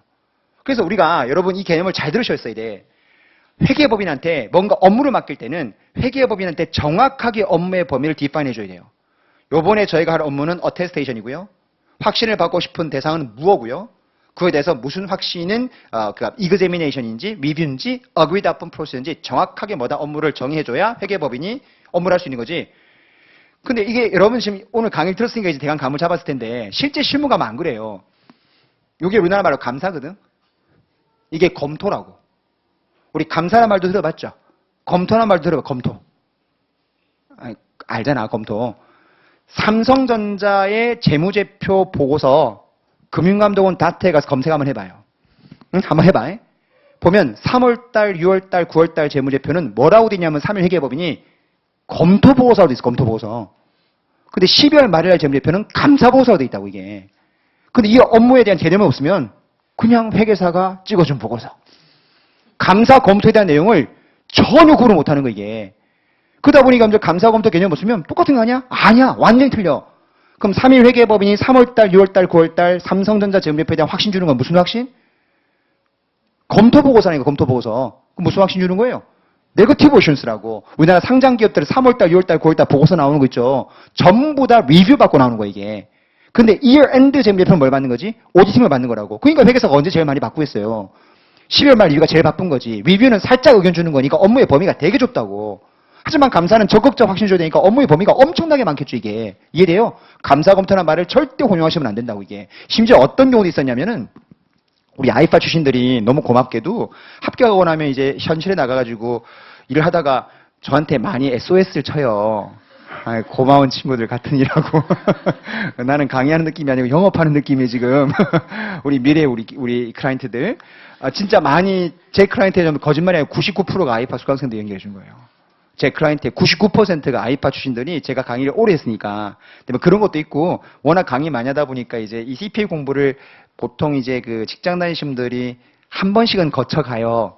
그래서 우리가 여러분 이 개념을 잘 들으셨어야 돼. 회계법인한테 뭔가 업무를 맡길 때는 회계법인한테 정확하게 업무의 범위를 디파인 해줘야 돼요. 요번에 저희가 할 업무는 어테스테이션이고요. 확신을 받고 싶은 대상은 무엇고요. 그에 대해서 무슨 확신은 그 이그제미네이션인지 리뷰인지 어그리드 업은 프로세스인지 정확하게 뭐다 업무를 정의해줘야 회계법인이 업무를 할 수 있는 거지. 근데 이게 여러분 지금 오늘 강의를 들었으니까 이제 대강 감을 잡았을 텐데 실제 실무 가면 안 그래요. 이게 우리나라 말로 감사거든. 이게 검토라고. 우리 감사란 말도 들어봤죠. 검토란 말도 들어봐. 검토. 알잖아. 검토. 삼성전자의 재무제표 보고서 금융감독원 다트에 가서 검색 한번 해봐요. 응? 한번 해봐. 보면 3월달, 6월달, 9월달 재무제표는 뭐라고 돼 있냐면 3일 회계법인이 검토보고서라고 돼 있어. 검토보고서. 근데 12월 말일 날 재무제표는 감사보고서라고 돼 있다고 이게. 근데 이 업무에 대한 개념이 없으면 그냥 회계사가 찍어준 보고서. 감사 검토에 대한 내용을 전혀 구분 못하는 거 이게. 그러다 보니까 이제 감사 검토 개념 없으면 똑같은 거 아니야? 아니야. 완전히 틀려. 그럼 3일 회계법인이 3월달, 6월달, 9월달 삼성전자 재무제표에 대한 확신 주는 건 무슨 확신? 검토보고서라니까 검토보고서. 그럼 무슨 확신 주는 거예요? 네거티브 오션스라고. 우리나라 상장 기업들은 3월달, 6월달, 9월달 보고서 나오는 거 있죠. 전부 다 리뷰 받고 나오는 거예요 이게. 근데 이어 엔드 재무제표는 뭘 받는 거지? 오디팅을 받는 거라고. 그러니까 회계사가 언제 제일 많이 받고 있어요? 12월 말 이유가 제일 바쁜 거지. 리뷰는 살짝 의견 주는 거니까 업무의 범위가 되게 좁다고. 하지만 감사는 적극적 확신 줘야 되니까 업무의 범위가 엄청나게 많겠죠 이게. 이해돼요? 감사 검토라는 말을 절대 혼용하시면 안 된다고 이게. 심지어 어떤 경우도 있었냐면은 우리 아이파 출신들이 너무 고맙게도 합격하고 나면 이제 현실에 나가가지고 일을 하다가 저한테 많이 SOS를 쳐요. 아이, 고마운 친구들 같은 일하고 나는 강의하는 느낌이 아니고 영업하는 느낌이 지금 우리 미래 우리 클라이언트들 진짜 많이 제 클라이언트에 좀 거짓말이 아니고 99%가 아이파 수강생들 연결해 준 거예요. 제 클라이언트의 99%가 아이파 출신들이 제가 강의를 오래 했으니까. 뭐 그런 것도 있고, 워낙 강의 많이 하다 보니까 이제 이 CPA 공부를 보통 이제 그 직장 다니시는 분들이 한 번씩은 거쳐가요.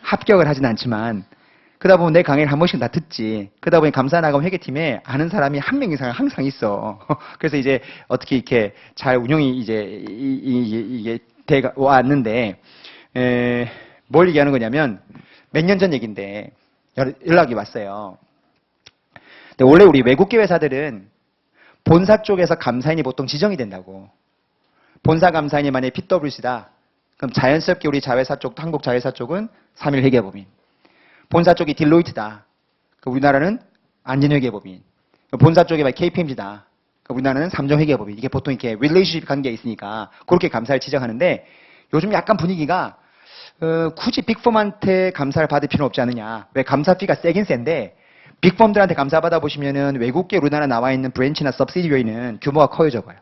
합격을 하진 않지만. 그러다 보면 내 강의를 한 번씩 다 듣지. 그러다 보니 감사 나가면 회계팀에 아는 사람이 한 명 이상 항상 있어. 그래서 이제 어떻게 이렇게 잘 운영이 이제 이게 돼 왔는데, 뭘 얘기하는 거냐면 몇 년 전 얘기인데, 연락이 왔어요. 근데 원래 우리 외국계 회사들은 본사 쪽에서 감사인이 보통 지정이 된다고. 본사 감사인이 만약에 PwC다. 그럼 자연스럽게 우리 자회사 쪽, 한국 자회사 쪽은 3일 회계법인. 본사 쪽이 딜로이트다. 그럼 우리나라는 안진회계법인. 본사 쪽이 KPMG다. 그럼 우리나라는 삼정회계법인. 이게 보통 이렇게 릴레이션십 관계가 있으니까 그렇게 감사를 지정하는데 요즘 약간 분위기가 굳이 빅펌한테 감사를 받을 필요는 없지 않느냐. 왜 감사비가 세긴 센데 빅펌들한테 감사 받아보시면은 외국계 우리나라 나와 있는 브랜치나 서브시디어리는 규모가 커요 적어요.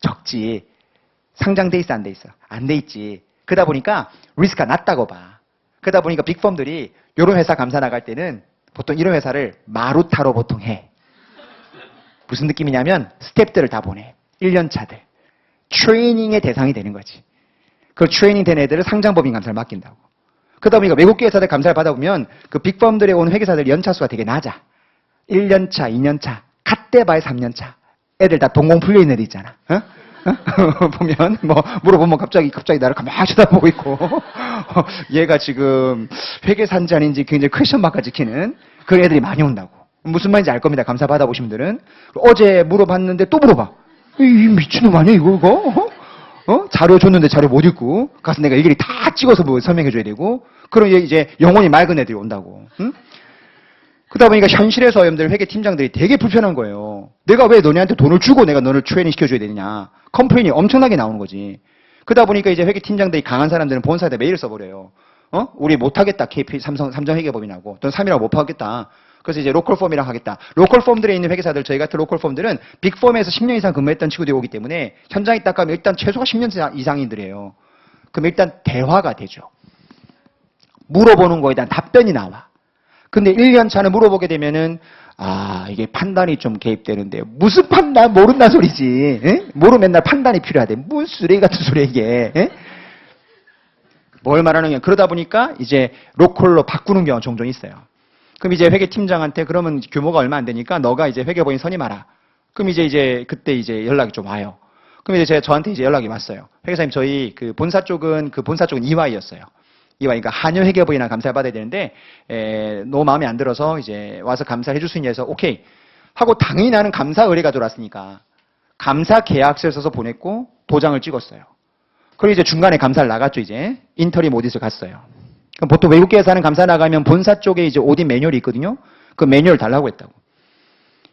적지. 상장돼 있어 안 돼 있어? 안 돼 있지. 그러다 보니까 리스크가 낮다고 봐. 그러다 보니까 빅펌들이 이런 회사 감사 나갈 때는 보통 이런 회사를 마루타로 보통 해. 무슨 느낌이냐면 스텝들을 다 보내. 1년 차들. 트레이닝의 대상이 되는 거지. 그 트레이닝 된 애들을 상장법인 감사를 맡긴다고. 그러다 보니까 외국계 회사들 감사를 받아보면 그 빅펌들에 온 회계사들 연차수가 되게 낮아. 1년차, 2년차, 갓대 봐야 3년차. 애들 다 동공 풀려 있는 애들 있잖아. 어? 보면 뭐 물어보면 갑자기 나를 가만히 쳐다보고 있고 얘가 지금 회계사인지 아닌지 굉장히 퀘션 마크가 찍히는 그런 애들이 많이 온다고. 무슨 말인지 알 겁니다. 감사 받아보신 분들은. 어제 물어봤는데 또 물어봐. 이 미친놈 아니야 이거? 자료 줬는데 자료 못 읽고 가서 내가 일일이 다 찍어서 뭐 설명해줘야 되고 그럼 이제 영혼이 맑은 애들이 온다고. 응? 그러다 보니까 현실에서 여러분들 회계팀장들이 되게 불편한 거예요. 내가 왜 너네한테 돈을 주고 내가 너를 트레이닝 시켜줘야 되느냐. 컴플레인이 엄청나게 나오는 거지. 그러다 보니까 이제 회계팀장들이 강한 사람들은 본사에다 메일을 써버려요. 우리 못하겠다. KP 삼정회계법인하고 또는 3이라고 못 하겠다. 그래서 이제 로컬펌이랑 하겠다. 로컬펌들에 있는 회계사들, 저희 같은 로컬펌들은 빅펌에서 10년 이상 근무했던 친구들이 오기 때문에 현장에 딱 가면 일단 최소가 10년 이상인들이에요. 그럼 일단 대화가 되죠. 물어보는 거에 대한 답변이 나와. 근데 1년 차는 물어보게 되면은 이게 판단이 좀 개입되는데 무슨 판단? 모른다 소리지. 에? 모르면 맨날 판단이 필요하대. 무슨 쓰레기 같은 소리야 이게. 에? 뭘 말하는 게 그러다 보니까 이제 로컬로 바꾸는 경우가 종종 있어요. 그럼 이제 회계팀장한테 그러면 규모가 얼마 안 되니까 너가 이제 회계법인 선임하라. 그럼 이제 그때 이제 연락이 좀 와요. 그럼 이제 저한테 이제 연락이 왔어요. 회계사님 저희 그 본사 쪽은 EY였어요. EY, 그러니까 한여 회계법인이나 감사를 받아야 되는데 너무 마음에 안 들어서 이제 와서 감사를 해줄 수 있냐 해서 오케이. 하고 당연히 나는 감사 의뢰가 들어왔으니까 감사 계약서를 써서 보냈고 도장을 찍었어요. 그리고 이제 중간에 감사를 나갔죠, 이제. 인터림 오디트를 갔어요. 그럼 보통 외국계에서 하는 감사 나가면 본사 쪽에 이제 오디 매뉴얼이 있거든요. 그 매뉴얼 달라고 했다고.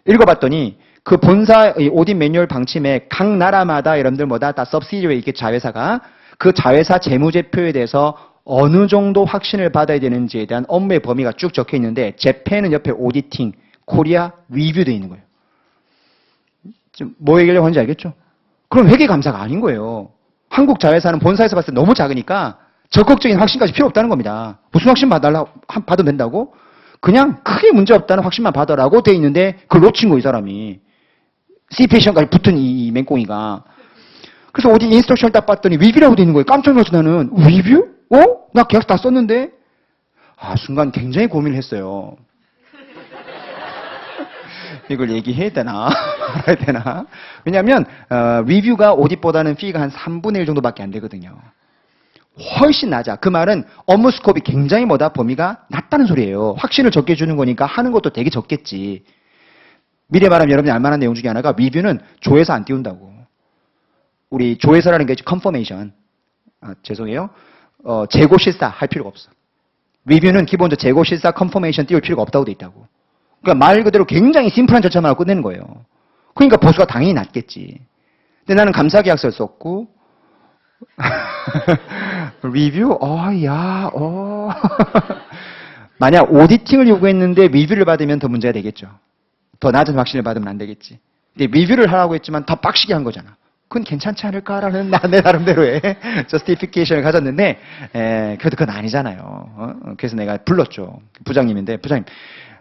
읽어봤더니 그 본사 오디 매뉴얼 방침에 각 나라마다 여러분들마다 다 subsidiary 이렇게 자회사가 그 자회사 재무제표에 대해서 어느 정도 확신을 받아야 되는지에 대한 업무의 범위가 쭉 적혀 있는데 재팬은 옆에 오디팅, 코리아 리뷰되어 있는 거예요. 지금 뭐 얘기하려고 하는지 알겠죠? 그럼 회계감사가 아닌 거예요. 한국 자회사는 본사에서 봤을 때 너무 작으니까 적극적인 확신까지 필요 없다는 겁니다. 무슨 확신 받으면 된다고? 그냥 크게 문제 없다는 확신만 받아라고 돼 있는데 그걸 놓친 거, 이 사람이. C패션까지 붙은 이 맹꽁이가. 그래서 어디 인스트럭션을 딱 봤더니 리뷰라고 돼 있는 거예요. 깜짝 놀라서 나는 리뷰? 나 계약서 다 썼는데? 순간 굉장히 고민을 했어요. 이걸 얘기해야 되나? 말아야 되나? 왜냐하면 리뷰가 오디보다는 피가 한 3분의 1 정도밖에 안 되거든요. 훨씬 낮아. 그 말은 업무 스코업이 굉장히 범위가 낮다는 소리예요. 확신을 적게 주는 거니까 하는 것도 되게 적겠지. 미래 말하면 여러분이 알만한 내용 중에 하나가 리뷰는 조회사 안 띄운다고. 우리 조회사라는 게 컨퍼메이션. 죄송해요. 재고 실사 할 필요가 없어. 리뷰는 기본적으로 재고 실사 컨퍼메이션 띄울 필요가 없다고 돼 있다고. 그러니까 말 그대로 굉장히 심플한 절차만 하고 끝내는 거예요. 그러니까 보수가 당연히 낮겠지. 근데 나는 감사 계약서를 썼고 리뷰? 만약 오디팅을 요구했는데 리뷰를 받으면 더 문제가 되겠죠. 더 낮은 확신을 받으면 안 되겠지. 근데 리뷰를 하라고 했지만 더 빡시게 한 거잖아. 그건 괜찮지 않을까라는 내 나름대로의 저스티피케이션을 가졌는데 그래도 그건 아니잖아요. 그래서 내가 불렀죠. 부장님인데 부장님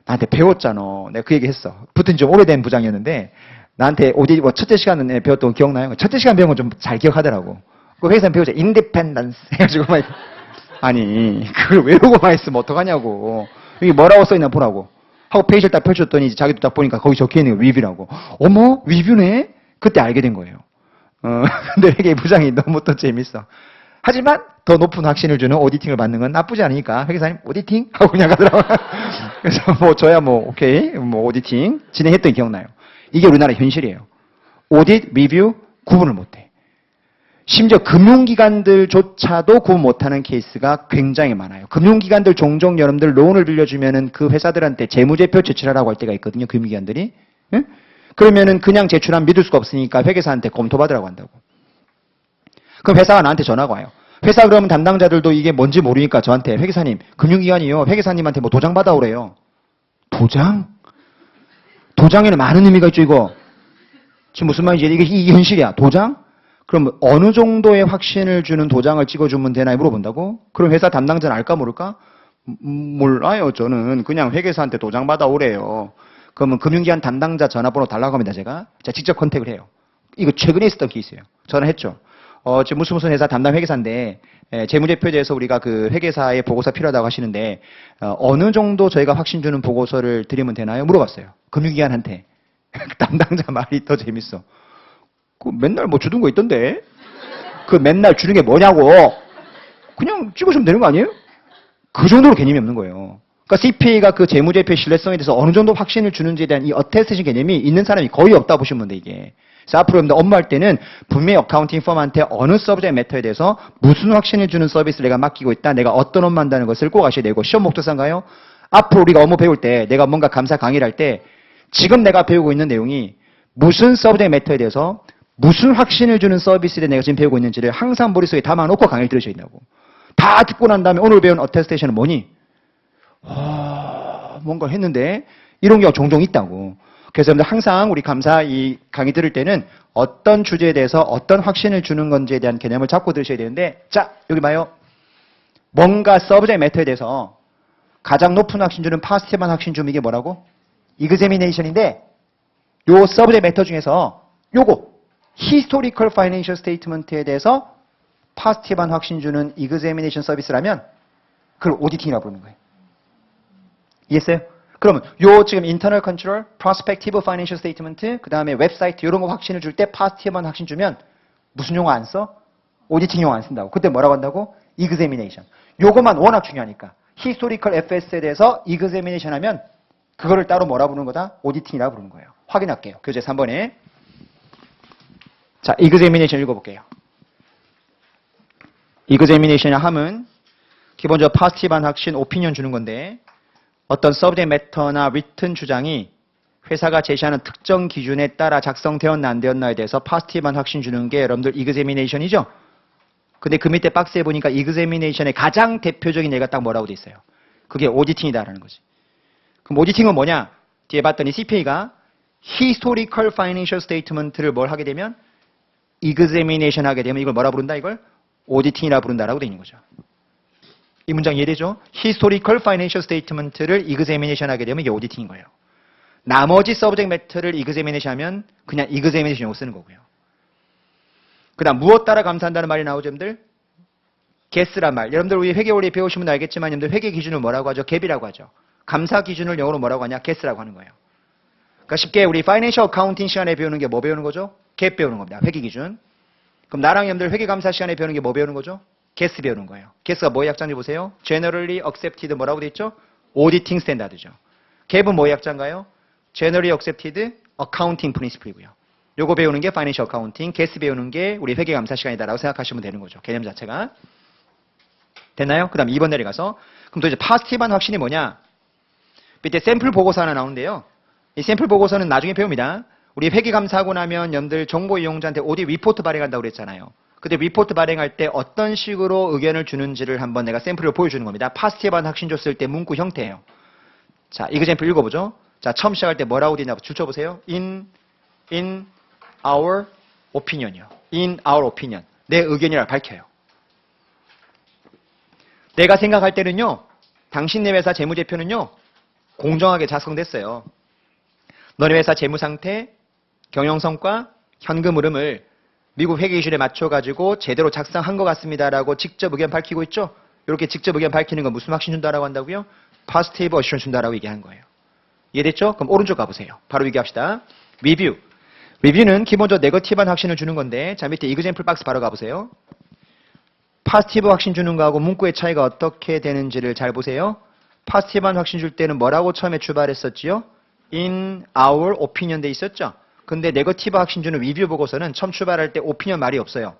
나한테 배웠잖아. 내가 그 얘기 했어. 붙은 좀 오래된 부장이었는데 나한테 첫째 시간에 배웠던 거 기억나요? 첫째 시간 배운 건 좀 잘 기억하더라고. 그 회사는 배우자 인디펜던스 해가지고 막 아니 그걸 외우고만 있으면 어떡하냐고. 이게 뭐라고 써있나 보라고. 하고 페이지를 딱 펼쳤더니 이제 자기도 딱 보니까 거기 적혀있는 거 리뷰라고. 어머 리뷰네? 그때 알게 된 거예요. 근데 회계 부장이 너무 또 재밌어. 하지만 더 높은 확신을 주는 오디팅을 받는 건 나쁘지 않으니까 회계사님 오디팅? 하고 그냥 가더라고요. 그래서 저야 오케이 오디팅 진행했던 게 기억나요. 이게 우리나라 현실이에요. 오디트, 리뷰 구분을 못해. 심지어 금융기관들조차도 구분 못하는 케이스가 굉장히 많아요. 금융기관들 종종 여러분들 론을 빌려주면은 그 회사들한테 재무제표 제출하라고 할 때가 있거든요. 금융기관들이. 응? 그러면은 그냥 제출하면 믿을 수가 없으니까 회계사한테 검토받으라고 한다고. 그럼 회사가 나한테 전화가 와요. 회사 그러면 담당자들도 이게 뭔지 모르니까 저한테 회계사님, 금융기관이요. 회계사님한테 뭐 도장 받아오래요. 도장? 도장에는 많은 의미가 있죠, 이거. 지금 무슨 말인지 이게 현실이야. 도장? 그럼 어느 정도의 확신을 주는 도장을 찍어주면 되나 물어본다고? 그럼 회사 담당자는 알까 모를까? 몰라요. 저는 그냥 회계사한테 도장 받아오래요. 그러면 금융기관 담당자 전화번호 달라고 합니다. 제가 직접 컨택을 해요. 이거 최근에 있었던 케이스예요. 전화했죠. 지금 무슨 회사 담당 회계사인데 재무제표에 대해서 우리가 그 회계사의 보고서 필요하다고 하시는데 어느 정도 저희가 확신 주는 보고서를 드리면 되나요? 물어봤어요. 금융기관한테. 담당자 말이 더 재밌어. 그 맨날 뭐 주던 거 있던데? 그 맨날 주는 게 뭐냐고. 그냥 찍어주면 되는 거 아니에요? 그 정도로 개념이 없는 거예요. 그러니까 CPA가 그 재무제표의 신뢰성에 대해서 어느 정도 확신을 주는지에 대한 이 어테스테이션 개념이 있는 사람이 거의 없다 보시면 돼, 이게. 그래서 앞으로 여러분들 업무할 때는 분명히 어카운팅 펌한테 어느 서브젝트 매터에 대해서 무슨 확신을 주는 서비스를 내가 맡기고 있다, 내가 어떤 업무 한다는 것을 꼭 아셔야 되고, 시험 목적사인가요? 앞으로 우리가 업무 배울 때, 내가 뭔가 감사 강의를 할 때, 지금 내가 배우고 있는 내용이 무슨 서브젝트 매터에 대해서 무슨 확신을 주는 서비스에 내가 지금 배우고 있는지를 항상 머릿속에 담아놓고 강의를 들으셔야 된다고. 다 듣고 난 다음에 오늘 배운 어테스테이션은 뭐니? 뭔가 했는데 이런 경우가 종종 있다고. 그래서 여러분들 항상 우리 감사 이 강의 들을 때는 어떤 주제에 대해서 어떤 확신을 주는 건지에 대한 개념을 잡고 들으셔야 되는데, 자 여기 봐요. 뭔가 서브젝트 매터에 대해서 가장 높은 확신 주는 파스티브한 확신 줌 이게 뭐라고? 이그제미네이션인데 요 서브젝트 매터 중에서 요거 히스토리컬 파이낸셜 스테이트먼트에 대해서 파스티브한 확신 주는 이그제미네이션 서비스라면 그걸 오디팅이라고 부르는 거예요. 이해했어요? 그러면 요 지금 인터널 컨트롤, 프로스펙티브 파이낸셜 스테이트먼트, 그 다음에 웹사이트 이런 거 확신을 줄 때 파스티브한 확신 주면 무슨 용어 안 써? 오디팅 용어 안 쓴다고. 그때 뭐라고 한다고? 이그제미네이션. 요것만 워낙 중요하니까. 히스토리컬 FS에 대해서 이그제미네이션 하면 그거를 따로 뭐라 부르는 거다? 오디팅이라 부르는 거예요. 확인할게요. 교재 3번에. 자, examination 읽어볼게요. examination 함은 기본적으로 파스티브한 확신, 오피니언 주는 건데 어떤 subject matter나 written 주장이 회사가 제시하는 특정 기준에 따라 작성되었나 안 되었나에 대해서 파스티브한 확신 주는 게 여러분들 examination이죠. 근데 그 밑에 박스에 보니까 examination의 가장 대표적인 예가 딱 뭐라고 돼 있어요. 그게 오디팅이다라는 거지. 그럼 오디팅은 뭐냐? 뒤에 봤더니 CPA가 historical financial statement를 뭘 하게 되면 examination 하게 되면 이걸 뭐라 부른다? 이걸 오디팅이라 부른다라고 돼 있는 거죠. 이 문장 이해되죠? historical financial statement를 examination 하게 되면 이게 오디팅인 거예요. 나머지 subject matter를 examination 하면 그냥 examination 용어 쓰는 거고요. 그 다음 무엇 따라 감사한다는 말이 나오죠, 여러분들? guess란 말. 여러분들 우리 회계 원리 배우시면 알겠지만 여러분들 회계 기준을 뭐라고 하죠? 갭이라고 하죠. 감사 기준을 영어로 뭐라고 하냐? guess라고 하는 거예요. 그러니까 쉽게 우리 financial accounting 시간에 배우는 게 뭐 배우는 거죠? 갭 배우는 겁니다. 회계 기준. 그럼 나랑 여러분들 회계 감사 시간에 배우는 게 뭐 배우는 거죠? guess 배우는 거예요. guess가 뭐의 약자인지 보세요. generally accepted 뭐라고 돼 있죠? auditing standard죠. 갭은 뭐의 약자인가요? generally accepted accounting principle이고요. 요거 배우는 게 financial accounting, guess 배우는 게 우리 회계 감사 시간이다라고 생각하시면 되는 거죠. 개념 자체가. 됐나요? 그 다음 2번 내려가서 그럼 또 이제 파스티브한 확신이 뭐냐? 밑에 샘플 보고서 하나 나오는데요. 이 샘플 보고서는 나중에 배웁니다. 우리 회계 감사하고 나면 여러분들 정보 이용자한테 오디트 리포트 발행한다고 그랬잖아요. 근데 리포트 발행할 때 어떤 식으로 의견을 주는지를 한번 내가 샘플을 보여주는 겁니다. 파스티브한 확신 줬을 때 문구 형태예요. 자, 이그젬플 읽어보죠. 자, 처음 시작할 때 뭐라고 되냐 줄 쳐보세요. In our opinion이요. In our opinion. 내 의견이라 밝혀요. 내가 생각할 때는요. 당신네 회사 재무제표는요. 공정하게 작성됐어요. 너네 회사 재무상태, 경영성과, 현금 흐름을 미국 회계 기준에 맞춰가지고 제대로 작성한 것 같습니다라고 직접 의견 밝히고 있죠. 이렇게 직접 의견 밝히는 건 무슨 확신 준다라고 한다고요? Positive assurance 준다라고 얘기하는 거예요. 이해됐죠? 그럼 오른쪽 가보세요. 바로 얘기합시다. 리뷰. 리뷰는 기본적으로 네거티브한 확신을 주는 건데 자 밑에 example 박스 바로 가보세요. 파스티브 확신 주는 거하고 문구의 차이가 어떻게 되는지를 잘 보세요. 파스티브한 확신 줄 때는 뭐라고 처음에 출발했었지요? In our opinion 돼 있었죠? 근데 네거티브 확신 주는 리뷰 보고서는 처음 출발할 때 opinion 말이 없어요.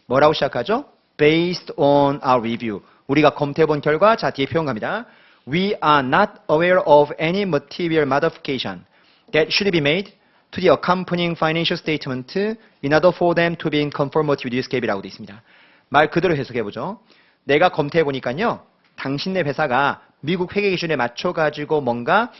뭐라고 시작하죠? Based on our review. 우리가 검토해본 결과 자 뒤에 표현 갑니다. We are not aware of any material modification that should be made to the accompanying financial statement in order for them to be in conformity with this GAAP이라고 되어 있습니다. 말 그대로 해석해보죠. 내가 검토해보니까요. 당신네 회사가 미국 회계 기준에 맞춰가지고 뭔가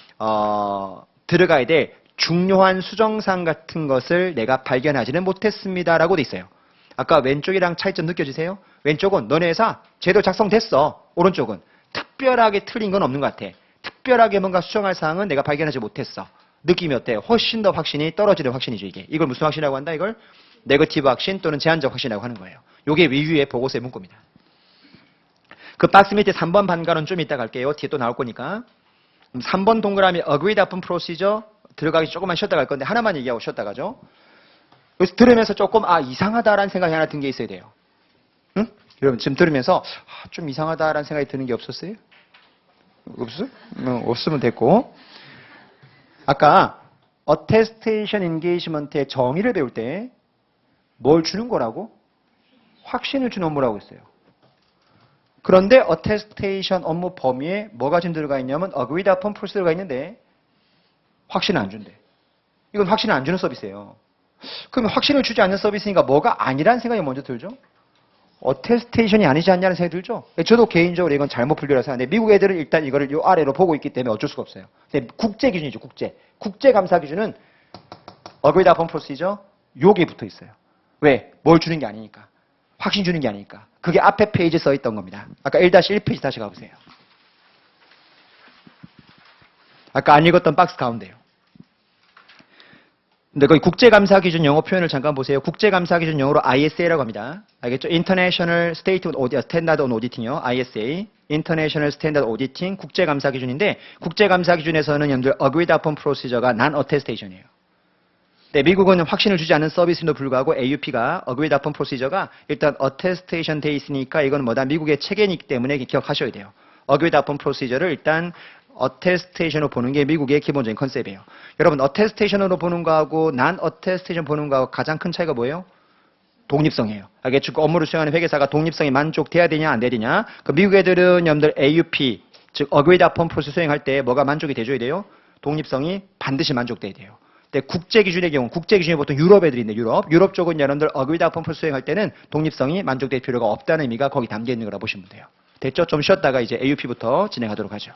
들어가야 될 중요한 수정사항 같은 것을 내가 발견하지는 못했습니다라고 돼 있어요. 아까 왼쪽이랑 차이점 느껴지세요? 왼쪽은 너네 회사 제대로 작성됐어. 오른쪽은 특별하게 틀린 건 없는 것 같아. 특별하게 뭔가 수정할 사항은 내가 발견하지 못했어. 느낌이 어때요? 훨씬 더 확신이 떨어지는 확신이죠, 이게. 이걸 무슨 확신이라고 한다? 이걸 네거티브 확신 또는 제한적 확신이라고 하는 거예요. 이게 리뷰의 보고서의 문구입니다. 그 박스 밑에 3번 반가는 좀 이따 갈게요. 뒤에 또 나올 거니까. 3번 동그라미 agreed upon procedure 들어가기 조금만 쉬었다 갈 건데 하나만 얘기하고 쉬었다 가죠. 여기서 들으면서 조금 이상하다라는 생각이 하나 든 게 있어야 돼요. 응? 여러분 지금 들으면서 좀 이상하다라는 생각이 드는 게 없었어요? 없어요? 없으면 됐고. 아까 attestation engagement의 정의를 배울 때 뭘 주는 거라고? 확신을 주는 업무라고 했어요. 그런데 attestation 업무 범위에 뭐가 지금 들어가 있냐면 agreed upon procedure가 있는데 확신을 안 준대. 이건 확신을 안 주는 서비스예요. 그럼 확신을 주지 않는 서비스니까 뭐가 아니라는 생각이 먼저 들죠? 어테스테이션이 아니지 않냐는 생각이 들죠? 저도 개인적으로 이건 잘못 분류라서 하는데 미국 애들은 일단 이거를 요 아래로 보고 있기 때문에 어쩔 수가 없어요. 근데 국제 기준이죠, 국제. 국제 감사 기준은 agreed upon procedure 요게 붙어 있어요. 왜? 뭘 주는 게 아니니까. 확신 주는 게 아니니까. 그게 앞에 페이지에 써 있던 겁니다. 아까 1-1페이지 다시 가보세요. 아까 안 읽었던 박스 가운데요. 근데 거기 국제감사기준 영어 표현을 잠깐 보세요. 국제감사기준 영어로 ISA라고 합니다. 알겠죠? International Standard on Auditing이요. ISA. International Standard Auditing 국제감사기준인데 국제감사기준에서는 여러분들 Agreed Upon Procedure가 Non-Attestation이에요. 네, 미국은 확신을 주지 않는 서비스에도 불구하고 AUP가 Agreed Upon Procedure가 일단 Attestation 돼 있으니까 이건 뭐다? 미국의 체계이기 때문에 기억하셔야 돼요. Agreed Upon Procedure를 일단 어테스테이션으로 보는 게 미국의 기본적인 컨셉이에요. 여러분 어테스테이션으로 보는 거하고 난 어테스테이션 보는 거하고 가장 큰 차이가 뭐예요? 독립성이에요. 알겠죠? 그 업무를 수행하는 회계사가 독립성이 만족돼야 되냐 안 되냐. 그 미국 애들은 여러분들 AUP 즉 Agreed Upon Process 수행할 때 뭐가 만족이 돼줘야 돼요? 독립성이 반드시 만족돼야 돼요. 근데 국제 기준의 경우 국제 기준이 보통 유럽 애들인데 유럽 쪽은 여러분들 Agreed Upon Process 수행할 때는 독립성이 만족될 필요가 없다는 의미가 거기 담겨 있는 거라 보시면 돼요. 됐죠? 좀 쉬었다가 이제 AUP부터 진행하도록 하죠.